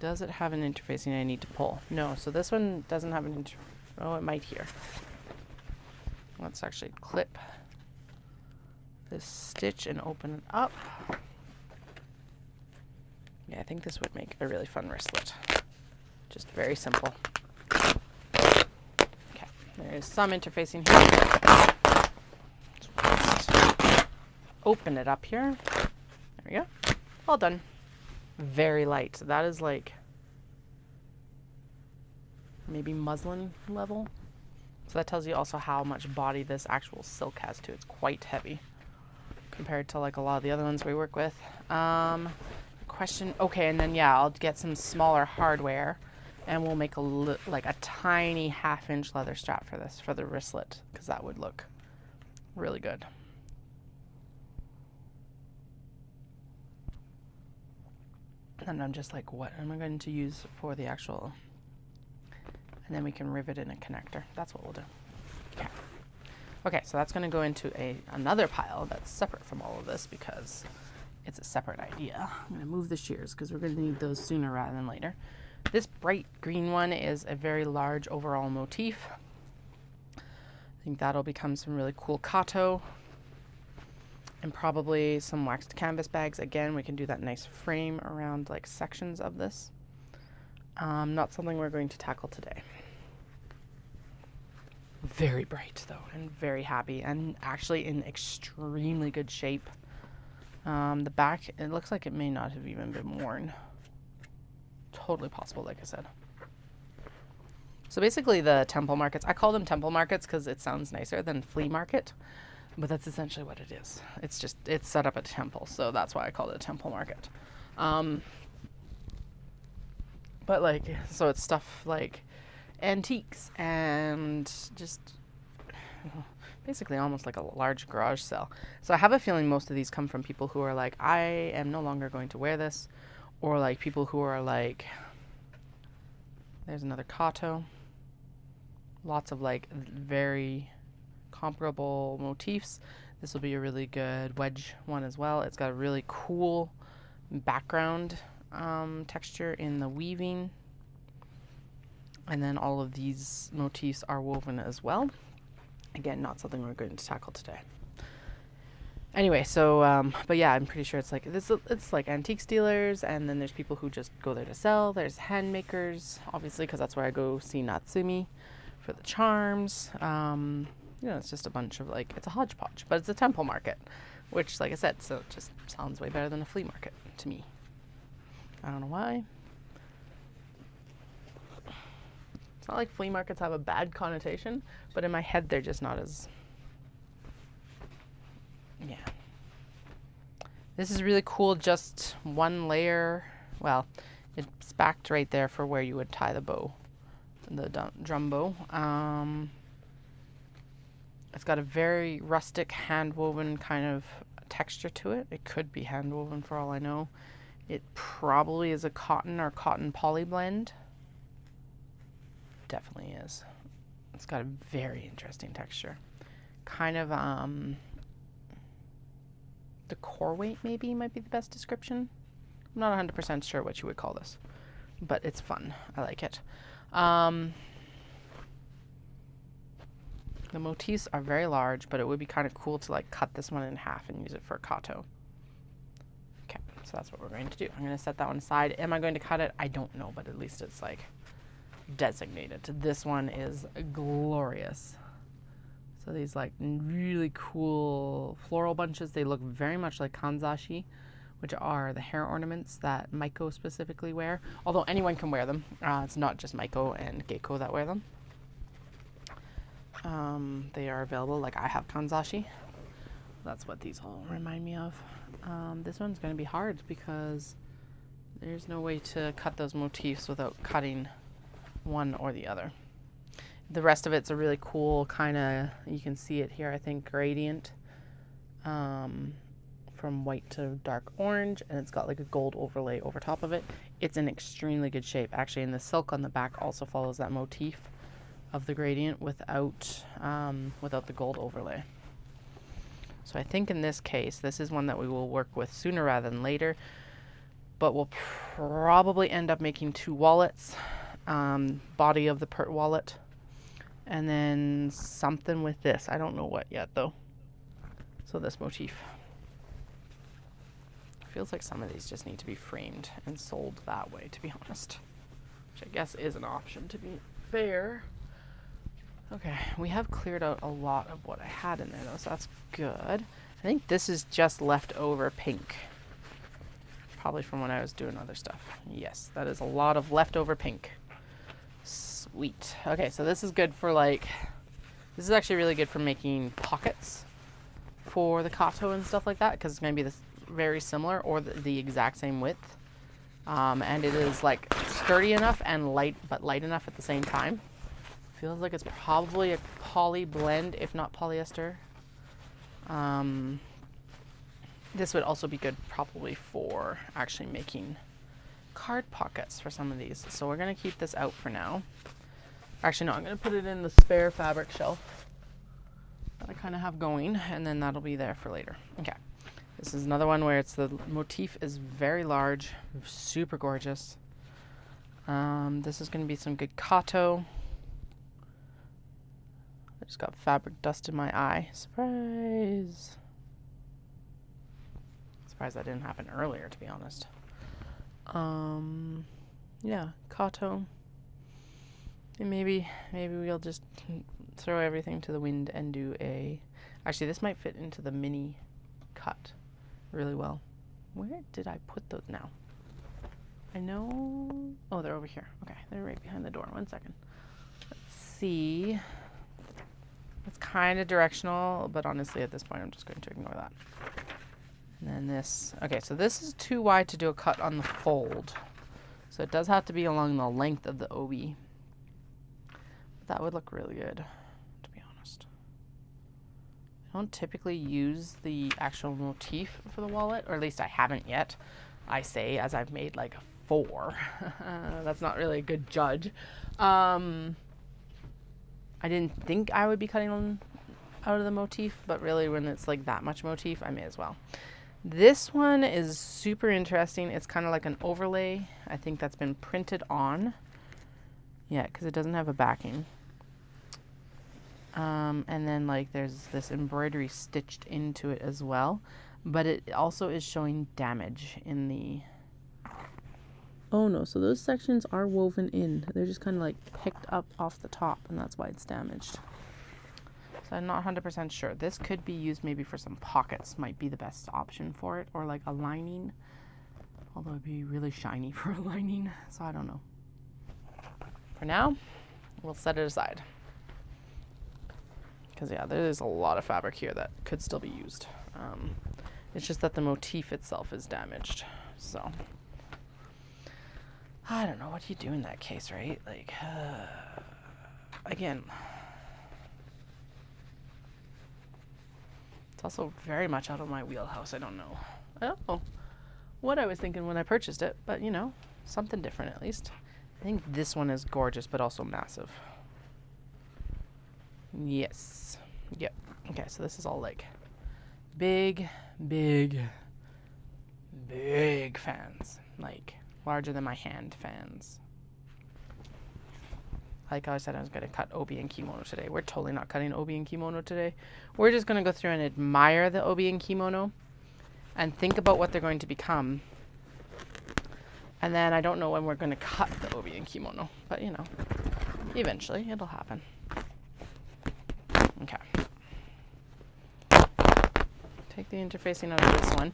Does it have an interfacing I need to pull? No, so this one doesn't have an oh, it might here. Let's actually clip this stitch and open it up. Yeah, I think this would make a really fun wristlet. Just very simple. Okay, there is some interfacing here. Just open it up here. There we go. All done. Very light. That is like maybe muslin level. So that tells you also how much body this actual silk has too. It's quite heavy compared to like a lot of the other ones we work with. Okay, and then yeah, I'll get some smaller hardware and we'll make like a tiny 1/2-inch leather strap for this, for the wristlet, because that would look really good. And I'm just like, what am I going to use for the actual, and then we can rivet in a connector. That's what we'll do. Okay. Okay, so that's going to go into another pile that's separate from all of this because it's a separate idea. I'm going to move the shears because we're going to need those sooner rather than later. This bright green one is a very large overall motif. I think that'll become some really cool Kato. And probably some waxed canvas bags. Again, we can do that nice frame around like sections of this. Not something we're going to tackle today. Very bright though, and very happy, and actually in extremely good shape. The back, it looks like it may not have even been worn. Totally possible, like I said. So basically the temple markets, I call them temple markets because it sounds nicer than flea market. But that's essentially what it is. It's just, it's set up at a temple, so that's why I call it a temple market. But like, so it's stuff like antiques and just basically almost like a large garage sale. So I have a feeling most of these come from people who are like, I am no longer going to wear this, or like people who are like, there's another Kato. Lots of like very comparable motifs. This will be a really good wedge one as well. It's got a really cool background texture in the weaving, and then all of these motifs are woven as well. Again, not something we're going to tackle today. Anyway, so but yeah, I'm pretty sure it's like this. It's like antique dealers, and then there's people who just go there to sell. There's hand makers, obviously, because that's where I go see Natsumi for the charms. You know, it's just a bunch of like, it's a hodgepodge, but it's a temple market, which, like I said, so it just sounds way better than a flea market to me. I don't know why. It's not like flea markets have a bad connotation, but in my head, they're just not as, yeah. This is really cool, just one layer. Well, it's backed right there for where you would tie the bow, the drum bow. It's got a very rustic hand-woven kind of texture to it. It could be hand-woven for all I know. It probably is a cotton or cotton poly blend. Definitely is. It's got a very interesting texture. Kind of, the core weight maybe might be the best description. I'm not 100% sure what you would call this, but it's fun. I like it. The motifs are very large, but it would be kind of cool to like cut this one in half and use it for a kato. Okay, so that's what we're going to do. I'm going to set that one aside. Am I going to cut it? I don't know, but at least it's like designated. This one is glorious. So these like really cool floral bunches, they look very much like kanzashi, which are the hair ornaments that Maiko specifically wear. Although anyone can wear them. It's not just Maiko and Geiko that wear them. They are available, like I have kanzashi. That's what these all remind me of. This one's going to be hard because there's no way to cut those motifs without cutting one or the other. The rest of it's a really cool kind of, you can see it here, I think, gradient from white to dark orange, and it's got like a gold overlay over top of it. It's in extremely good shape, actually, and the silk on the back also follows that motif of the gradient without the gold overlay. So I think in this case, this is one that we will work with sooner rather than later, but we'll probably end up making 2 wallets, body of the wallet, and then something with this. I don't know what yet though. So this motif. Feels like some of these just need to be framed and sold that way, to be honest. Which I guess is an option, to be fair. Okay, we have cleared out a lot of what I had in there though, so that's good. I think this is just leftover pink. Probably from when I was doing other stuff. Yes, that is a lot of leftover pink. Sweet. Okay, so this is good for like, this is actually really good for making pockets for the kato and stuff like that, because it's going to be this very similar or the exact same width. And it is like sturdy enough and light, but light enough at the same time. Feels like it's probably a poly blend, if not polyester. This would also be good probably for actually making card pockets for some of these. So we're going to keep this out for now. Actually, no, I'm going to put it in the spare fabric shelf that I kind of have going, and then that'll be there for later. Okay. This is another one where it's the motif is very large, super gorgeous. This is going to be some good kato. I just got fabric dust in my eye. Surprise! Surprised that didn't happen earlier, to be honest. Yeah, kato. And maybe we'll just throw everything to the wind and do a... Actually, this might fit into the mini cut really well. Where did I put those now? I know... Oh, they're over here. Okay, they're right behind the door. 1 second. Let's see... It's kind of directional, but honestly at this point I'm just going to ignore that. And then this, okay, so this is too wide to do a cut on the fold. So it does have to be along the length of the obi. But that would look really good, to be honest. I don't typically use the actual motif for the wallet, or at least I haven't yet. I say as I've made like 4. That's not really a good judge. I didn't think I would be cutting on out of the motif, but really when it's like that much motif, I may as well. This one is super interesting. It's kind of like an overlay. I think that's been printed on. Yeah, because it doesn't have a backing. And then like there's this embroidery stitched into it as well. But it also is showing damage in the... Oh no, so those sections are woven in. They're just kind of like picked up off the top, and that's why it's damaged. So I'm not 100% sure. This could be used maybe for some pockets, might be the best option for it, or like a lining. Although it'd be really shiny for a lining, so I don't know. For now, we'll set it aside. Because yeah, there's a lot of fabric here that could still be used. It's just that the motif itself is damaged. So I don't know what you do in that case, right? Like, again, it's also very much out of my wheelhouse. I don't know what I was thinking when I purchased it, but you know, something different at least. I think this one is gorgeous, but also massive. Yes. Yep. Okay, so this is all like big fans. Like larger than my hand fans. Like I said, I was going to cut Obi and Kimono today. We're totally not cutting Obi and Kimono today. We're just going to go through and admire the Obi and Kimono and think about what they're going to become. And then I don't know when we're going to cut the Obi and Kimono, but you know, eventually it'll happen. Okay. Take the interfacing out of this one.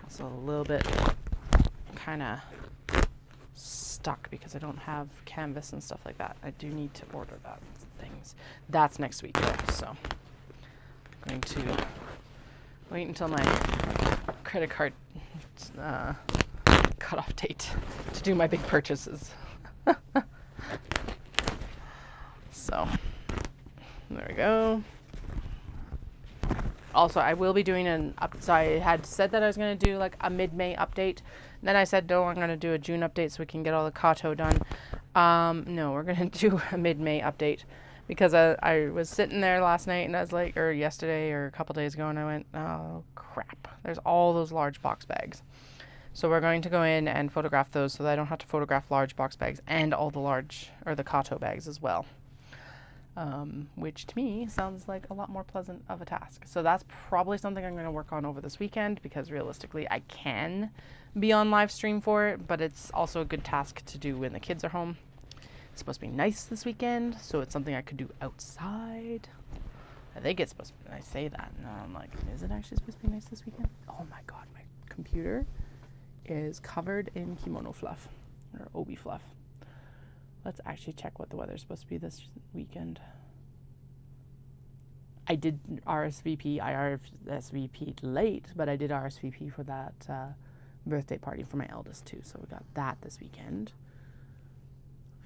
Also a little bit kind of stuck because I don't have canvas and stuff like that. I do need to order that things. That's next week though, so I'm going to wait until my credit card cutoff date to do my big purchases. So there we go. Also, I will be doing so I had said that I was going to do like a mid-May update. Then I said, no, I'm going to do a June update so we can get all the Kato done. No, we're going to do a mid-May update because I was sitting there last night and I was like, or yesterday or a couple days ago, and I went, oh, crap. There's all those large box bags. So we're going to go in and photograph those so that I don't have to photograph large box bags and all the Kato bags as well. Which to me sounds like a lot more pleasant of a task. So that's probably something I'm going to work on over this weekend because realistically I can be on live stream for it, but it's also a good task to do when the kids are home. It's supposed to be nice this weekend, so it's something I could do outside. I think it's supposed to be, I say that and I'm like, is it actually supposed to be nice this weekend? Oh my god, my computer is covered in kimono fluff or obi fluff. Let's actually check what the weather's supposed to be this weekend. I did RSVP. I RSVP'd late, but I did RSVP for that birthday party for my eldest too. So we got that this weekend.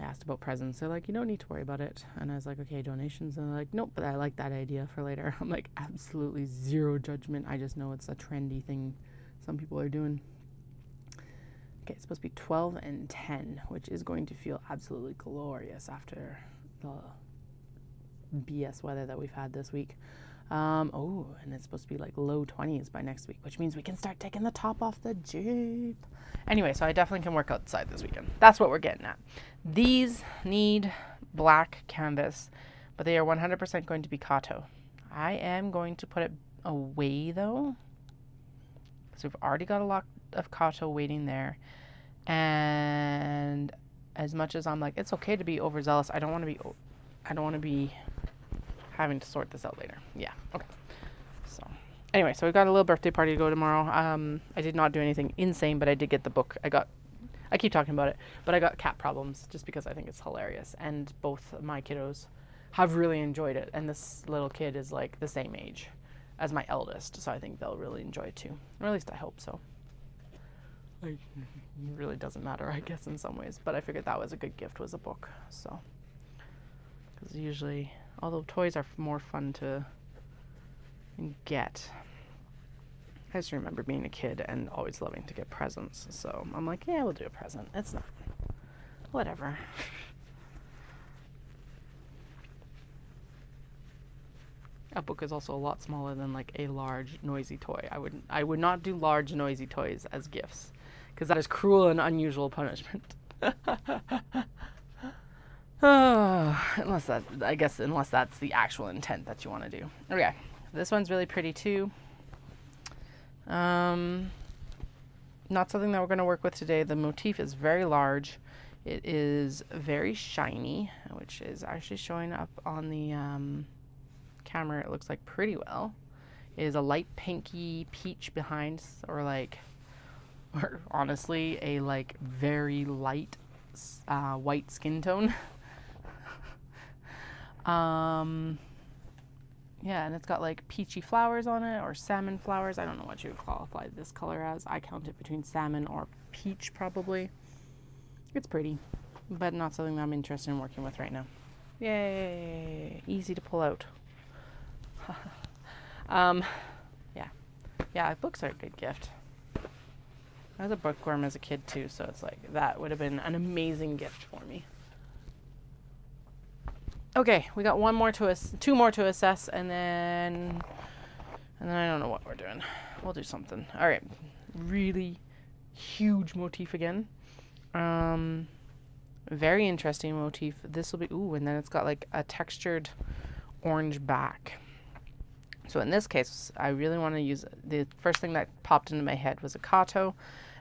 I asked about presents. They're like, you don't need to worry about it. And I was like, okay, donations. And they're like, nope, but I like that idea for later. I'm like, absolutely zero judgment. I just know it's a trendy thing some people are doing. Okay, it's supposed to be 12 and 10, which is going to feel absolutely glorious after the BS weather that we've had this week. And it's supposed to be like low 20s by next week, which means we can start taking the top off the Jeep. Anyway, so I definitely can work outside this weekend. That's what we're getting at. These need black canvas, but they are 100% going to be Kato. I am going to put it away though, because we've already got a lot of Kato waiting there, and as much as I'm like, it's okay to be overzealous, I don't want to be having to sort this out later. Yeah, okay. So anyway, so we got a little birthday party to go tomorrow. I did not do anything insane, but I did get the book. I keep talking about it, but I got Cat Problems just because I think it's hilarious, and both of my kiddos have really enjoyed it, and this little kid is like the same age as my eldest, so I think they'll really enjoy it too, or at least I hope so. Like, it really doesn't matter, I guess, in some ways, but I figured that was a good gift, was a book. So, because usually, although toys are more fun to get, I just remember being a kid and always loving to get presents, so I'm like, yeah, we'll do a present. It's not, whatever. A book is also a lot smaller than like a large noisy toy. I would not do large noisy toys as gifts, because that is cruel and unusual punishment. Unless that's the actual intent that you want to do. Okay, this one's really pretty too. Not something that we're going to work with today. The motif is very large. It is very shiny, which is actually showing up on the camera. It looks like pretty well. It is a light pinky peach behind, or honestly a like very light white skin tone. Yeah, and it's got like peachy flowers on it, or salmon flowers. I don't know what you would qualify this color as. I count it between salmon or peach probably. It's pretty, but not something that I'm interested in working with right now. Yay, easy to pull out. Yeah, books are a good gift. I was a bookworm as a kid too, so it's like that would have been an amazing gift for me. Okay, we got two more to assess, and then I don't know what we're doing. We'll do something. All right, really huge motif again. Very interesting motif. This will be, and then it's got like a textured orange back. So in this case, I really want to use, the first thing that popped into my head was a kato,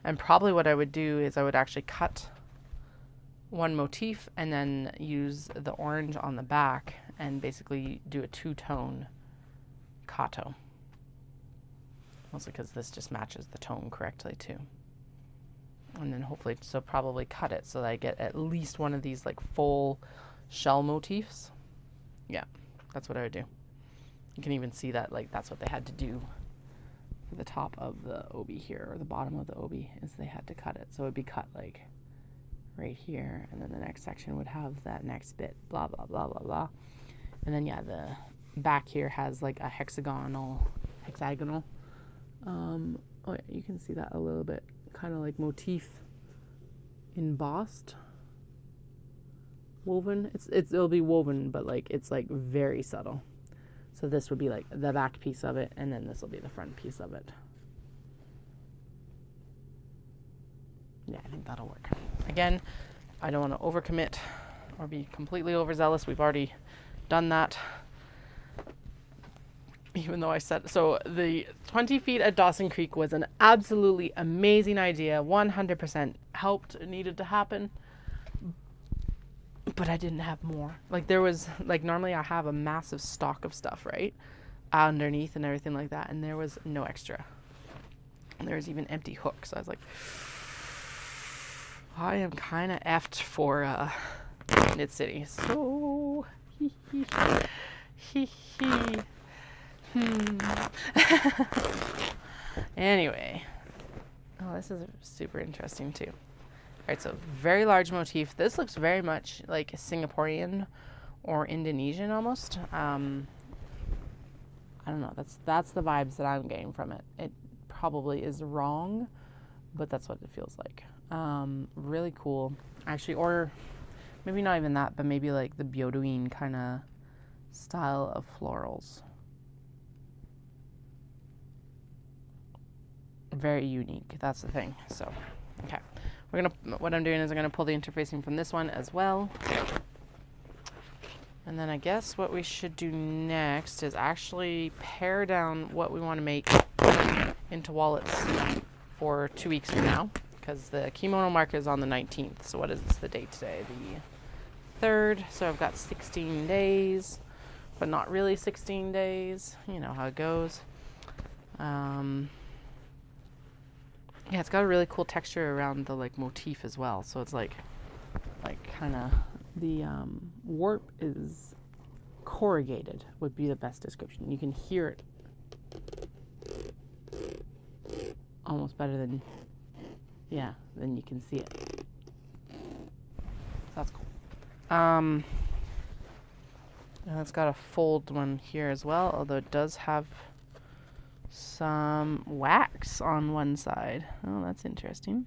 and probably what I would do is I would actually cut one motif and then use the orange on the back and basically do a two-tone kato. Mostly because this just matches the tone correctly too. And then hopefully, so probably cut it so that I get at least one of these like full shell motifs. Yeah, that's what I would do. You can even see that like that's what they had to do for the top of the obi here, or the bottom of the obi, is they had to cut it. So it would be cut like right here, and then the next section would have that next bit, blah, blah, blah, blah, blah. And then, yeah, the back here has like a hexagonal, oh yeah, you can see that a little bit, kind of like motif embossed, woven. It'll be woven, but like it's like very subtle. So this would be like the back piece of it, and then this will be the front piece of it. Yeah, I think that'll work. Again, I don't want to overcommit or be completely overzealous. We've already done that. Even though I said, so the 20 feet at Dawson Creek was an absolutely amazing idea. 100% helped, it needed to happen. But I didn't have more. Like there was, like normally I have a massive stock of stuff, right? Underneath and everything like that. And there was no extra. And there was even empty hooks. So I was like, I am kind of effed for Knit City. So, Anyway. Oh, this is super interesting too. Alright, so very large motif. This looks very much like Singaporean or Indonesian almost. I don't know. That's the vibes that I'm getting from it. It probably is wrong, but that's what it feels like. Really cool. Actually, or maybe not even that, but maybe like the Byodoin kind of style of florals. Very unique. That's the thing. So, okay. What I'm doing is I'm gonna pull the interfacing from this one as well. And then I guess what we should do next is actually pare down what we want to make into wallets for 2 weeks from now, because the kimono market is on the 19th. So what is the date today? The 3rd. So I've got 16 days, but not really 16 days. You know how it goes. Yeah, it's got a really cool texture around the like motif as well. So it's like kind of the warp is corrugated would be the best description. You can hear it almost better than you can see it. So that's cool. And it's got a fold one here as well, although it does have some wax on one side. Oh, that's interesting.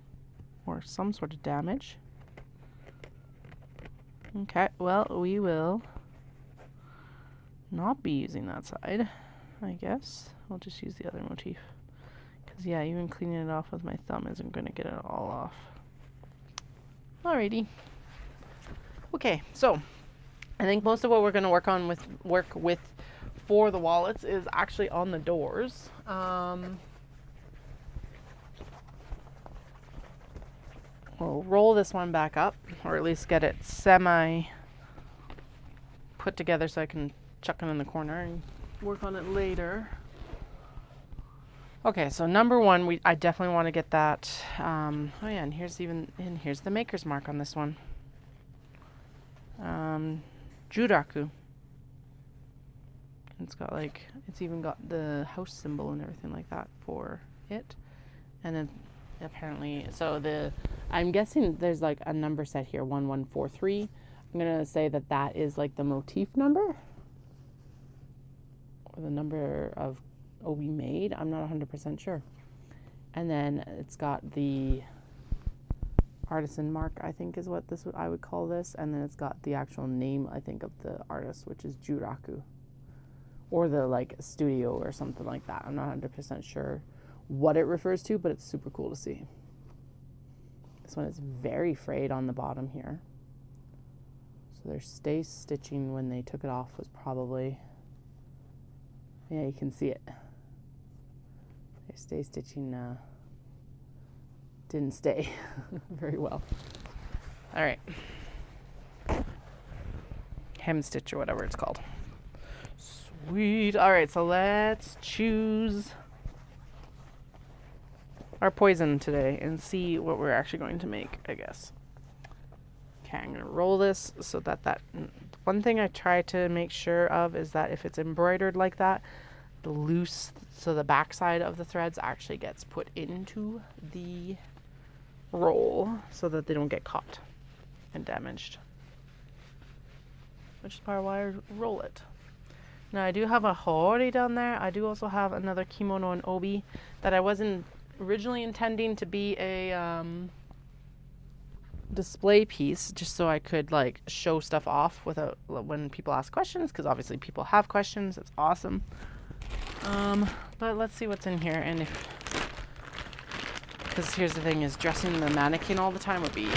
Or some sort of damage. Okay, well, we will not be using that side, I guess. I'll just use the other motif. Because, yeah, even cleaning it off with my thumb isn't going to get it all off. Alrighty. Okay, so I think most of what we're going to work with for the wallets is actually on the doors. We'll roll this one back up, or at least get it semi put together so I can chuck it in the corner and work on it later. Okay, so number one, I definitely want to get that. Oh yeah, and here's the maker's mark on this one. Juraku. It's got like, it's even got the house symbol and everything like that for it. And then apparently, I'm guessing there's like a number set here, 1143. I'm going to say that is like the motif number or the number of Obi made. I'm not 100% sure. And then it's got the artisan mark, I think is what I would call this. And then it's got the actual name, I think, of the artist, which is Juraku, or the like studio or something like that. I'm not 100% sure what it refers to, but it's super cool to see. This one is very frayed on the bottom here. So their stay stitching when they took it off was probably, yeah, you can see it. Their stay stitching didn't stay very well. All right. Hem stitch or whatever it's called. Sweet. All right, so let's choose our poison today and see what we're actually going to make, I guess. Okay, I'm going to roll this so that one thing I try to make sure of is that if it's embroidered like that, the backside of the threads actually gets put into the roll so that they don't get caught and damaged, which is part of why I roll it. Now I do have a hori down there. I do also have another kimono and obi that I wasn't originally intending to be a display piece, just so I could like show stuff off without when people ask questions, because obviously people have questions. It's awesome. But let's see what's in here, and because here's the thing, is dressing the mannequin all the time would be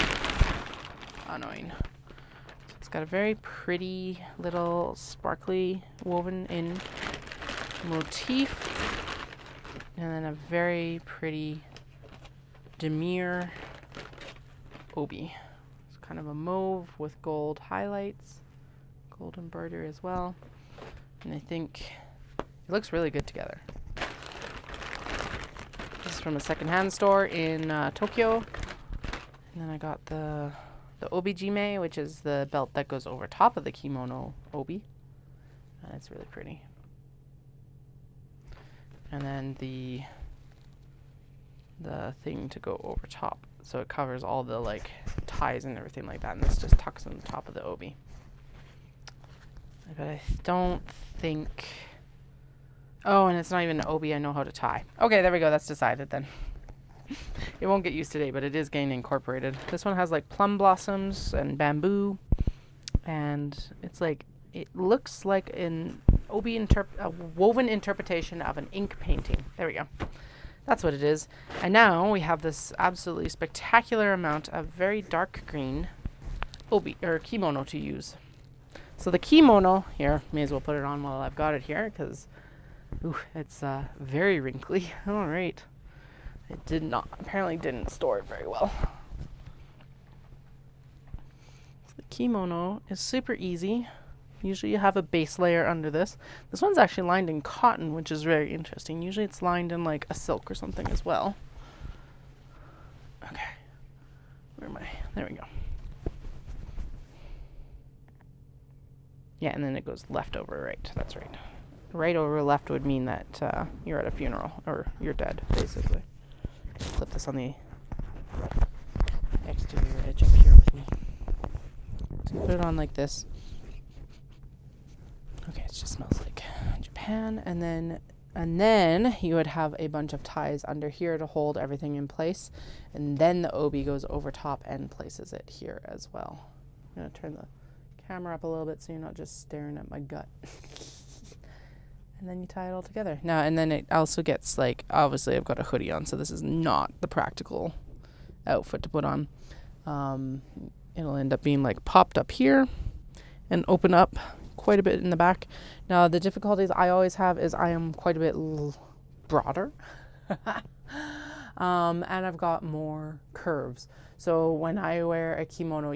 annoying. It's got a very pretty little sparkly woven in motif, and then a very pretty demure obi. It's kind of a mauve with gold highlights, gold embroidery as well, and I think it looks really good together. This is from a secondhand store in Tokyo. And then I got the obi-jime, which is the belt that goes over top of the kimono obi. And it's really pretty. And then the thing to go over top. So it covers all the like ties and everything like that. And this just tucks on the top of the obi. But I don't think... Oh, and it's not even an obi I know how to tie. Okay, there we go. That's decided then. It won't get used today, but it is getting incorporated. This one has like plum blossoms and bamboo. And it's like, it looks like an obi a woven interpretation of an ink painting. There we go. That's what it is. And now we have this absolutely spectacular amount of very dark green obi or kimono to use. So the kimono here, may as well put it on while I've got it here, because it's very wrinkly. All right. It apparently didn't store it very well. The kimono is super easy. Usually you have a base layer under this. This one's actually lined in cotton, which is very interesting. Usually it's lined in like a silk or something as well. Okay. Where am I? There we go. Yeah, and then it goes left over right. That's right. Right over left would mean that you're at a funeral, or you're dead, basically. Flip this on the exterior edge up here with me. So you put it on like this. Okay, it just smells like Japan. And then you would have a bunch of ties under here to hold everything in place. And then the obi goes over top and places it here as well. I'm going to turn the camera up a little bit so you're not just staring at my gut. And then you tie it all together. Now, and then it also gets like, obviously I've got a hoodie on, so this is not the practical outfit to put on. It'll end up being like popped up here and open up quite a bit in the back. Now, the difficulties I always have is I am quite a bit broader. And I've got more curves. So when I wear a kimono,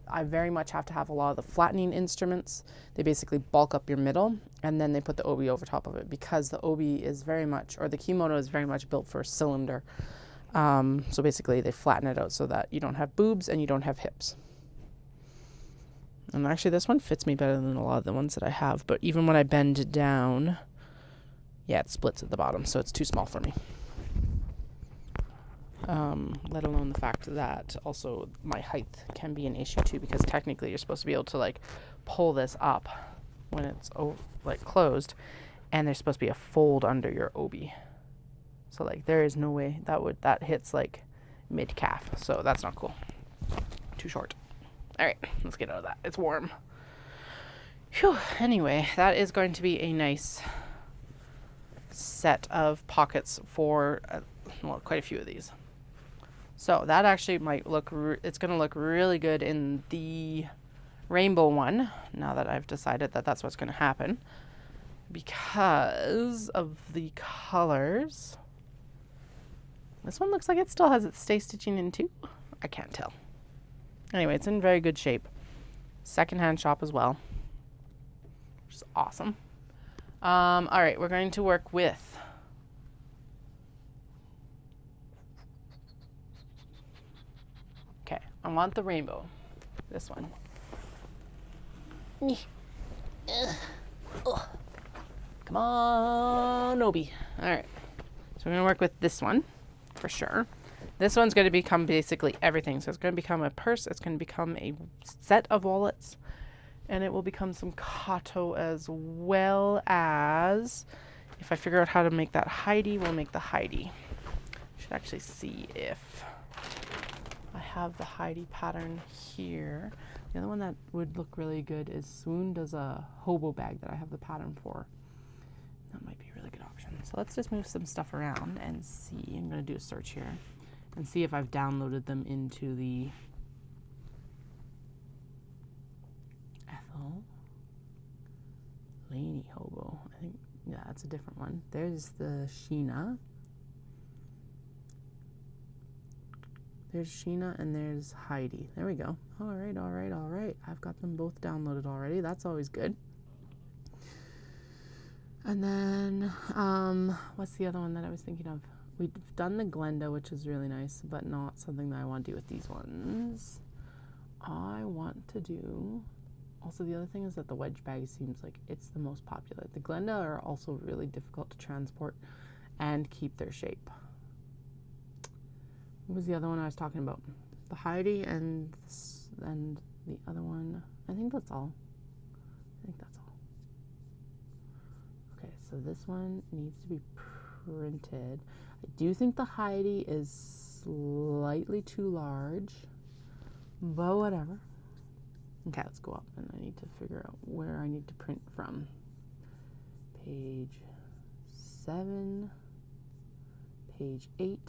I very much have to have a lot of the flattening instruments. They basically bulk up your middle, and then they put the obi over top of it, because the obi is very much, or the kimono is very much built for a cylinder. So basically they flatten it out so that you don't have boobs and you don't have hips. And actually this one fits me better than a lot of the ones that I have. But even when I bend it down, yeah, it splits at the bottom. So it's too small for me. Let alone the fact that also my height can be an issue too, because technically you're supposed to be able to like pull this up when it's like closed, and there's supposed to be a fold under your obi. So like there is no way that hits like mid calf. So that's not cool. Too short. All right, let's get out of that. It's warm. Phew. Anyway, that is going to be a nice set of pockets for well, quite a few of these. So that actually might look, it's going to look really good in the rainbow one, now that I've decided that that's what's going to happen, because of the colors. This one looks like it still has its stay stitching in too. I can't tell. Anyway, it's in very good shape. Secondhand shop as well, which is awesome. All right, we're going to work with I want the rainbow. This one. Come on, Obi. All right. So we're going to work with this one for sure. This one's going to become basically everything. So it's going to become a purse. It's going to become a set of wallets. And it will become some kato, as well as, if I figure out how to make that Heidi, we'll make the Heidi. Should actually see if I have the Heidi pattern here. The other one that would look really good is Swoon does a hobo bag that I have the pattern for. That might be a really good option. So let's just move some stuff around and see. I'm going to do a search here and see if I've downloaded them into the Ethel Laney hobo. I think, yeah, that's a different one. There's the Sheena. There's Sheena and there's Heidi. There we go. All right, all right, all right. I've got them both downloaded already. That's always good. And then, what's the other one that I was thinking of? We've done the Glenda, which is really nice, but not something that I want to do with these ones. I want to do, also the other thing is that the wedge bag seems like it's the most popular. The Glenda are also really difficult to transport and keep their shape. What was the other one I was talking about? The Heidi and the other one. I think that's all. Okay, so this one needs to be printed. I do think the Heidi is slightly too large, but whatever. Okay, let's go up, and I need to figure out where I need to print from. Page 7, page 8.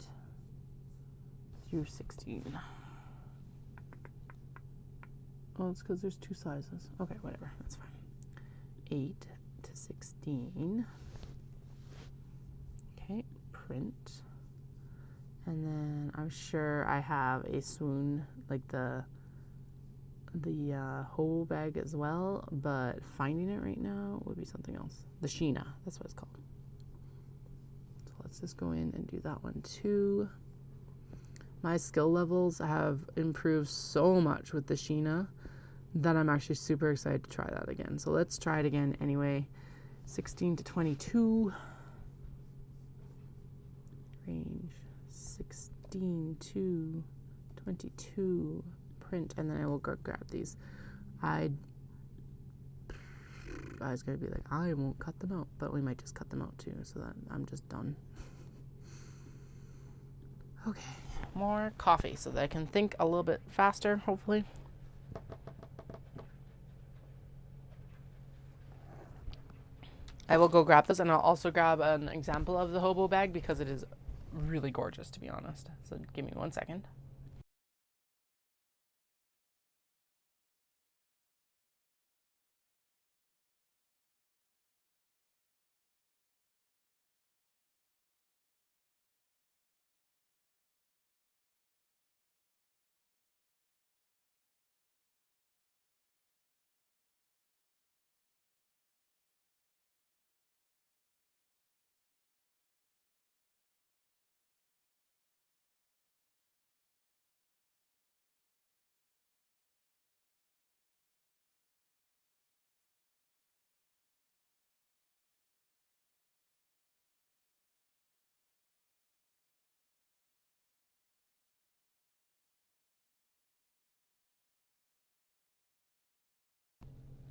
Through 16. Oh, it's because there's two sizes. Okay, whatever, that's fine. 8 to 16. Okay, print. And then I'm sure I have a Swoon, like the whole bag as well, but finding it right now would be something else. The Sheena, that's what it's called. So let's just go in and do that one too. My skill levels have improved so much with the Sheena that I'm actually super excited to try that again. So let's try it again anyway. 16 to 22. Range 16 to 22. Print, and then I will go grab these. I was going to be like, I won't cut them out, but we might just cut them out too, so that I'm just done. Okay. More coffee so that I can think a little bit faster, hopefully. I will go grab this, and I'll also grab an example of the hobo bag because it is really gorgeous, to be honest. So give me 1 second.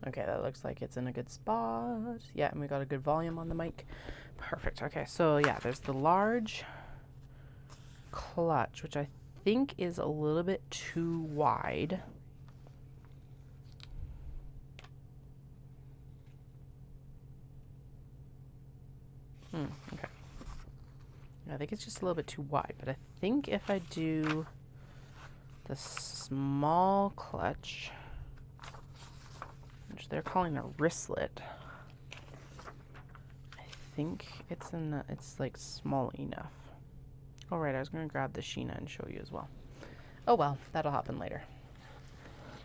Okay, that looks like it's in a good spot. Yeah, and we got a good volume on the mic. Perfect. Okay, so yeah, there's the large clutch, which I think is a little bit too wide. Okay. I think it's just a little bit too wide, but I think if I do the small clutch, which they're calling a wristlet, I think it's it's like small enough. All right, I was going to grab the Sheena and show you as well. Oh well, that'll happen later.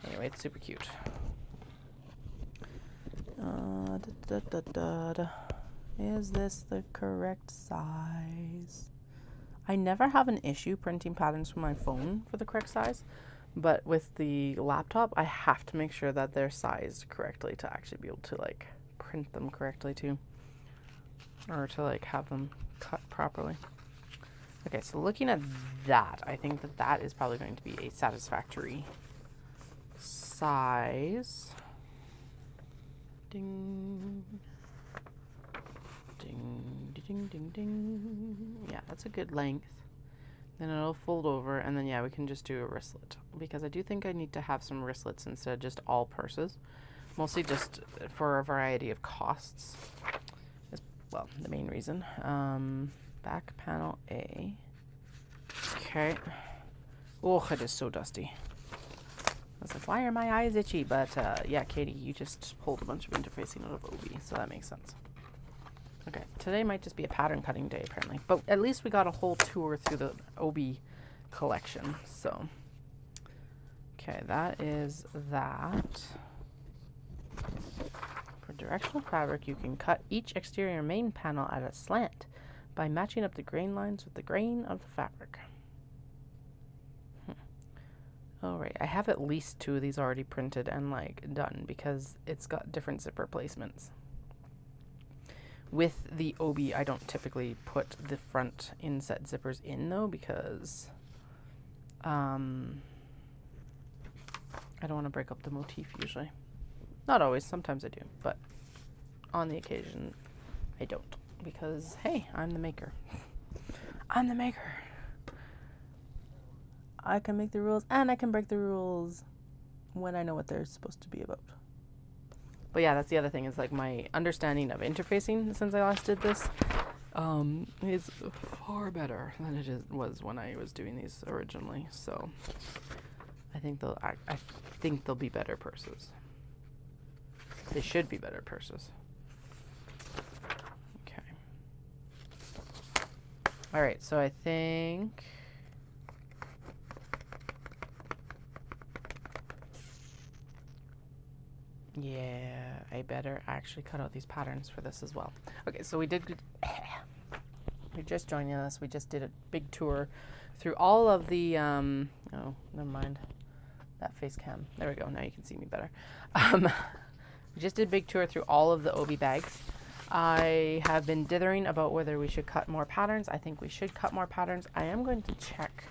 Anyway, it's super cute. Is this the correct size? I never have an issue printing patterns from my phone for the correct size, but with the laptop, I have to make sure that they're sized correctly to actually be able to like print them correctly too, or to like have them cut properly. Okay, so looking at that, I think that that is probably going to be a satisfactory size. Ding. Ding, ding, ding, ding. Yeah, that's a good length. Then it'll fold over, and then yeah, we can just do a wristlet, because I do think I need to have some wristlets instead of just all purses, mostly just for a variety of costs. Well, the main reason. Back panel A. Okay. Oh, it is so dusty. I was like, why are my eyes itchy? But yeah, Katie, you just pulled a bunch of interfacing out of Obi, so that makes sense. Okay, today might just be a pattern cutting day apparently, but at least we got a whole tour through the Obi collection, so. Okay, that is that. For directional fabric, you can cut each exterior main panel at a slant by matching up the grain lines with the grain of the fabric. All right, I have at least 2 of these already printed and like done because it's got different zipper placements. With the Obi, I don't typically put the front inset zippers in though, because I don't want to break up the motif usually. Not always, sometimes I do, but on the occasion I don't, because hey, I'm the maker. I'm the maker. I can make the rules and I can break the rules when I know what they're supposed to be about. But yeah, that's the other thing, is like my understanding of interfacing since I last did this is far better than it was when I was doing these originally. So I think I think they'll be better purses. They should be better purses. Okay. All right, so I think yeah, I better actually cut out these patterns for this as well. Okay, so you're just joining us. We just did a big tour through all of the, oh, never mind. That face cam. There we go. Now you can see me better. We just did a big tour through all of the Obi bags. I have been dithering about whether we should cut more patterns. I think we should cut more patterns. I am going to check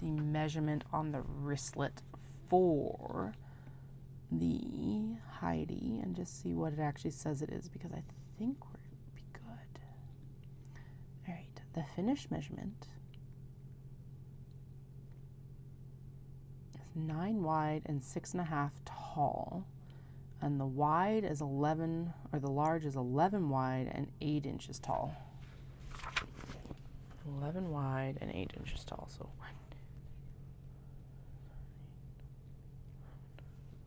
the measurement on the wristlet for the Heidi and just see what it actually says it is, because I think we're be good. All right, the finished measurement is 9 wide and 6.5 tall, and the wide is 11, or the large is 11 wide and 8 inches tall. 11 wide and 8 inches tall, so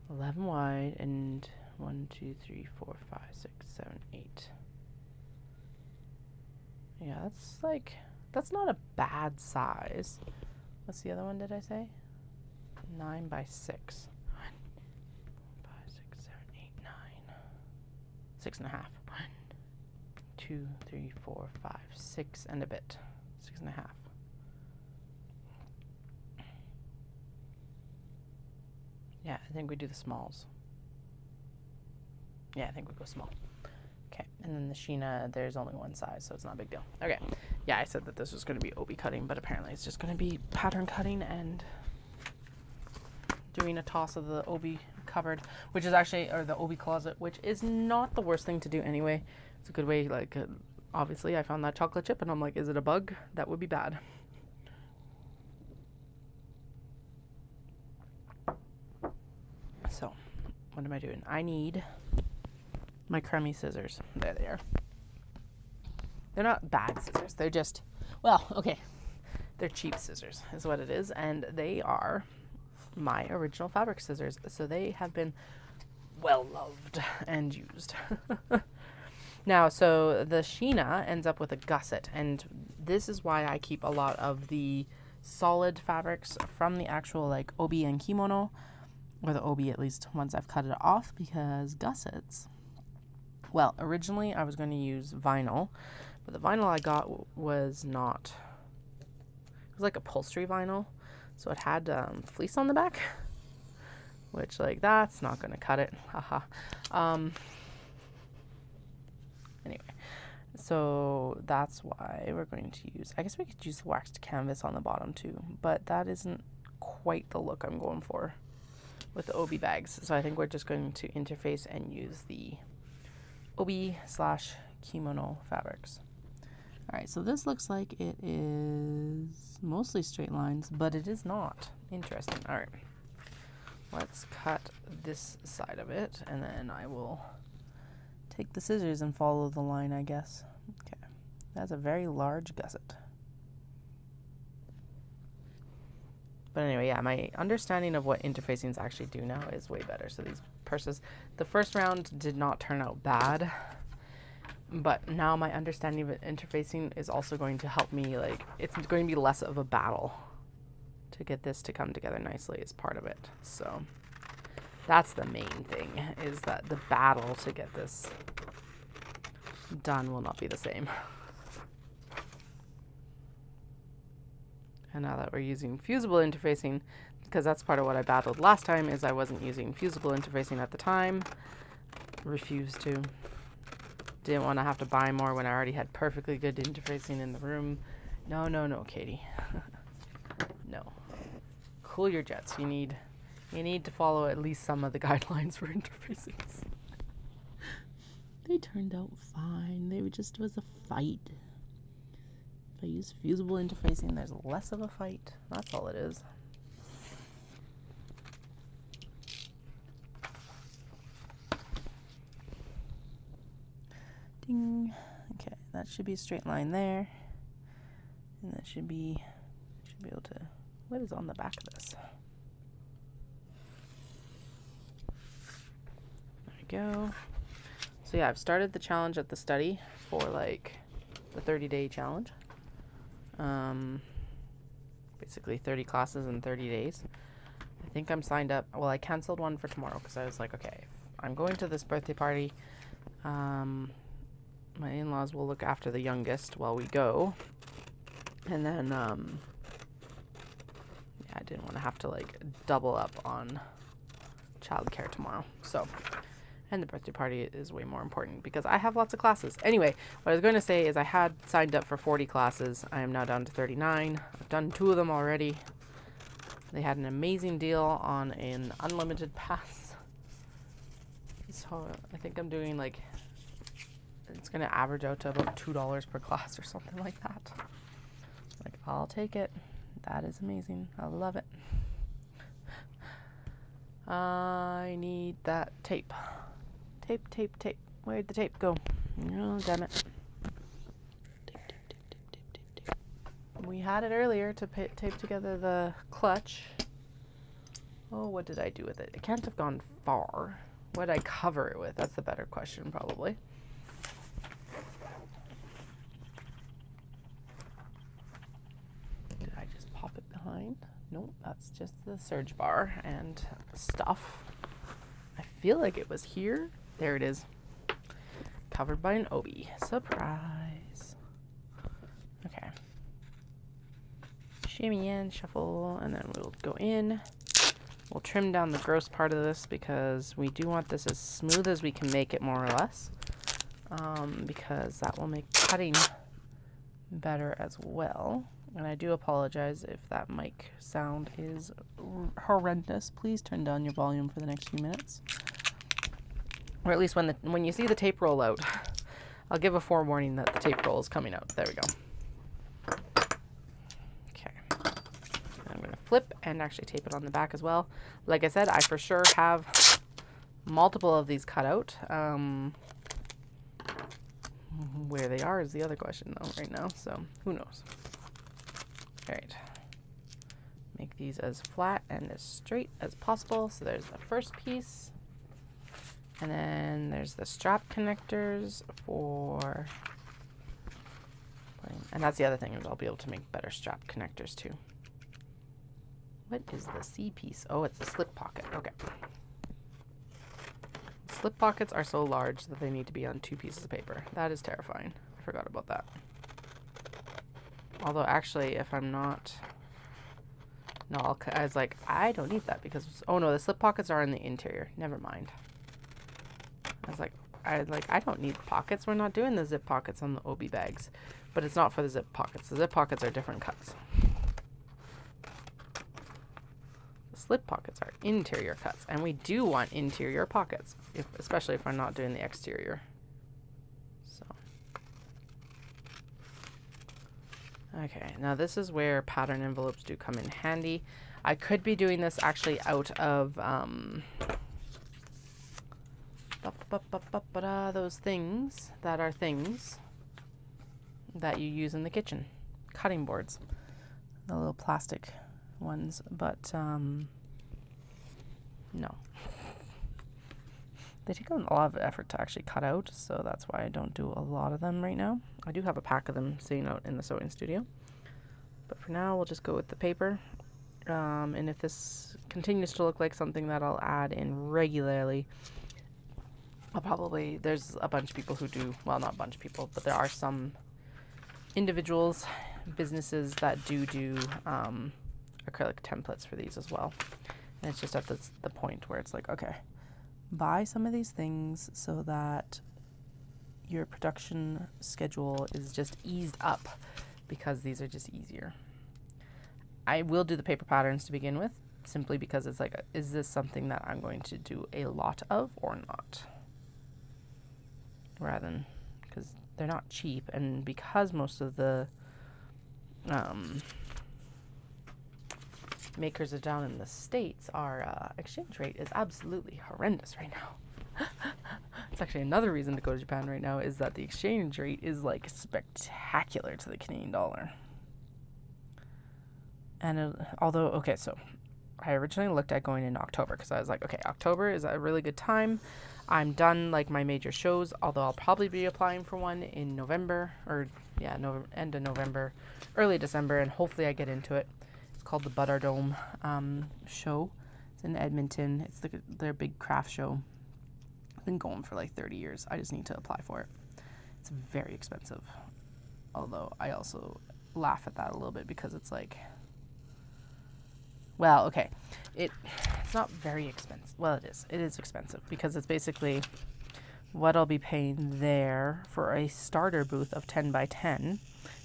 11 wide and 1, 2, 3, 4, 5, 6, 7, 8. Yeah, that's not a bad size. What's the other one, did I say? 9 by 6. 1, 5, 6, 7, 8, 9. 6.5. 1, 2, 3, 4, 5, 6 and a bit. 6.5. Yeah, I think we do the smalls. Yeah, I think we go small. Okay, and then the Sheena, there's only one size, so it's not a big deal. Okay, yeah, I said that this was going to be Obi cutting, but apparently it's just going to be pattern cutting and doing a toss of the Obi cupboard, which is actually, or the Obi closet, which is not the worst thing to do anyway. It's a good way, like, obviously I found that chocolate chip and I'm like, is it a bug? That would be bad. So, what am I doing? I need my crummy scissors. There they are. They're not bad scissors. They're just, well, okay. They're cheap scissors is what it is. And they are my original fabric scissors. So they have been well loved and used. Now, so the Sheena ends up with a gusset. And this is why I keep a lot of the solid fabrics from the actual like Obi and Kimono. Or the Obi, at least once I've cut it off, because gussets. Well, originally I was going to use vinyl, but the vinyl I got was not, it was like upholstery vinyl, so it had fleece on the back, which, like, that's not going to cut it, haha. Anyway, so that's why we're going to use, I guess we could use waxed canvas on the bottom too, but that isn't quite the look I'm going for with the Obi bags. So I think we're just going to interface and use the Obi/Kimono fabrics. All right, so this looks like it is mostly straight lines, but it is not. Interesting. All right, let's cut this side of it, and then I will take the scissors and follow the line, I guess. Okay, that's a very large gusset. But anyway, yeah, my understanding of what interfacings actually do now is way better. So these purses, the first round did not turn out bad, but now my understanding of interfacing is also going to help me, like, it's going to be less of a battle to get this to come together nicely as part of it. So that's the main thing, is that the battle to get this done will not be the same. And now that we're using fusible interfacing, because that's part of what I battled last time, is I wasn't using fusible interfacing at the time. Refused to. Didn't want to have to buy more when I already had perfectly good interfacing in the room. No, no, no, Katie. No. Cool your jets. You need to follow at least some of the guidelines for interfacings. They turned out fine. They just was a fight. If I use fusible interfacing, there's less of a fight. That's all it is. Ding. Okay, that should be a straight line there. And that should be able to, what is on the back of this? There we go. So yeah, I've started the challenge at the study for like the 30-day challenge. Basically 30 classes in 30 days. I think I'm signed up. Well, I canceled one for tomorrow because I was like, okay, I'm going to this birthday party. My in-laws will look after the youngest while we go. And then, yeah, I didn't want to have to like double up on childcare tomorrow. So, and the birthday party is way more important because I have lots of classes. Anyway, what I was going to say is I had signed up for 40 classes. I am now down to 39. I've done 2 of them already. They had an amazing deal on an unlimited pass. So I think I'm doing like, it's going to average out to about $2 per class or something like that. Like, I'll take it. That is amazing. I love it. I need that tape. Tape, tape, tape. Where'd the tape go? Oh, damn it. Tape, tape, tape, tape, tape, tape, tape. We had it earlier to tape together the clutch. Oh, what did I do with it? It can't have gone far. What did I cover it with? That's the better question, probably. Did I just pop it behind? Nope, that's just the surge bar and stuff. I feel like it was here. There it is. Covered by an Obi. Surprise. Okay. Shimmy in, shuffle, and then we'll go in. We'll trim down the gross part of this because we do want this as smooth as we can make it, more or less. Because that will make cutting better as well. And I do apologize if that mic sound is horrendous. Please turn down your volume for the next few minutes. Or at least when you see the tape roll out, I'll give a forewarning that the tape roll is coming out. There we go. Okay. I'm going to flip and actually tape it on the back as well. Like I said, I for sure have multiple of these cut out. Where they are is the other question though right now, so who knows. Alright, make these as flat and as straight as possible. So there's the first piece, and then there's the strap connectors for, and that's the other thing, is I'll be able to make better strap connectors too. What is the C piece? Oh, it's the slip pocket. Okay. Slip pockets are so large that they need to be on 2 pieces of paper. That is terrifying. I forgot about that. Although actually, if I'm not, no, I was like, I don't need that because, oh no, the slip pockets are in the interior. Never mind. I was like, I don't need pockets. We're not doing the zip pockets on the Obi bags, but it's not for the zip pockets. The zip pockets are different cuts. The slip pockets are interior cuts, and we do want interior pockets, especially if I'm not doing the exterior. Okay, now this is where pattern envelopes do come in handy. I could be doing this actually out of those things that are things that you use in the kitchen. Cutting boards. The little plastic ones, but no. They take a lot of effort to actually cut out, so that's why I don't do a lot of them right now. I do have a pack of them sitting out in the sewing studio. But for now, we'll just go with the paper. And if this continues to look like something that I'll add in regularly, I'll probably, there's a bunch of people who do, well, not a bunch of people, but there are some individuals, businesses that do acrylic templates for these as well. And it's just at the point where it's like, okay, buy some of these things so that your production schedule is just eased up, because these are just easier. I will do the paper patterns to begin with, simply because it's like, is this something that I'm going to do a lot of or not? Rather than, because they're not cheap, and because most of the makers are down in the States, our exchange rate is absolutely horrendous right now. It's actually another reason to go to Japan right now, is that the exchange rate is like spectacular to the Canadian dollar. And although, okay, so I originally looked at going in October, because I was like, okay, October is a really good time. I'm done like my major shows, although I'll probably be applying for one in November, or yeah, end of November, early December, and hopefully I get into it. It's called the Butter Dome show. It's in Edmonton. It's their big craft show. It's been going for like 30 years. I just need to apply for it. It's very expensive. Although I also laugh at that a little bit, because it's like, well, okay, it's not very expensive. Well, it is. It is expensive, because it's basically what I'll be paying there for a starter booth of 10 by 10.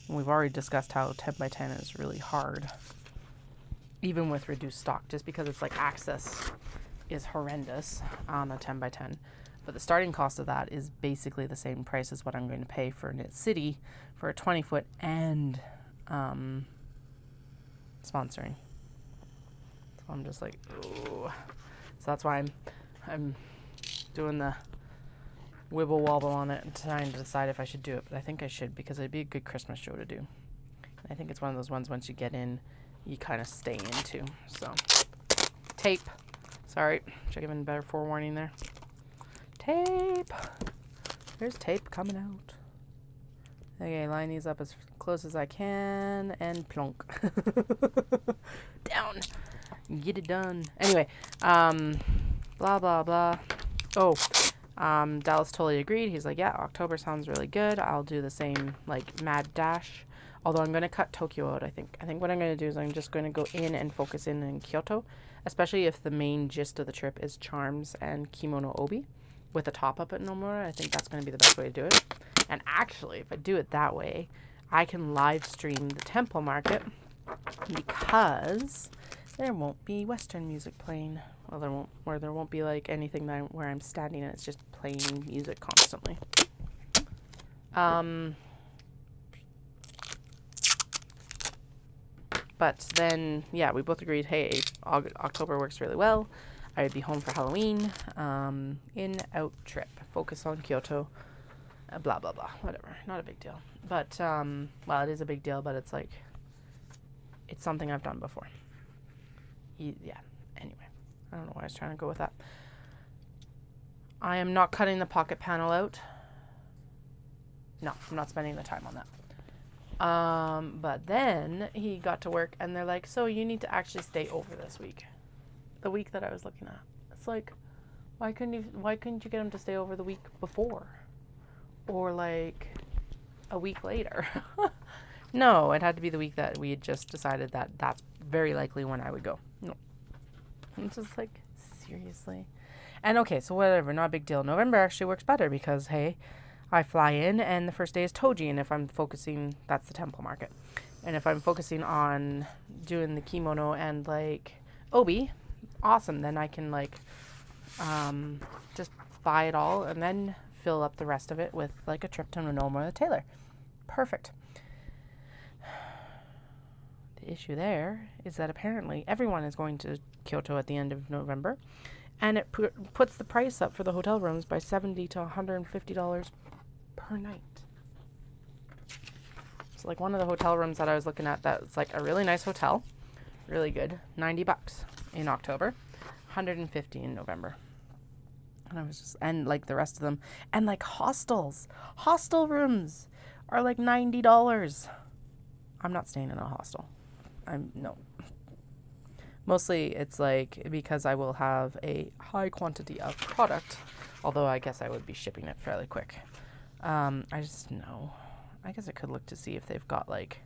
And we've already discussed how 10 by 10 is really hard, even with reduced stock, just because it's like access is horrendous on a 10 by 10. But the starting cost of that is basically the same price as what I'm going to pay for Knit City for a 20-foot and sponsoring. So I'm just like, ooh. So that's why I'm doing the wibble wobble on it and trying to decide if I should do it. But I think I should, because it'd be a good Christmas show to do. And I think it's one of those ones, once you get in, you kind of stay into. So tape. Sorry, should have given better forewarning there. Tape. There's tape coming out. Okay, line these up as close as I can and plonk. Down. Get it done. Anyway, blah, blah, blah. Oh, Dallas totally agreed. He's like, yeah, October sounds really good. I'll do the same, like, mad dash. Although I'm going to cut Tokyo out, I think. I think what I'm going to do is I'm just going to go in and focus in Kyoto, especially if the main gist of the trip is charms and kimono obi with a top up at Nomura. I think that's going to be the best way to do it. And actually, if I do it that way, I can live stream the temple market because there won't be Western music playing. Well, there won't be like anything where I'm standing and it's just playing music constantly. But then, yeah, we both agreed, hey, October works really well. I would be home for Halloween. In-out trip. Focus on Kyoto. Blah, blah, blah. Whatever. Not a big deal. But, well, it is a big deal, but it's like, it's something I've done before. Yeah. Anyway. I don't know why I was trying to go with that. I am not cutting the pocket panel out. No, I'm not spending the time on that. But then he got to work and they're like, so you need to actually stay over this week. The week that I was looking at. It's like, why couldn't you get him to stay over the week before? Or like a week later? No, it had to be the week that we had just decided that that's very likely when I would go. No. It's just like, seriously. And okay, so whatever, not a big deal. November actually works better because, hey, I fly in and the first day is Toji, and if I'm focusing, that's the temple market. And if I'm focusing on doing the kimono and like Obi, awesome, then I can like just buy it all and then fill up the rest of it with like a trip to Noma the tailor. Perfect. The issue there is that apparently everyone is going to Kyoto at the end of November, and it puts the price up for the hotel rooms by $70 to $150 per night. So like one of the hotel rooms that I was looking at, that's like a really nice hotel, really good, $90 in October, $150 in November. And I was just, and like the rest of them, and like hostel rooms are like $90. I'm not staying in a hostel. No. Mostly it's like because I will have a high quantity of product, although I guess I would be shipping it fairly quick. I just know. I guess I could look to see if they've got like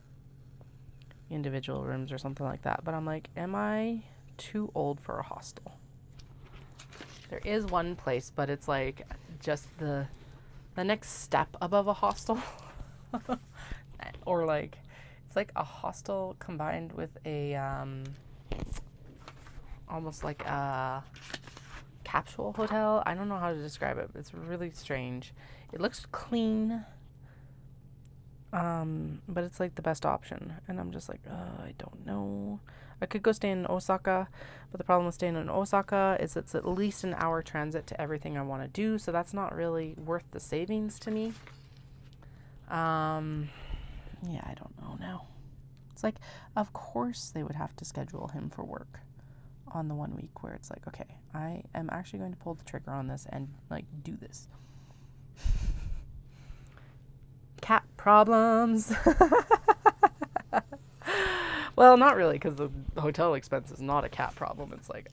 individual rooms or something like that. But I'm like, am I too old for a hostel? There is one place, but it's like just the next step above a hostel. Or like, it's like a hostel combined with a, almost like a capsule hotel. I don't know how to describe it. It's really strange. It looks clean, but it's like the best option. And I'm just like, I don't know. I could go stay in Osaka, but the problem with staying in Osaka is it's at least an hour transit to everything I want to do, so that's not really worth the savings to me. Yeah, I don't know now. It's like, of course they would have to schedule him for work on the 1 week where it's like, okay, I am actually going to pull the trigger on this and like do this. Cat problems. Well, not really, because the hotel expense is not a cat problem. It's like,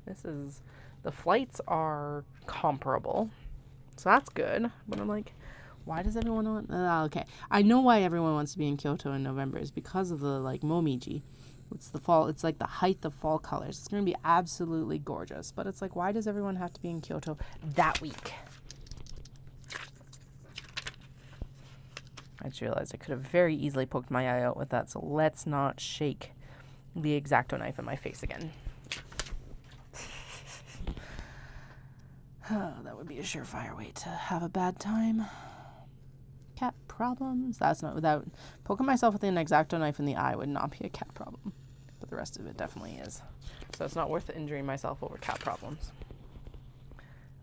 the flights are comparable, so that's good. But I'm like, why does everyone want, okay. I know why everyone wants to be in Kyoto in November is because of the, like, momiji. It's the fall, it's like the height of fall colors. It's going to be absolutely gorgeous. But it's like, why does everyone have to be in Kyoto that week? I just realized I could have very easily poked my eye out with that, so let's not shake the X-Acto knife in my face again. That would be a surefire way to have a bad time. Cat problems? That's not, without poking myself with an X-Acto knife in the eye would not be a cat problem. But the rest of it definitely is. So it's not worth injuring myself over cat problems.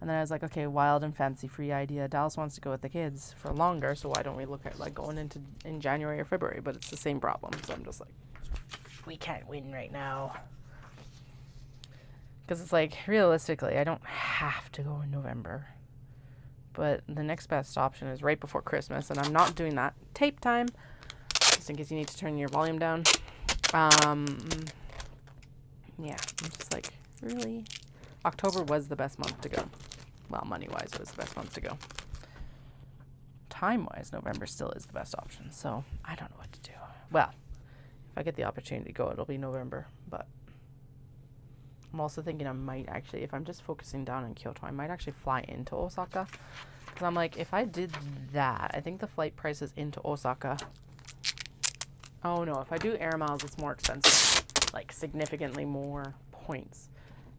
And then I was like, okay, wild and fancy-free idea. Dallas wants to go with the kids for longer, so why don't we look at like going in January or February? But it's the same problem, so I'm just like, we can't win right now. Because it's like, realistically, I don't have to go in November. But the next best option is right before Christmas, and I'm not doing that. Tape time, just in case you need to turn your volume down. Yeah, I'm just like, really? October was the best month to go. Well, money-wise, it was the best month to go. Time-wise, November still is the best option, so I don't know what to do. Well, if I get the opportunity to go, it'll be November, but I'm also thinking I might actually, if I'm just focusing down in Kyoto, I might actually fly into Osaka. Because I'm like, if I did that, I think the flight prices into Osaka. Oh no, if I do air miles, it's more expensive. Like significantly more points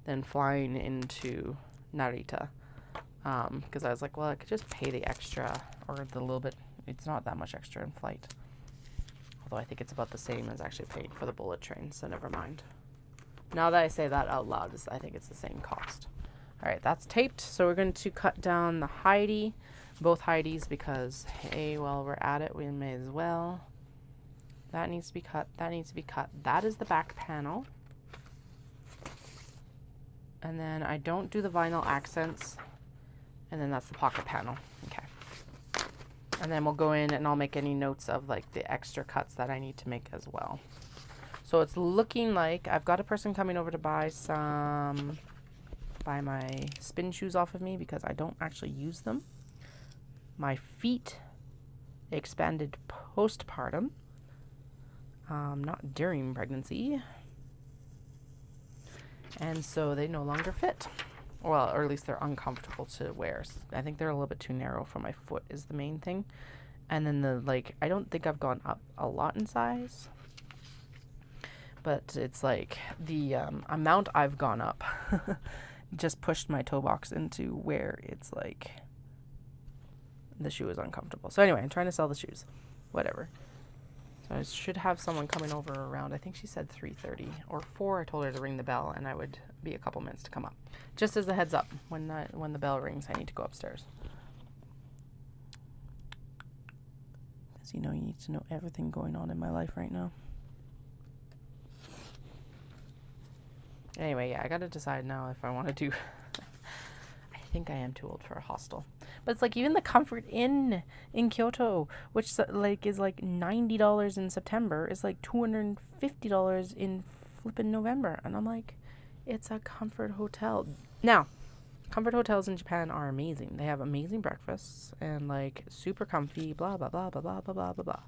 than flying into Narita. Because I was like, well, I could just pay the extra or the little bit. It's not that much extra in flight. Although I think it's about the same as actually paying for the bullet train, so never mind. Now that I say that out loud, I think it's the same cost. All right, that's taped. So we're going to cut down the Heidi, both Heidis, because, hey, while we're at it, we may as well. That needs to be cut. That needs to be cut. That is the back panel. And then I don't do the vinyl accents. And then that's the pocket panel. Okay. And then we'll go in and I'll make any notes of like the extra cuts that I need to make as well. So it's looking like I've got a person coming over to buy my spin shoes off of me because I don't actually use them. My feet expanded postpartum, not during pregnancy. And so they no longer fit. Well, or at least they're uncomfortable to wear. I think they're a little bit too narrow for my foot is the main thing. And then I don't think I've gone up a lot in size. But it's like the amount I've gone up just pushed my toe box into where it's like the shoe is uncomfortable. So anyway, I'm trying to sell the shoes. Whatever. So I should have someone coming over around, I think she said 3:30 or 4. I told her to ring the bell and I would be a couple minutes to come up. Just as a heads up, when the bell rings, I need to go upstairs. Because you need to know everything going on in my life right now. Anyway, yeah, I gotta decide now if I want to do... I think I am too old for a hostel. But it's like even the Comfort Inn in Kyoto, which like is like $90 in September, is like $250 in flippin' November. And I'm like, it's a comfort hotel. Now, comfort hotels in Japan are amazing. They have amazing breakfasts and like super comfy, blah, blah, blah, blah, blah, blah, blah, blah, blah.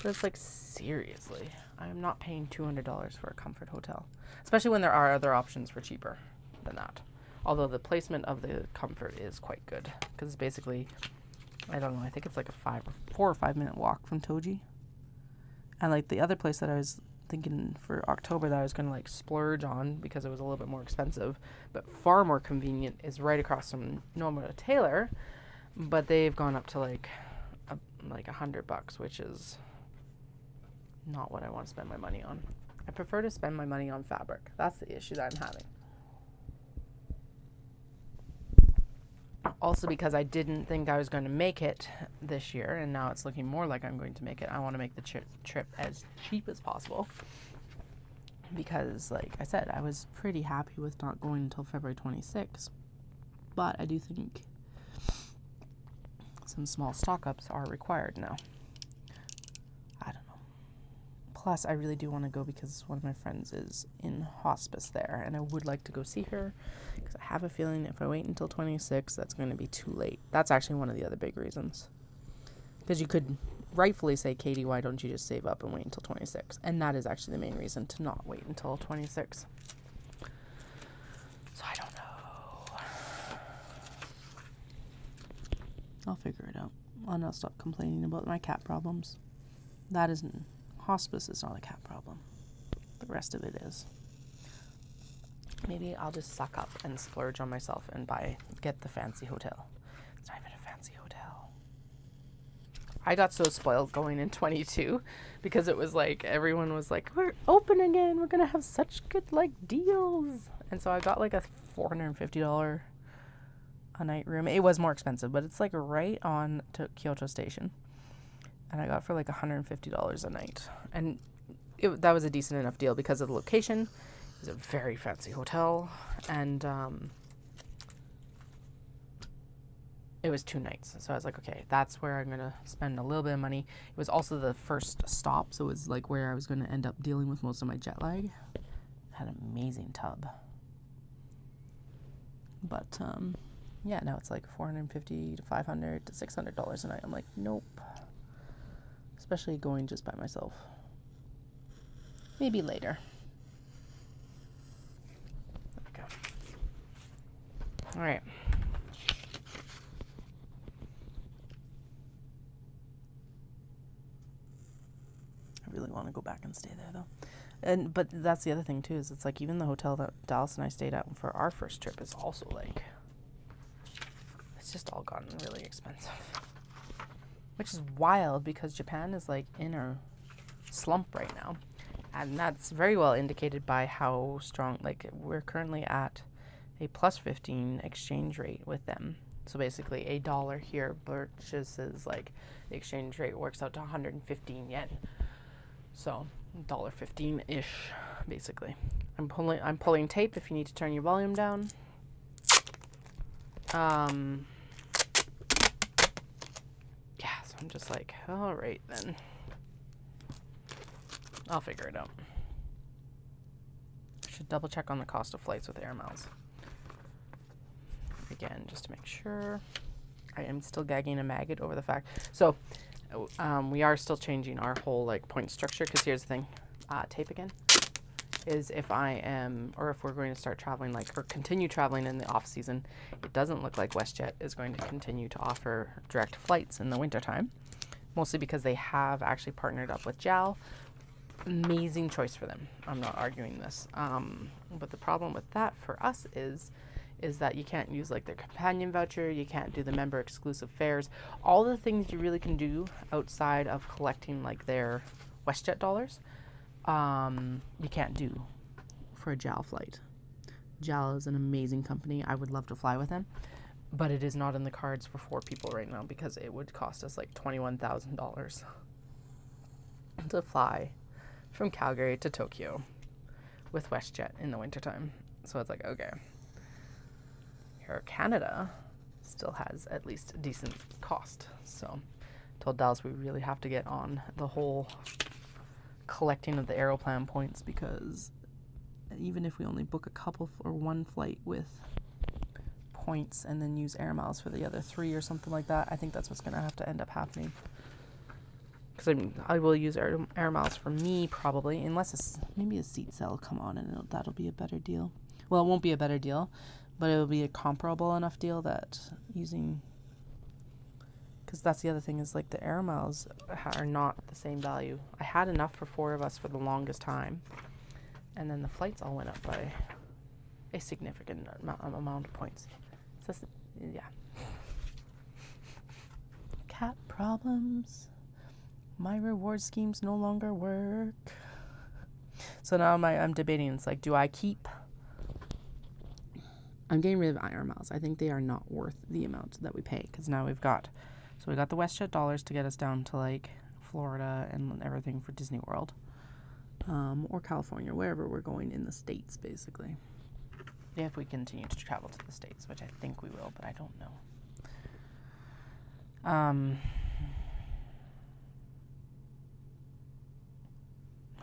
But it's like, seriously, I'm not paying $200 for a comfort hotel. Especially when there are other options for cheaper than that. Although the placement of the comfort is quite good. Because it's basically, I don't know, I think it's like a 4 or 5 minute walk from Toji. And like the other place that I was thinking for October that I was going to like splurge on because it was a little bit more expensive, but far more convenient, is right across from Nomura Taylor. But they've gone up to like $100, which is not what I want to spend my money on. I prefer to spend my money on fabric. That's the issue that I'm having. Also because I didn't think I was going to make it this year, and now it's looking more like I'm going to make it. I want to make the trip as cheap as possible. Because, like I said, I was pretty happy with not going until February 26th. But I do think some small stock-ups are required now. I don't know. Plus, I really do want to go because one of my friends is in hospice there, and I would like to go see her because I have a feeling if I wait until 26, that's going to be too late. That's actually one of the other big reasons. Because you could rightfully say, Katie, why don't you just save up and wait until 26? And that is actually the main reason to not wait until 26. So I don't know. I'll figure it out. I'll not stop complaining about my cat problems. That isn't... Hospice is not a cat problem. The rest of it is. Maybe I'll just suck up and splurge on myself and get the fancy hotel. It's not even a fancy hotel. I got so spoiled going in 22 because it was like, everyone was like, we're open again. We're going to have such good like deals. And so I got like a $450 a night room. It was more expensive, but it's like right on to Kyoto Station. And I got for like $150 a night. And that was a decent enough deal because of the location. It was a very fancy hotel. And it was 2 nights. So I was like, okay, that's where I'm going to spend a little bit of money. It was also the first stop. So it was like where I was going to end up dealing with most of my jet lag. It had an amazing tub. But yeah, now it's like $450 to $500 to $600 a night. I'm like, nope. Especially going just by myself. Maybe later. There we go. All right. go back and stay there though. But that's the other thing too, is it's like even the hotel that Dallas and I stayed at for our first trip is also like, it's just all gotten really expensive. Which is wild because Japan is like in a slump right now. And that's very well indicated by how strong, like we're currently at a plus 15 exchange rate with them. So basically $1 here purchases, like the exchange rate works out to 115 yen. So $1.15-ish basically. I'm pulling tape if you need to turn your volume down. Yeah, so I'm just like, all right then. I'll figure it out. Should double check on the cost of flights with air miles. Again, just to make sure. I am still gagging a maggot over the fact. So, we are still changing our whole like point structure, because here's the thing. Tape again. Is if I am, or if we're going to start traveling like, or continue traveling in the off season, it doesn't look like WestJet is going to continue to offer direct flights in the wintertime. Mostly because they have actually partnered up with JAL. Amazing choice for them. I'm not arguing this. But the problem with that for us is that you can't use like their companion voucher, you can't do the member exclusive fares, all the things you really can do outside of collecting like their WestJet dollars, you can't do for a JAL flight. JAL is an amazing company. I would love to fly with them, but it is not in the cards for 4 people right now because it would cost us like $21,000 to fly from Calgary to Tokyo with WestJet in the wintertime. So it's like, okay. Air Canada still has at least a decent cost. So I told Dallas we really have to get on the whole collecting of the Aeroplan points, because even if we only book a couple or one flight with points and then use air miles for the other 3 or something like that, I think that's what's going to have to end up happening. Because I will use air miles for me probably, unless maybe a seat sale will come on and that'll be a better deal. Well, it won't be a better deal, but it'll be a comparable enough deal that using, because that's the other thing, is like the air miles are not the same value. I had enough for 4 of us for the longest time, and then the flights all went up by a significant amount of points. So yeah. Cat problems. My reward schemes no longer work. So now I'm debating. It's like, do I keep? I'm getting rid of air miles. I think they are not worth the amount that we pay, because now we got the WestJet dollars to get us down to like Florida and everything for Disney World, or California, wherever we're going in the States, basically. If we continue to travel to the States, which I think we will, but I don't know.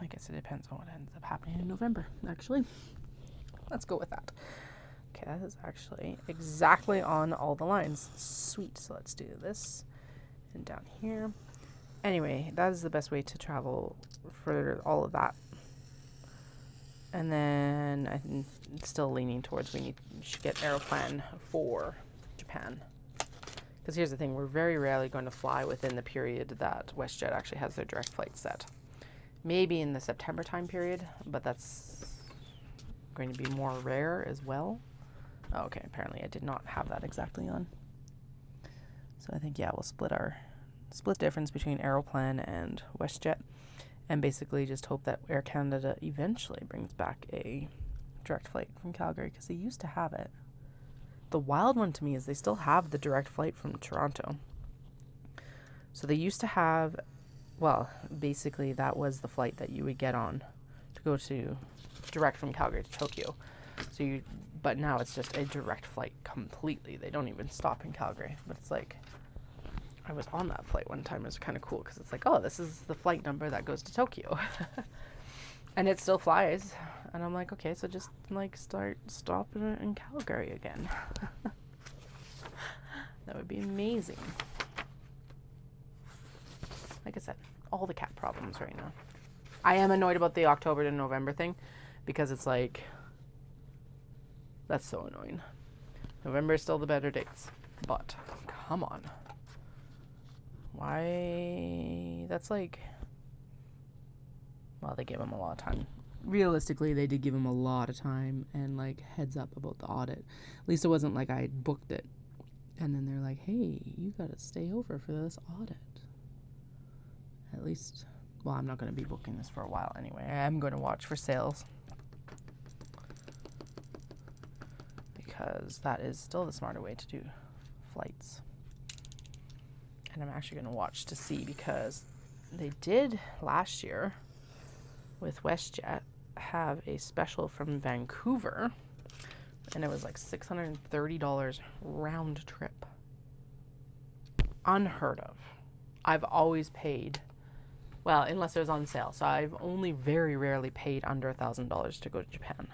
I guess it depends on what ends up happening in November, actually. Let's go with that. Okay, that is actually exactly on all the lines. Sweet. So let's do this and down here. Anyway, that is the best way to travel for all of that. And then I'm still leaning towards we should get Aeroplan for Japan. Because here's the thing, we're very rarely going to fly within the period that WestJet actually has their direct flight set. Maybe in the September time period, but that's going to be more rare as well. Oh, okay, apparently I did not have that exactly on. So I think, yeah, we'll split the difference between Aeroplan and WestJet, and basically just hope that Air Canada eventually brings back a direct flight from Calgary, because they used to have it. The wild one to me is they still have the direct flight from Toronto. So they used to have, well, basically that was the flight that you would get on to go to direct from Calgary to Tokyo. But now it's just a direct flight completely. They don't even stop in Calgary. But it's like, I was on that flight one time. It was kind of cool because it's like, oh, this is the flight number that goes to Tokyo. And it still flies. And I'm like, okay, so just like start stopping in Calgary again. That would be amazing. Like I said, all the cat problems right now. I am annoyed about the October to November thing, because it's like, that's so annoying. November is still the better dates, but come on. Why? That's like, well, they gave him a lot of time. Realistically, they did give him a lot of time and like heads up about the audit. At least it wasn't like I had booked it and then they're like, hey, you gotta stay over for this audit. At least, well, I'm not going to be booking this for a while anyway. I am going to watch for sales because that is still the smarter way to do flights. And I'm actually going to watch to see because they did last year with WestJet have a special from Vancouver, and it was like $630 round trip. Unheard of. I've always paid, well, unless it was on sale. So I've only very rarely paid under $1,000 to go to Japan.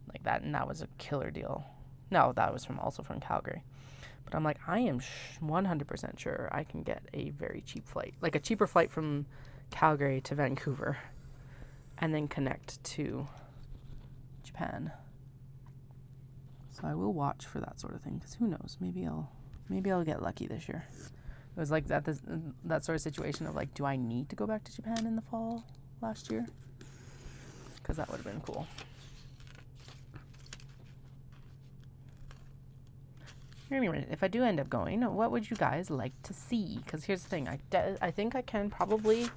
Like that, and that was a killer deal. No, that was also from Calgary. But I'm like, I am 100% sure I can get a very cheap flight. Like a cheaper flight from Calgary to Vancouver and then connect to Japan. So I will watch for that sort of thing because who knows? Maybe I'll get lucky this year. It was like that sort of situation of like, do I need to go back to Japan in the fall last year? Because that would have been cool. Anyway, if I do end up going, what would you guys like to see? Because here's the thing. I think I can probably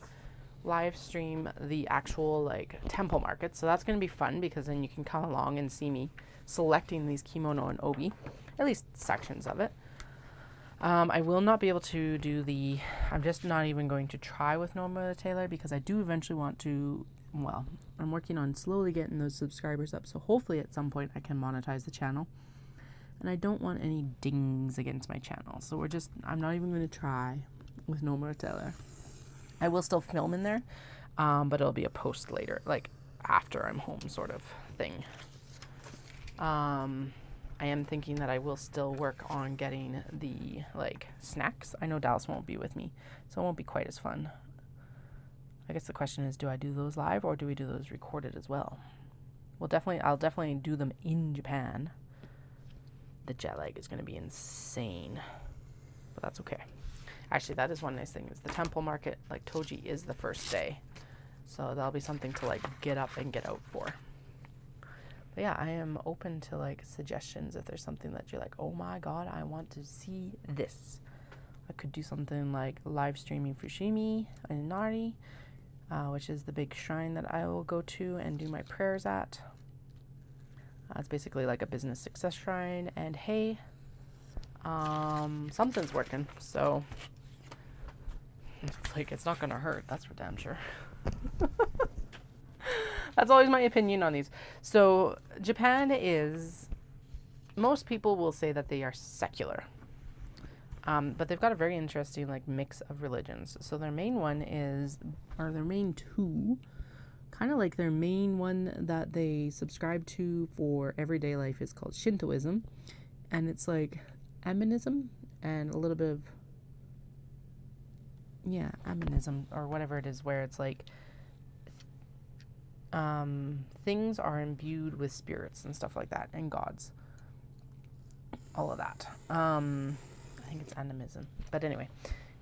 live stream the actual like temple market. So that's going to be fun because then you can come along and see me selecting these kimono and obi, at least sections of it. I will not be able to do I'm just not even going to try with Norma Taylor because I do eventually want to, well, I'm working on slowly getting those subscribers up. So hopefully at some point I can monetize the channel. And I don't want any dings against my channel. So I'm not even going to try with Norma Taylor. I will still film in there, but it'll be a post later, like after I'm home sort of thing. I am thinking that I will still work on getting the like snacks. I know Dallas won't be with me, so it won't be quite as fun. I guess the question is, do I do those live or do we do those recorded as well? Well, I'll definitely do them in Japan. The jet lag is going to be insane, but that's okay. Actually, that is one nice thing is the temple market, like Toji, is the first day, so that'll be something to like get up and get out for. But yeah, I am open to like suggestions if there's something that you're like, oh my god, I want to see this. I could do something like live streaming Fushimi and Inari, which is the big shrine that I will go to and do my prayers at. It's basically like a business success shrine, and hey, something's working, so it's like it's not gonna hurt. That's for damn sure. That's always my opinion on these. So Japan is, most people will say that they are secular, but they've got a very interesting like mix of religions. So their main one is, or their main two, kind of like their main one that they subscribe to for everyday life is called Shintoism, and it's like animism and a little bit of, yeah, animism or whatever it is, where it's like things are imbued with spirits and stuff like that, and gods, all of that. I think it's animism, but anyway,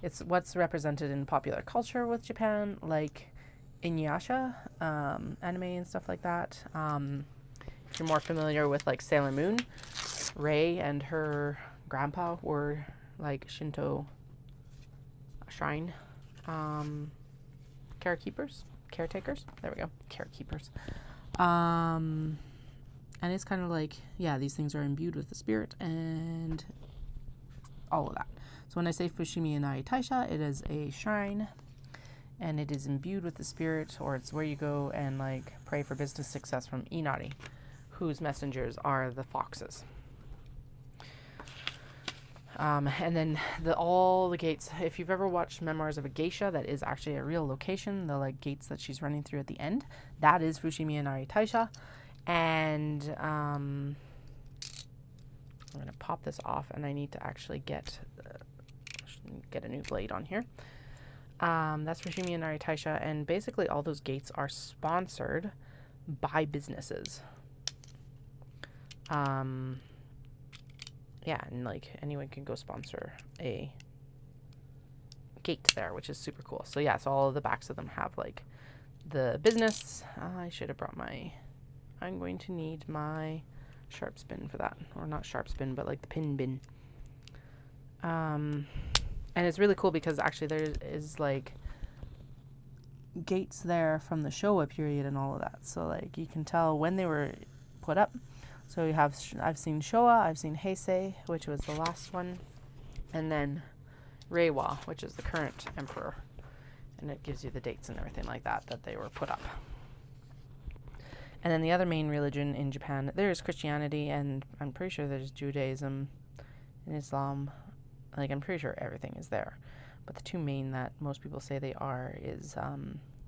it's what's represented in popular culture with Japan, like Inuyasha, anime and stuff like that. If you're more familiar with like Sailor Moon, Rei and her grandpa were like Shinto shrine caretakers. There we go, carekeepers. And it's kind of like, yeah, these things are imbued with the spirit and all of that. So when I say Fushimi Inari Taisha, it is a shrine, and it is imbued with the spirit, or it's where you go and like pray for business success from Inari, whose messengers are the foxes. And then all the gates, if you've ever watched Memoirs of a Geisha, that is actually a real location, the like gates that she's running through at the end, that is Fushimi Inari Taisha. And I'm going to pop this off, and I need to actually get a new blade on here. That's Fushimi Inari Taisha, and basically all those gates are sponsored by businesses. Yeah, and like anyone can go sponsor a gate there, which is super cool. So yeah, so all of the backs of them have like the business. I should have brought I'm going to need my sharp spin for that. Or not sharp spin, but like the pin bin. And it's really cool because actually there is like gates there from the Showa period and all of that. So like you can tell when they were put up. So you have, I've seen Showa, I've seen Heisei, which was the last one, and then Reiwa, which is the current emperor. And it gives you the dates and everything like that they were put up. And then the other main religion in Japan, there's Christianity, and I'm pretty sure there's Judaism and Islam. Like, I'm pretty sure everything is there. But the two main that most people say they are is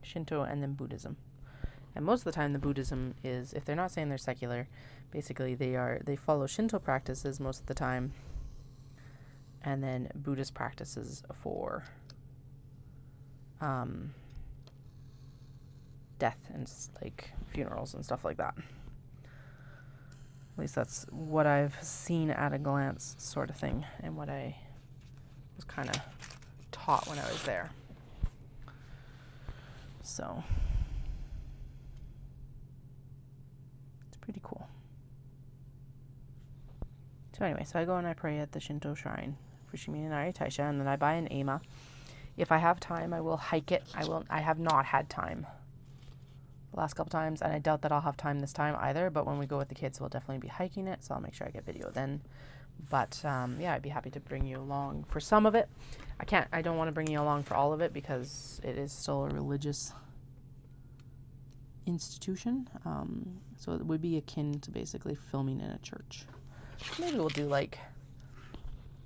Shinto and then Buddhism. And most of the time the Buddhism is, if they're not saying they're secular, basically they follow Shinto practices most of the time, and then Buddhist practices for death and like funerals and stuff like that. At least that's what I've seen at a glance, sort of thing, and what I was kind of taught when I was there. So it's pretty cool. So anyway, so I go and I pray at the Shinto shrine, Fushimi Inari Taisha, and then I buy an ema. If I have time, I will hike it. I have not had time the last couple times, and I doubt that I'll have time this time either, but when we go with the kids, we'll definitely be hiking it, so I'll make sure I get video then. But yeah, I'd be happy to bring you along for some of it. I don't want to bring you along for all of it because it is still a religious institution. So it would be akin to basically filming in a church. Maybe we'll do like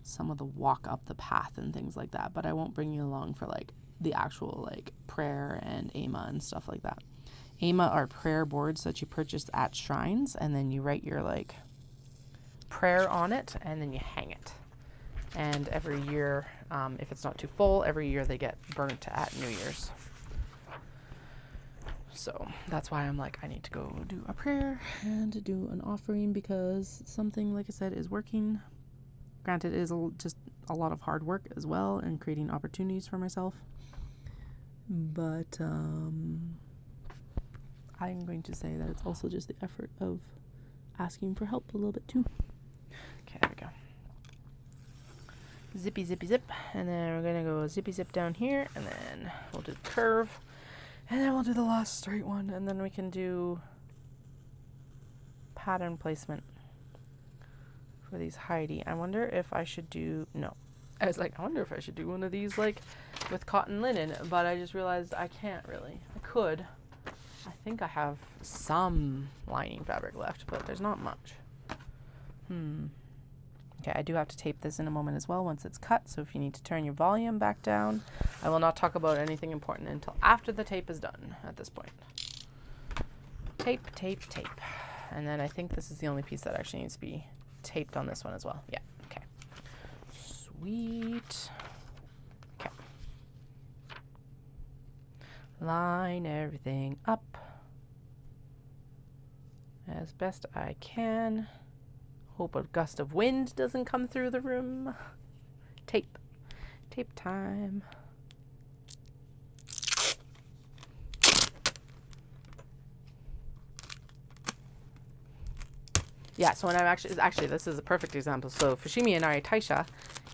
some of the walk up the path and things like that, but I won't bring you along for like the actual like prayer and ema and stuff like that. Ema are prayer boards that you purchase at shrines, and then you write your like prayer on it, and then you hang it. And every year, if it's not too full, every year they get burnt at New Year's. So that's why I'm like, I need to go do a prayer and do an offering, because something, like I said, is working. Granted, it is just a lot of hard work as well, and creating opportunities for myself. But I'm going to say that it's also just the effort of asking for help a little bit too. Okay, there we go. Zippy, zippy, zip. And then we're going to go zippy, zip down here. And then we'll do the curve. And then we'll do the last straight one. And then we can do pattern placement for these Heidi. I wonder if I should do... No. I was like, I wonder if I should do one of these, like, with cotton linen. But I just realized I can't really. I could. I think I have some lining fabric left, but there's not much. Okay, I do have to tape this in a moment as well once it's cut, so if you need to turn your volume back down, I will not talk about anything important until after the tape is done at this point. Tape, tape, tape. And then I think this is the only piece that actually needs to be taped on this one as well. Yeah, okay. Sweet. Okay. Line everything up as best I can. Hope a gust of wind doesn't come through the room. Tape. Tape time. Yeah, so when I'm actually this is a perfect example. So Fushimi Inari Taisha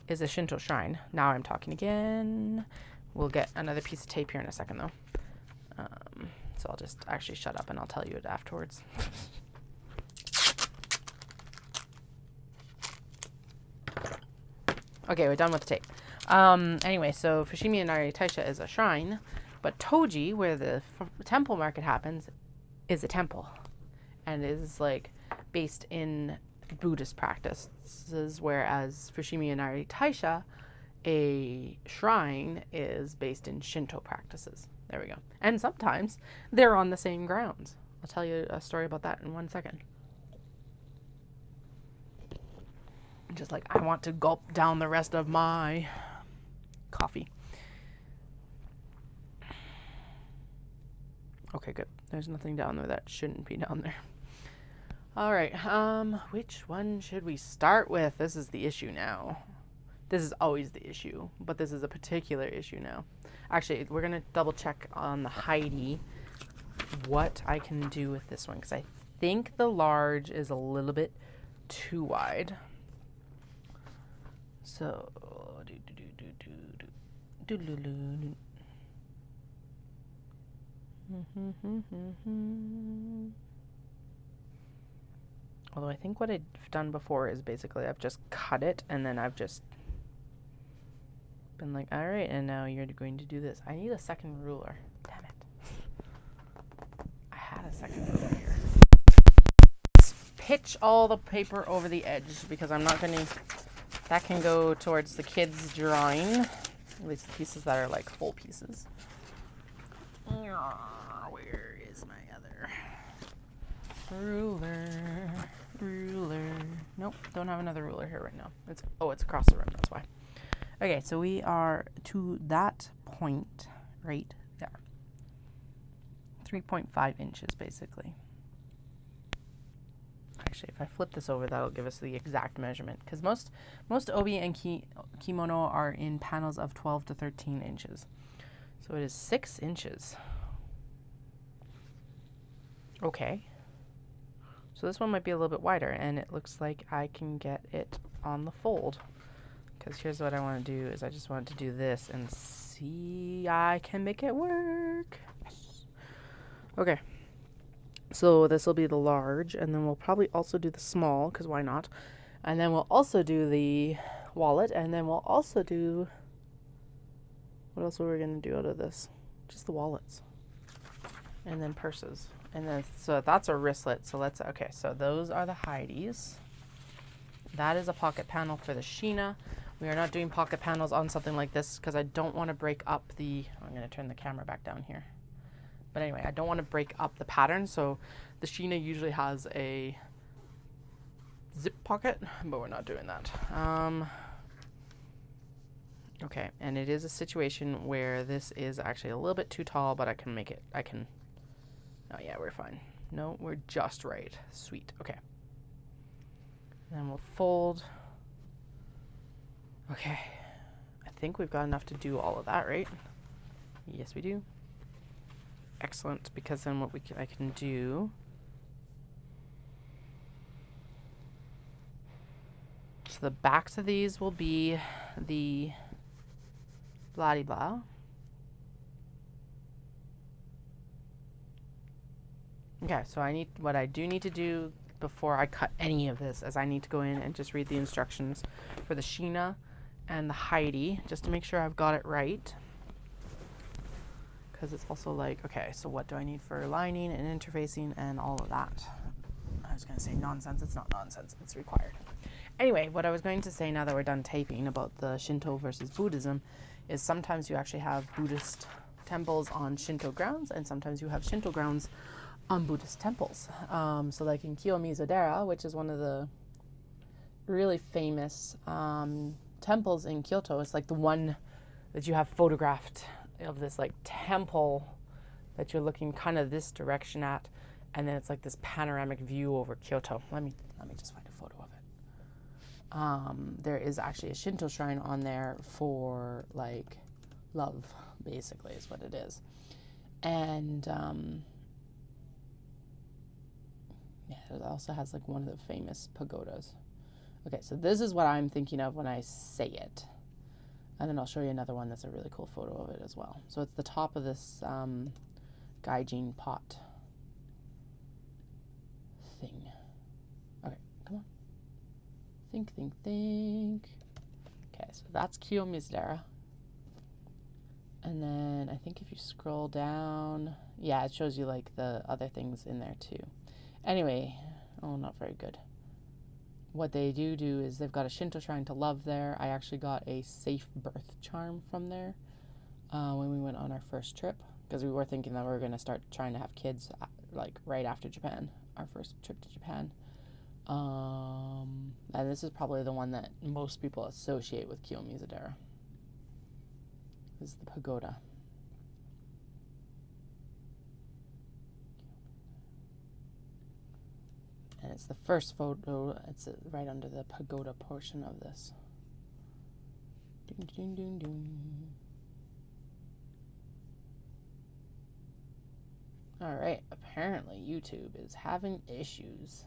is a Shinto shrine. Now I'm talking again. We'll get another piece of tape here in a second though. So I'll just actually shut up and I'll tell you it afterwards. Okay, we're done with the tape. Anyway, so Fushimi Inari Taisha is a shrine, but Toji, where the temple market happens, is a temple, and is like based in Buddhist practices, whereas Fushimi Inari Taisha, a shrine, is based in Shinto practices. There we go. And sometimes they're on the same grounds. I'll tell you a story about that in 1 second. Just like I want to gulp down the rest of my coffee. Okay, good. There's nothing down there that shouldn't be down there. All right. Which one should we start with? This is the issue now. This is always the issue, but this is a particular issue now. Actually, we're going to double check on the Heidi what I can do with this one, because I think the large is a little bit too wide. So, although I think what I've done before is basically I've just cut it and then I've just been like, all right, and now you're going to do this. I need a second ruler. Damn it. I had a second ruler here. Pitch all the paper over the edge because I'm not going to, that can go towards the kids' drawing, at least the pieces that are like full pieces. Where is my other ruler? Nope, don't have another ruler here right now. It's across the room, that's why. Okay, so we are to that point right there. 3.5 inches basically. Actually, if I flip this over, that'll give us the exact measurement, because most Obi and Kimono are in panels of 12 to 13 inches. So it is 6 inches. Okay. So this one might be a little bit wider, and it looks like I can get it on the fold. Because here's what I want to do, is I just want to do this and see I can make it work. Yes. Okay. So this will be the large, and then we'll probably also do the small, because why not? And then we'll also do the wallet, and then we'll also do, what else were we going to do out of this? Just the wallets. And then purses. And then, so that's a wristlet. So okay, so those are the Heidi's. That is a pocket panel for the Sheena. We are not doing pocket panels on something like this because I don't want to break up I'm going to turn the camera back down here. But anyway, I don't want to break up the pattern. So the Sheena usually has a zip pocket, but we're not doing that. Okay, and it is a situation where this is actually a little bit too tall, but I can make it, oh yeah, we're fine. No, we're just right. Sweet, okay. And then we'll fold. Okay, I think we've got enough to do all of that, right? Yes, we do. Excellent, because then what I can do, so the backs of these will be the blah-de-blah. Okay, so what I do need to do before I cut any of this is I need to go in and just read the instructions for the Sheena and the Heidi, just to make sure I've got it right. Because it's also like, okay, so what do I need for lining and interfacing and all of that? I was going to say nonsense. It's not nonsense. It's required. Anyway, what I was going to say now that we're done taping about the Shinto versus Buddhism is sometimes you actually have Buddhist temples on Shinto grounds, and sometimes you have Shinto grounds on Buddhist temples. So like in Kiyomizu-dera, which is one of the really famous temples in Kyoto, it's like the one that you have photographed of this like temple that you're looking kind of this direction at, and then it's like this panoramic view over Kyoto. Let me just find a photo of it. There is actually a Shinto shrine on there for like love, basically is what it is. And yeah, it also has like one of the famous pagodas. Okay, so this is what I'm thinking of when I say it. And then I'll show you another one that's a really cool photo of it as well. So it's the top of this gaijin pot thing. Okay, come on. Think. Okay, so that's Kiyomizu-dera. And then I think if you scroll down, yeah, it shows you like the other things in there too. Anyway, not very good. What they do is they've got a Shinto shrine to love there. I actually got a safe birth charm from there when we went on our first trip, because we were thinking that we were going to start trying to have kids like right after Japan, our first trip to Japan. And this is probably the one that most people associate with Kiyomizu-dera. This is the pagoda. And it's the first photo. It's right under the pagoda portion of this. Ding, ding, ding, ding. All right, apparently YouTube is having issues.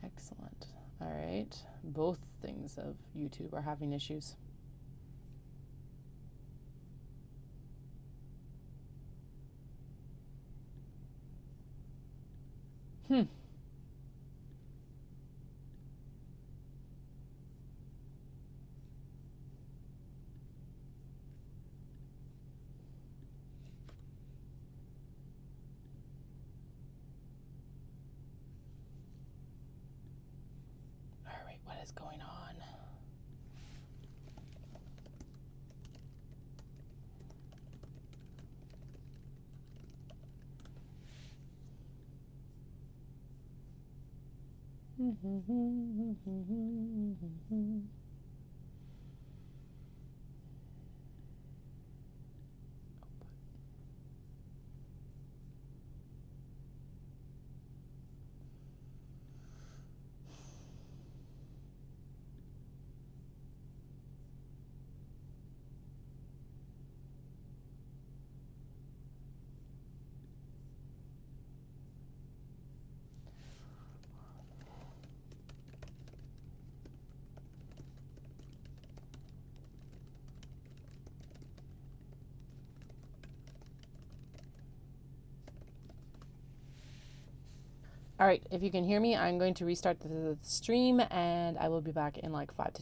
Excellent. All right, both things of YouTube are having issues. All right, what is going on? All right, if you can hear me, I'm going to restart the stream and I will be back in like 5 to